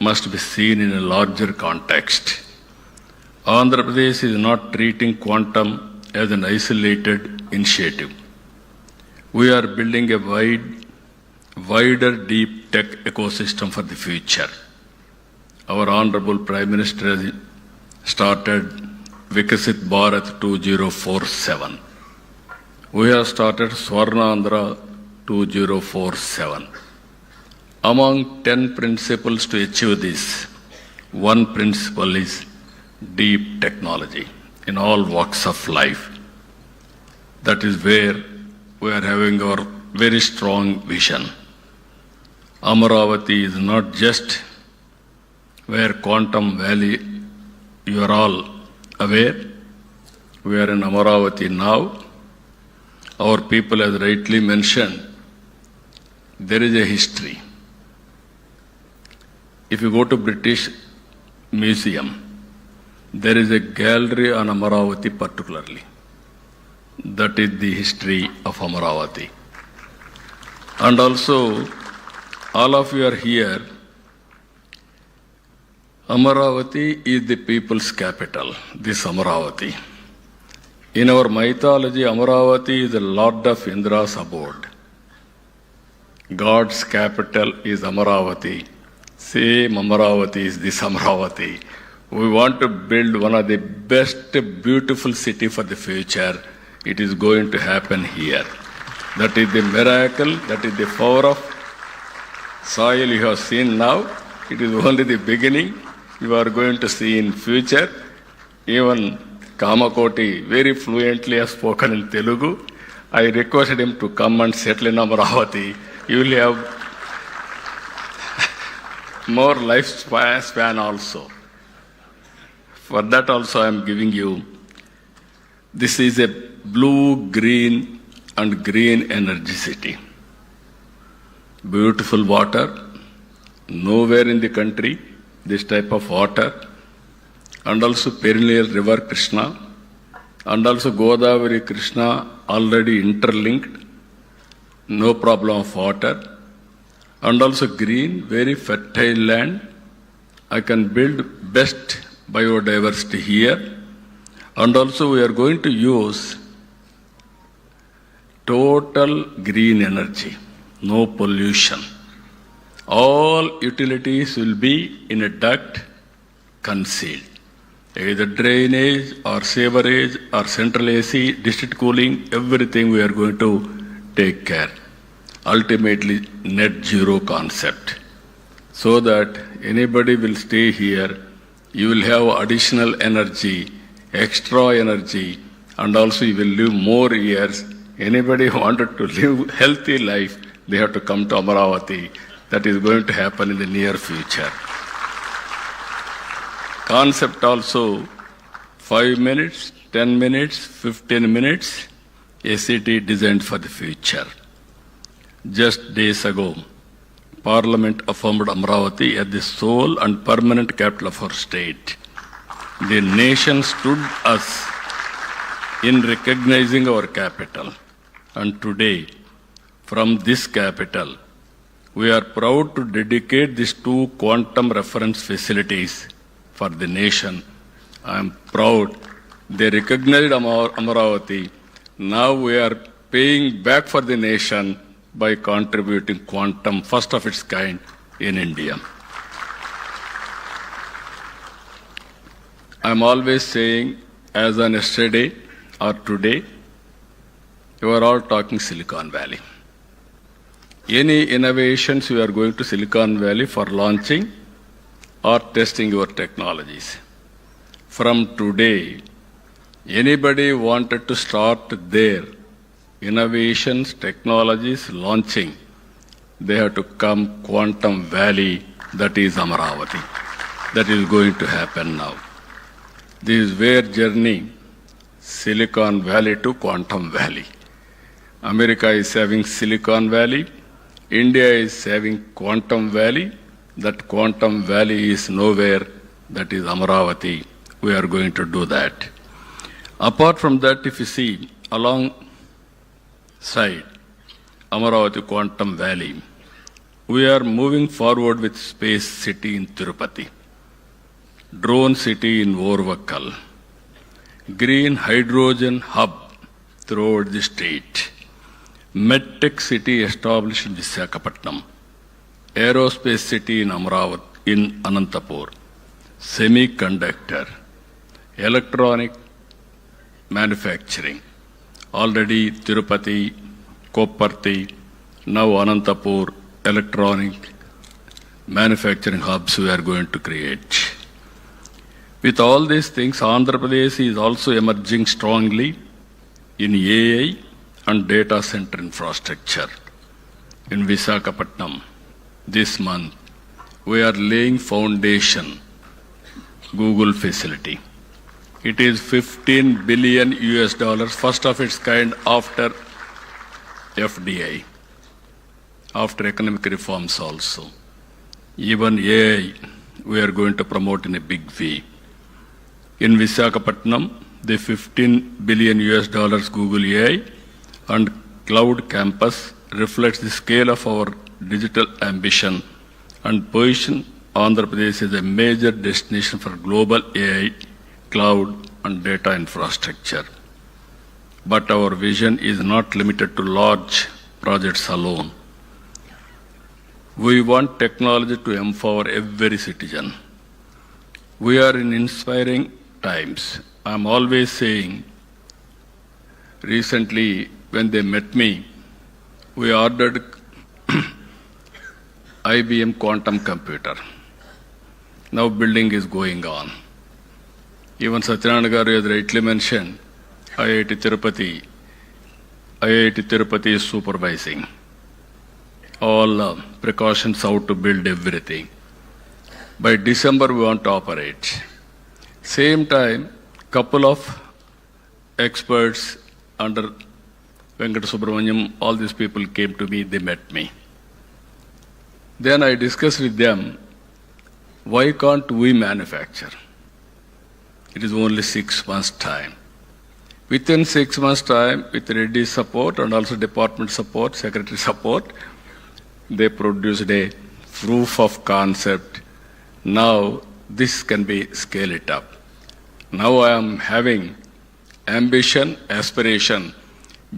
must be seen in a larger context. Andhra Pradesh is not treating quantum as an isolated initiative. We are building a wider deep tech ecosystem for the future. Our Honorable Prime Minister has started Vikasit Bharat 2047. We have started Swarna Andhra 2047. Among 10 principles to achieve this, one principle is deep technology in all walks of life. That is where we are having our very strong vision. Amaravati is not just where Quantum Valley, you are all aware. We are in Amaravati now. Our people, as rightly mentioned, there is a history. If you go to British Museum, there is a gallery on Amaravati particularly. That is the history of Amaravati. And also, all of you are here. Amaravati is the people's capital, this Amaravati. In our mythology, Amaravati is the Lord of Indra's abode. God's capital is Amaravati. Same Amaravati is this Amaravati. We want to build one of the best, beautiful city for the future. It is going to happen here. That is the miracle, that is the power of soil you have seen now. It is only the beginning. You are going to see in future. Even Kamakoti very fluently has spoken in Telugu. I requested him to come and settle in Amaravati. You will have more lifespan also. For that also I am giving you. This is a blue, green and green energy city. Beautiful water. Nowhere in the country this type of water. And also perennial river Krishna. And also Godavari Krishna already interlinked. No problem of water. And also green, very fertile land. I can build best biodiversity here. And also we are going to use total green energy, no pollution. All utilities will be in a duct concealed. Either drainage or sewerage or central AC, district cooling, everything we are going to take care. Ultimately, net zero concept. So that anybody will stay here, you will have additional energy, extra energy, and also you will live more years. Anybody who wanted to live healthy life, they have to come to Amaravati. that is going to happen in the near future. Concept also 5 minutes, 10 minutes, 15 minutes, a city designed for the future. Just days ago, Parliament affirmed Amravati as the sole and permanent capital of our state. The nation stood us in recognizing our capital. And today, from this capital, we are proud to dedicate these 2 quantum reference facilities for the nation. I am proud they recognized Amravati. Now we are paying back for the nation by contributing quantum, first of its kind in India. I am always saying, as on yesterday or today, you are all talking Silicon Valley. Any innovations you are going to Silicon Valley for launching or testing your technologies. From today, anybody wanted to start their innovations, technologies, launching, they have to come Quantum Valley, that is Amravati. That is going to happen now. This is where journey, Silicon Valley to Quantum Valley. America is having Silicon Valley, India is having Quantum Valley. That Quantum Valley is nowhere, that is Amravati. We are going to do that. Apart from that, if you see alongside Amravati Quantum Valley, we are moving forward with Space City in Tirupati, Drone City in Orvakkal, Green Hydrogen Hub throughout the state, MedTech City established in Visakhapatnam, Aerospace City in Amravati, in Anantapur, Semiconductor, Electronic Manufacturing, already Tirupati, Kopparthi, now Anantapur, electronic manufacturing hubs we are going to create. With all these things, Andhra Pradesh is also emerging strongly in AI and data center infrastructure. In Visakhapatnam, this month, we are laying foundation Google facility. It is $15 billion, first of its kind after FDI, after economic reforms also. Even AI, we are going to promote in a big way. In Visakhapatnam, the $15 billion Google AI and Cloud Campus reflects the scale of our digital ambition and position Andhra Pradesh as a major destination for global AI, cloud and data infrastructure. But our vision is not limited to large projects alone. We want technology to empower every citizen. We are in inspiring times. I'm always saying, recently when they met me, we ordered IBM quantum computer. Now building is going on. Even Satyanarayana Garu has rightly mentioned, IIT Tirupati is supervising all precautions how to build everything. By December we want to operate. Same time, couple of experts under Venkata Subramaniam, all these people came to me, they met me. Then I discussed with them, why can't we manufacture? It is only 6 months' time. Within 6 months' time, with Reddy's support and also department support, secretary support, they produced a proof of concept. Now this can be scale it up. Now I am having ambition, aspiration.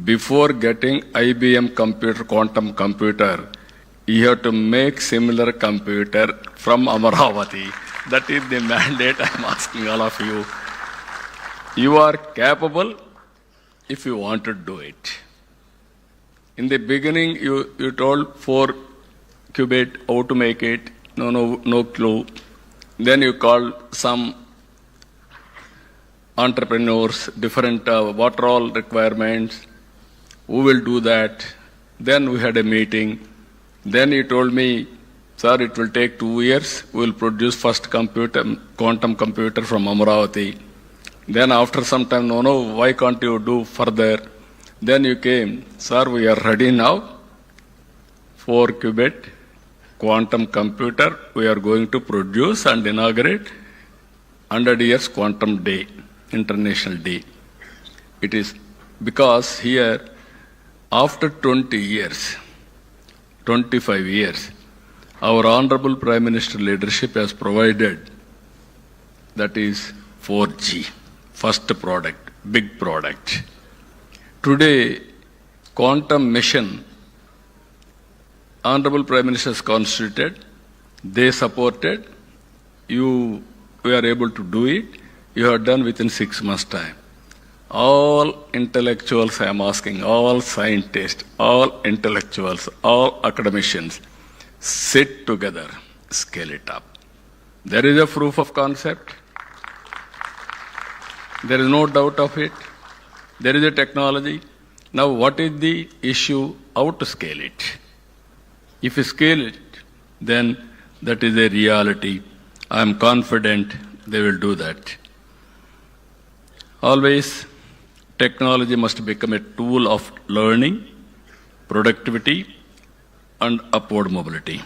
Before getting IBM computer, quantum computer, you have to make similar computer from Amravati. That is the mandate I am asking all of you. You are capable if you want to do it. In the beginning, you told 4 qubit, how to make it, no clue. Then you called some entrepreneurs, different what are all requirements, who will do that. Then we had a meeting. Then you told me Sir, it will take 2 years. We will produce first quantum computer from Amravati. Then after some time, no, why can't you do further? Then you came, sir, we are ready now. 4-qubit quantum computer we are going to produce and inaugurate 100 years quantum day, international day. It is because here, after 20 years, 25 years, our Honorable Prime Minister leadership has provided, that is 4G, first product, big product. Today, quantum mission, Honorable Prime Minister has constituted, they supported, we are able to do it, you have done within 6 months' time. All intellectuals, I am asking, all scientists, all intellectuals, all academicians, sit together, scale it up. There is a proof of concept. There is no doubt of it. There is a technology. Now what is the issue? How to scale it? If you scale it, then that is a reality. I am confident they will do that. Always, technology must become a tool of learning, productivity, and upward mobility.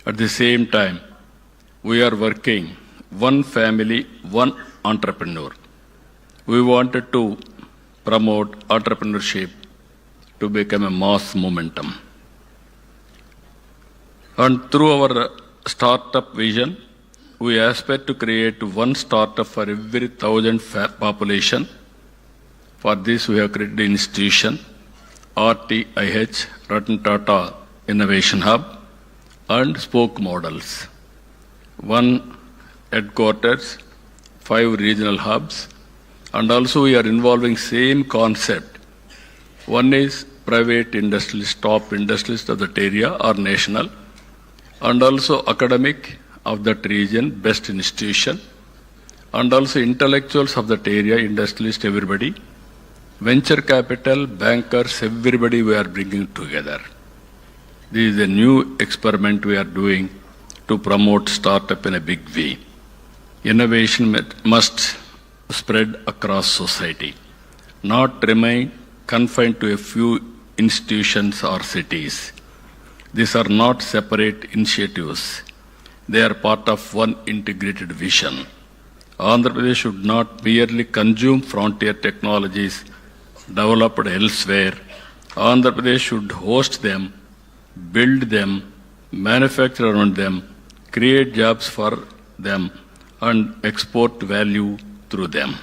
At the same time, we are working one family, one entrepreneur. We wanted to promote entrepreneurship to become a mass momentum. And through our startup vision, we aspire to create one startup for every 1,000 population. For this, we have created an institution, RTIH, Ratan Tata Innovation Hub, and spoke models. 1 headquarters, 5 regional hubs, and also we are involving same concept. One is private industrialist, top industrialist of that area or national, and also academic of that region, best institution, and also intellectuals of that area, industrialist, everybody, venture capital, bankers, everybody we are bringing together. This is a new experiment we are doing to promote startup in a big way. Innovation must spread across society, not remain confined to a few institutions or cities. These are not separate initiatives. They are part of one integrated vision. Andhra Pradesh should not merely consume frontier technologies developed elsewhere. Andhra Pradesh should host them, build them, manufacture around them, create jobs for them, and export value through them.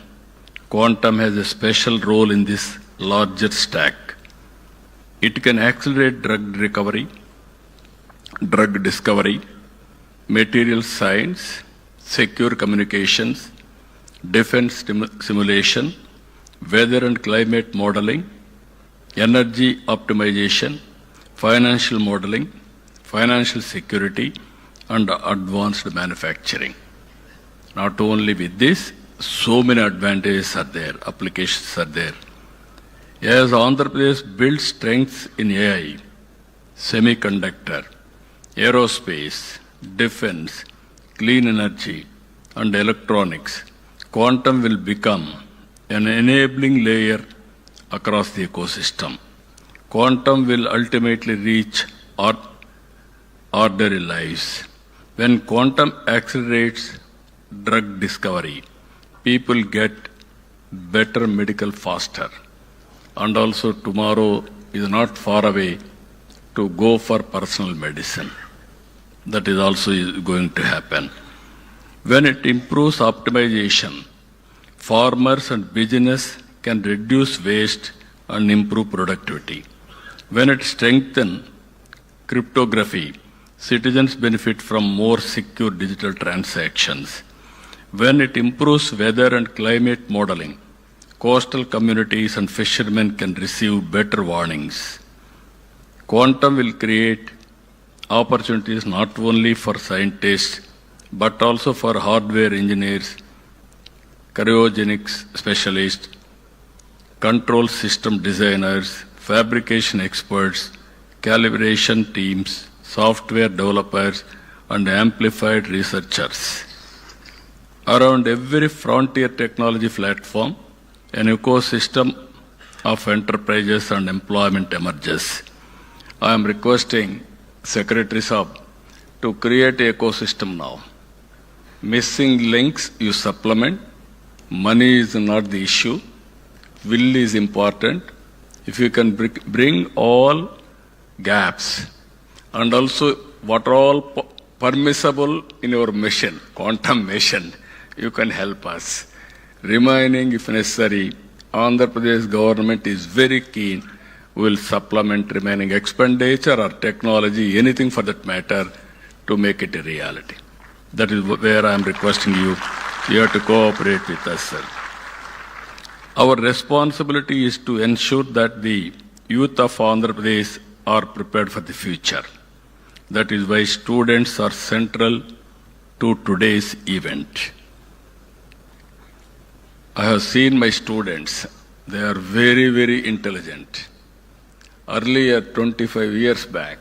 Quantum has a special role in this larger stack. It can accelerate drug recovery, drug discovery, material science, secure communications, defense simulation, weather and climate modeling, energy optimization, financial modeling, financial security, and advanced manufacturing. Not only with this, so many advantages are there, applications are there. As Andhra Pradesh builds strengths in AI, semiconductor, aerospace, defense, clean energy, and electronics, quantum will become an enabling layer across the ecosystem. Quantum will ultimately reach ordinary lives. When quantum accelerates drug discovery, people get better medical faster. And also tomorrow is not far away to go for personal medicine. That is also going to happen. When it improves optimization, farmers and business can reduce waste and improve productivity. When it strengthens cryptography, citizens benefit from more secure digital transactions. When it improves weather and climate modeling, coastal communities and fishermen can receive better warnings. Quantum will create opportunities not only for scientists, but also for hardware engineers, cryogenics specialists, control system designers, fabrication experts, calibration teams, software developers, and amplified researchers. Around every frontier technology platform, an ecosystem of enterprises and employment emerges. I am requesting Secretary Saab to create an ecosystem now. Missing links you supplement. Money is not the issue. Will is important. If you can bring all gaps and also what are all permissible in your mission, quantum mission, you can help us. Remaining, if necessary, Andhra Pradesh government is very keen. We will supplement remaining expenditure or technology, anything for that matter, to make it a reality. That is where I am requesting you. You have to cooperate with us, sir. Our responsibility is to ensure that the youth of Andhra Pradesh are prepared for the future. That is why students are central to today's event. I have seen my students. They are very, very intelligent. Earlier, 25 years back,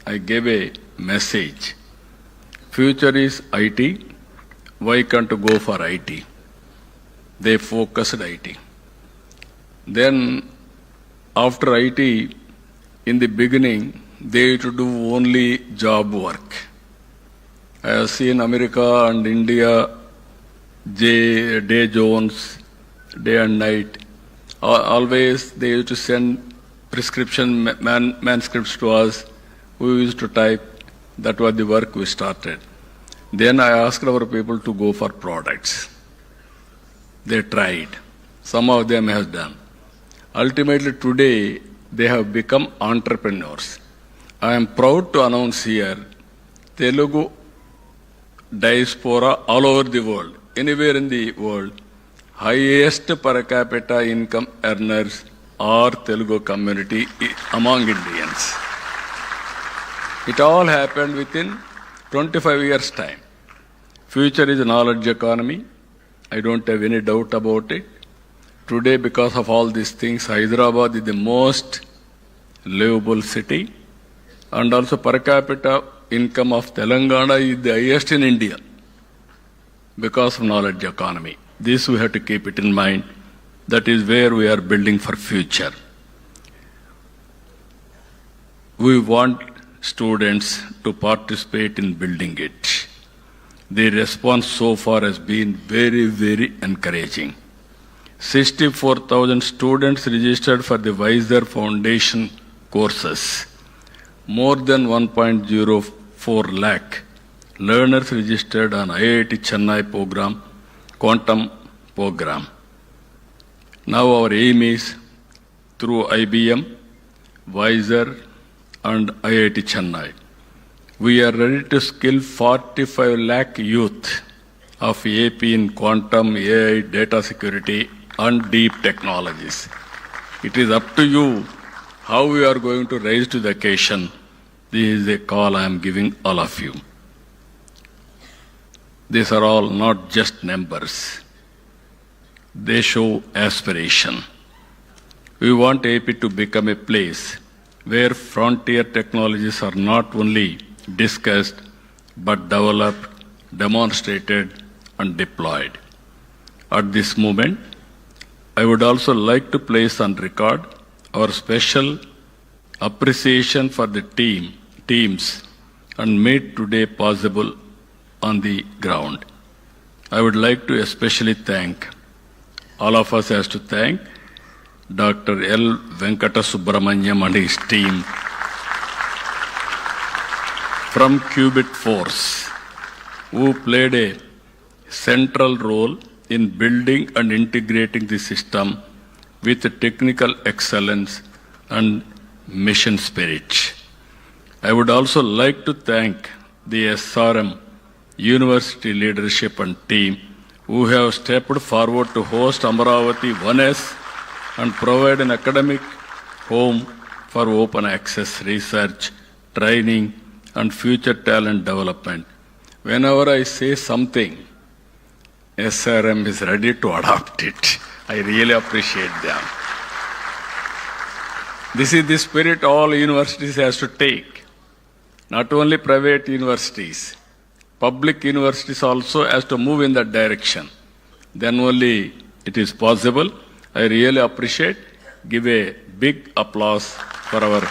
I gave a message. Future is IT. Why can't you go for IT? They focused IT. Then, after IT, in the beginning, they used to do only job work. I have seen America and India, day zones, day and night. Always they used to send prescription manuscripts to us. We used to type. That was the work we started. Then I asked our people to go for products. They tried. Some of them have done. Ultimately today, they have become entrepreneurs. I am proud to announce here, Telugu diaspora all over the world, anywhere in the world, highest per capita income earners are Telugu community among Indians. It all happened within 25 years' time. Future is a knowledge economy. I don't have any doubt about it. Today, because of all these things, Hyderabad is the most livable city, and also per capita income of Telangana is the highest in India because of knowledge economy. This we have to keep it in mind. That is where we are building for future. We want students to participate in building it. The response so far has been very, very encouraging. 64,000 students registered for the Wiser Foundation courses. More than 1.04 lakh learners registered on IIT Chennai program, quantum program. Now our aim is through IBM, Wiser and IIT Chennai. We are ready to skill 45 lakh youth of AP in quantum, AI, data security and deep technologies. It is up to you how we are going to rise to the occasion. This is a call I am giving all of you. These are all not just numbers. They show aspiration. We want AP to become a place where frontier technologies are not only discussed but developed, demonstrated and deployed. At this moment, I would also like to place on record our special appreciation for the teams and made today possible on the ground. I would like to especially thank, all of us has to thank Dr. L. Venkata Subramanyam and his team from Qubit Force, who played a central role in building and integrating the system with technical excellence and mission spirit. I would also like to thank the SRM University leadership and team who have stepped forward to host Amaravati 1S and provide an academic home for open access research, training and future talent development. Whenever I say something, SRM is ready to adopt it. I really appreciate them. This is the spirit all universities has to take. Not only private universities, public universities also has to move in that direction. Then only it is possible. I really appreciate. Give a big applause for our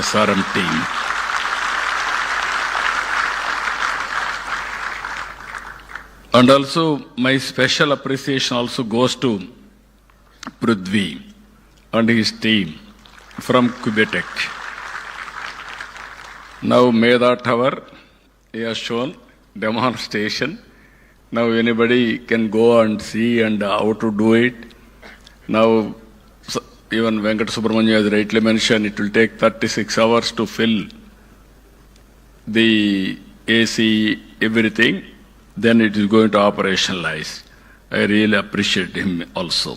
SRM team. And also my special appreciation also goes to Prithvi and his team from Quebec. Now Medha Tower, he has shown demonstration. Now anybody can go and see and how to do it. Now even Venkat Subramanya has rightly mentioned, it will take 36 hours to fill the AC, everything. Then it is going to operationalize. I really appreciate him also.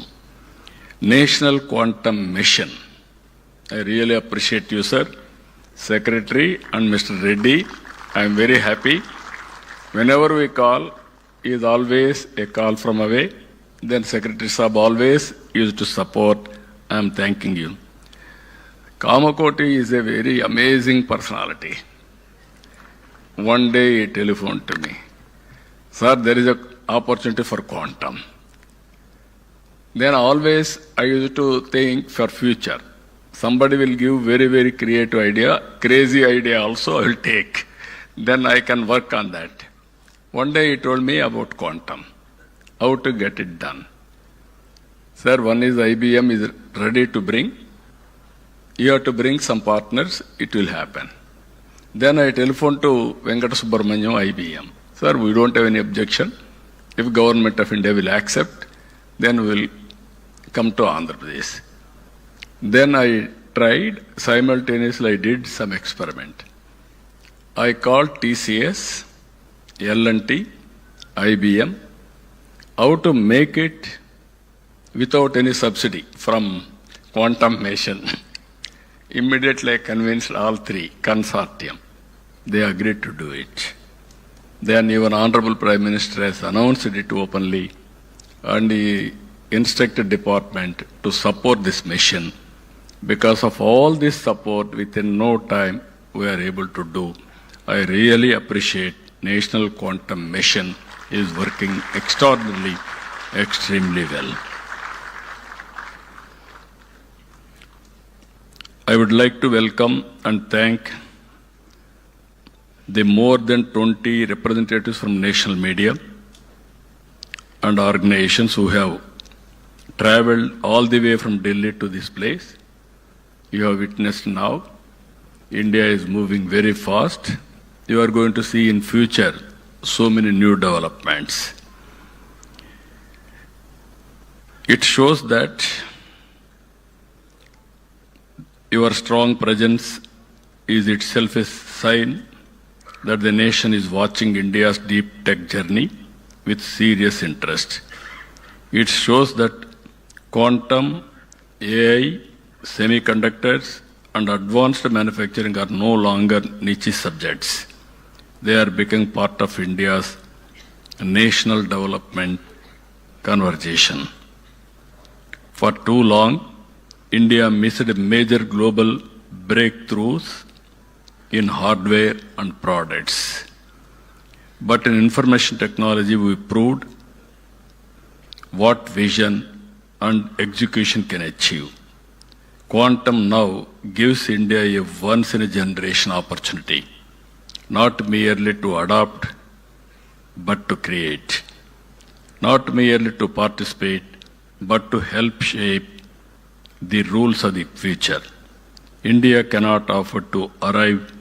National Quantum Mission. I really appreciate you, sir. Secretary and Mr. Reddy. I am very happy. Whenever we call, he is always a call from away. Then Secretary Saab always used to support. I am thanking you. Kamakoti is a very amazing personality. One day he telephoned to me. Sir, there is an opportunity for quantum. Then always I used to think for future. Somebody will give very, very creative idea, crazy idea also I will take. Then I can work on that. One day he told me about quantum, how to get it done. Sir, one is IBM is ready to bring. You have to bring some partners, it will happen. Then I telephoned to Venkat Subramanya, IBM. Sir, we don't have any objection. If government of India will accept, then we will come to Andhra Pradesh. Then I tried, simultaneously I did some experiment. I called TCS, L&T, IBM, how to make it without any subsidy from quantum mission. Immediately I convinced all three, consortium. They agreed to do it. Then even Honorable Prime Minister has announced it openly and he instructed department to support this mission. Because of all this support, within no time we are able to do. I really appreciate National Quantum Mission is working extraordinarily, extremely well. I would like to welcome and thank the more than 20 representatives from national media and organizations who have traveled all the way from Delhi to this place. You have witnessed now, India is moving very fast. You are going to see in future so many new developments. It shows that your strong presence is itself a sign that the nation is watching India's deep tech journey with serious interest. It shows that quantum, AI, semiconductors and advanced manufacturing are no longer niche subjects. They are becoming part of India's national development conversation. For too long, India missed major global breakthroughs in hardware and products. But in information technology, we proved what vision and execution can achieve. Quantum now gives India a once-in-a-generation opportunity, not merely to adopt, but to create. Not merely to participate, but to help shape the rules of the future. India cannot afford to arrive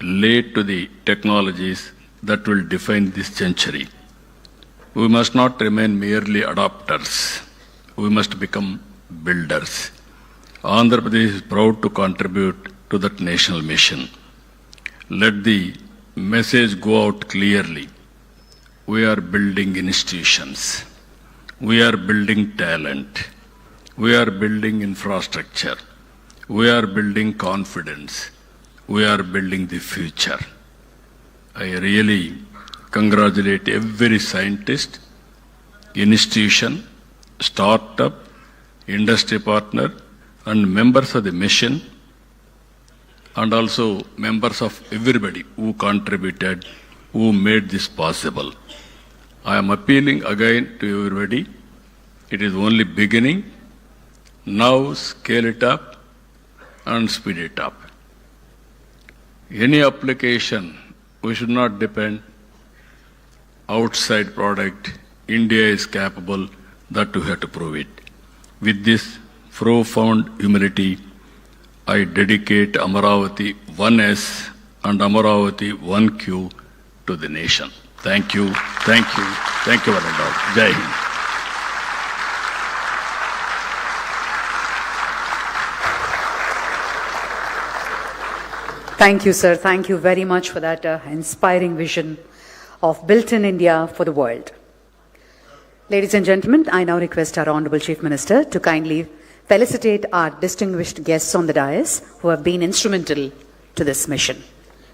late to the technologies that will define this century. We must not remain merely adopters. We must become builders. Andhra Pradesh is proud to contribute to that national mission. Let the message go out clearly. We are building institutions. We are building talent. We are building infrastructure. We are building confidence. We are building the future. I really congratulate every scientist, institution, startup, industry partner, and members of the mission and also members of everybody who contributed, who made this possible. I am appealing again to everybody. It is only beginning. Now scale it up and speed it up. Any application, we should not depend outside product. India is capable, that we have to prove it. With this profound humility, I dedicate Amaravati 1S and Amaravati 1Q to the nation. Thank you, thank you, thank you, Anantha. Jai Hind. Thank you, sir. Thank you very much for that inspiring vision of Built in India for the world. Ladies and gentlemen, I now request our Honorable Chief Minister to kindly felicitate our distinguished guests on the dais who have been instrumental to this mission.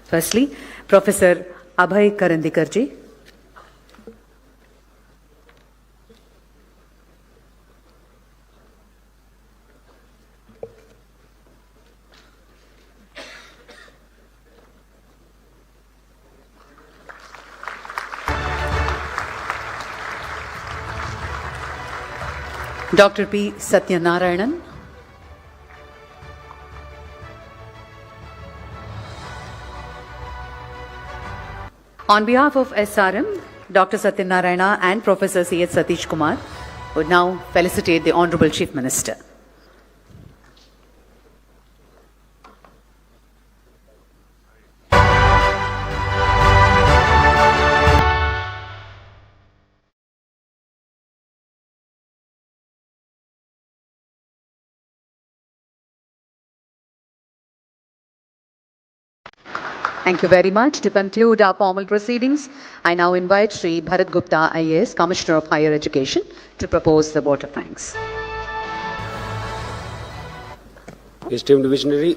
Firstly, Professor Abhay Karandikarji. Dr. P. Satyanarayanan. On behalf of SRM, Dr. Satyanarayana and Professor C.H. Satish Kumar would now felicitate the Honorable Chief Minister. Thank you very much. To conclude our formal proceedings, I now invite Sri Bharat Gupta, IAS, Commissioner of Higher Education, to propose the vote of thanks. Esteemed visionary,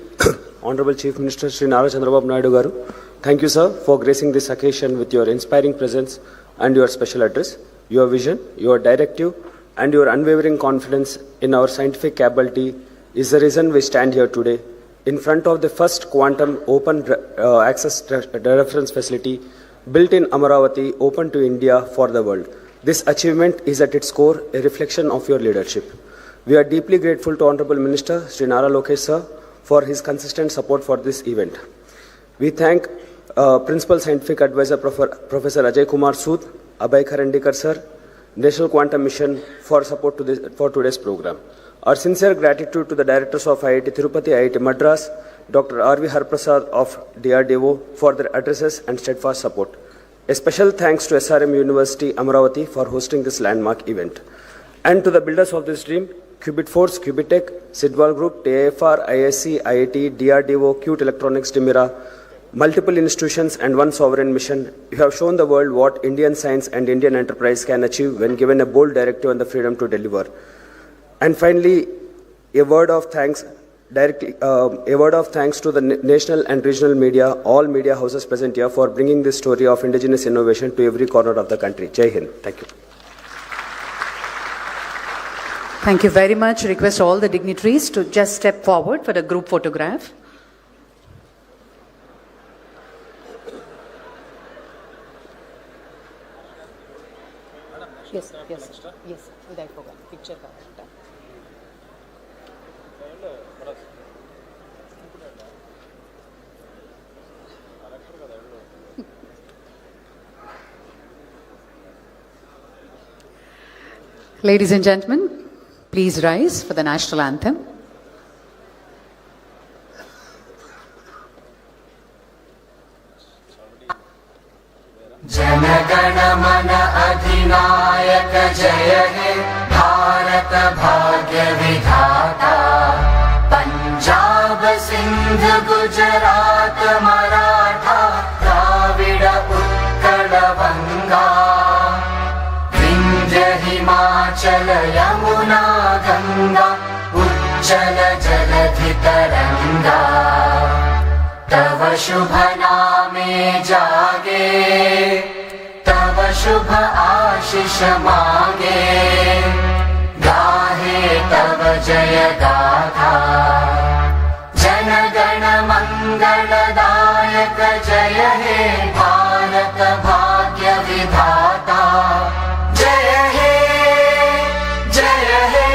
Honorable Chief Minister Sri Nara Chandrababu Naidu Garu, thank you, sir, for gracing this occasion with your inspiring presence and your special address. Your vision, your directive, and your unwavering confidence in our scientific ability is the reason we stand here today in front of the first quantum open access reference facility built in Amaravati, open to India for the world. This achievement is at its core a reflection of your leadership. We are deeply grateful to Honorable Minister Sri Nara Lokesh sir for his consistent support for this event. We thank Principal Scientific Advisor Professor Ajay Kumar Sood, Abhay Karandikar sir, National Quantum Mission for support for today's program. Our sincere gratitude to the directors of IIT Tirupati, IIT Madras, Dr. R.V. Harprasad of DRDO for their addresses and steadfast support. A special thanks to SRM University, Amaravati for hosting this landmark event. And to the builders of this dream, Qubit Force, Qubitech, Sidwal Group, TIFR, ISC, IIT, DRDO, Qt Electronics, Dimira, multiple institutions and one sovereign mission, you have shown the world what Indian science and Indian enterprise can achieve when given a bold directive and the freedom to deliver. And finally, a word of thanks to the national and regional media, all media houses present here for bringing this story of indigenous innovation to every corner of the country. Jai Hind. Thank you. Thank you very much. Request all the dignitaries to just step forward for the group photograph. Yes, without program. Picture. Ladies and gentlemen, please rise for the national anthem. Janagana mana adhinayaka jaya he Bharata bhagya vidhata Punjab Sindh Gujarat Maratha Dravida Utkala Vanga Himachal Yamuna Ganga Ujjala Jaladhi Taranga Tava Shubha Name Jage Tava Shubha Ashish Mage Gahe Tava Jaya Gatha Janagana Manga हे भारत भाग्य विधाता जय हे जय हे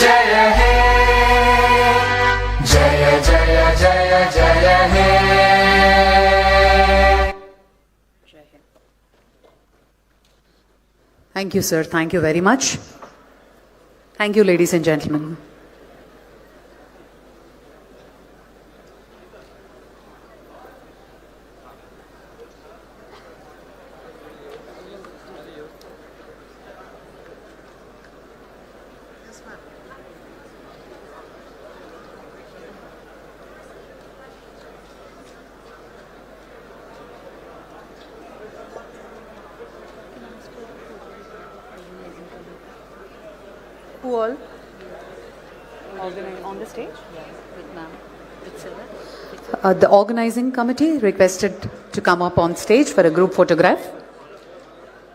जय हे जय जय जय जय हे Thank you, sir. Thank you very much. Thank you, ladies and gentlemen. Who all? On the stage? With ma'am. The organizing committee requested to come up on stage for a group photograph.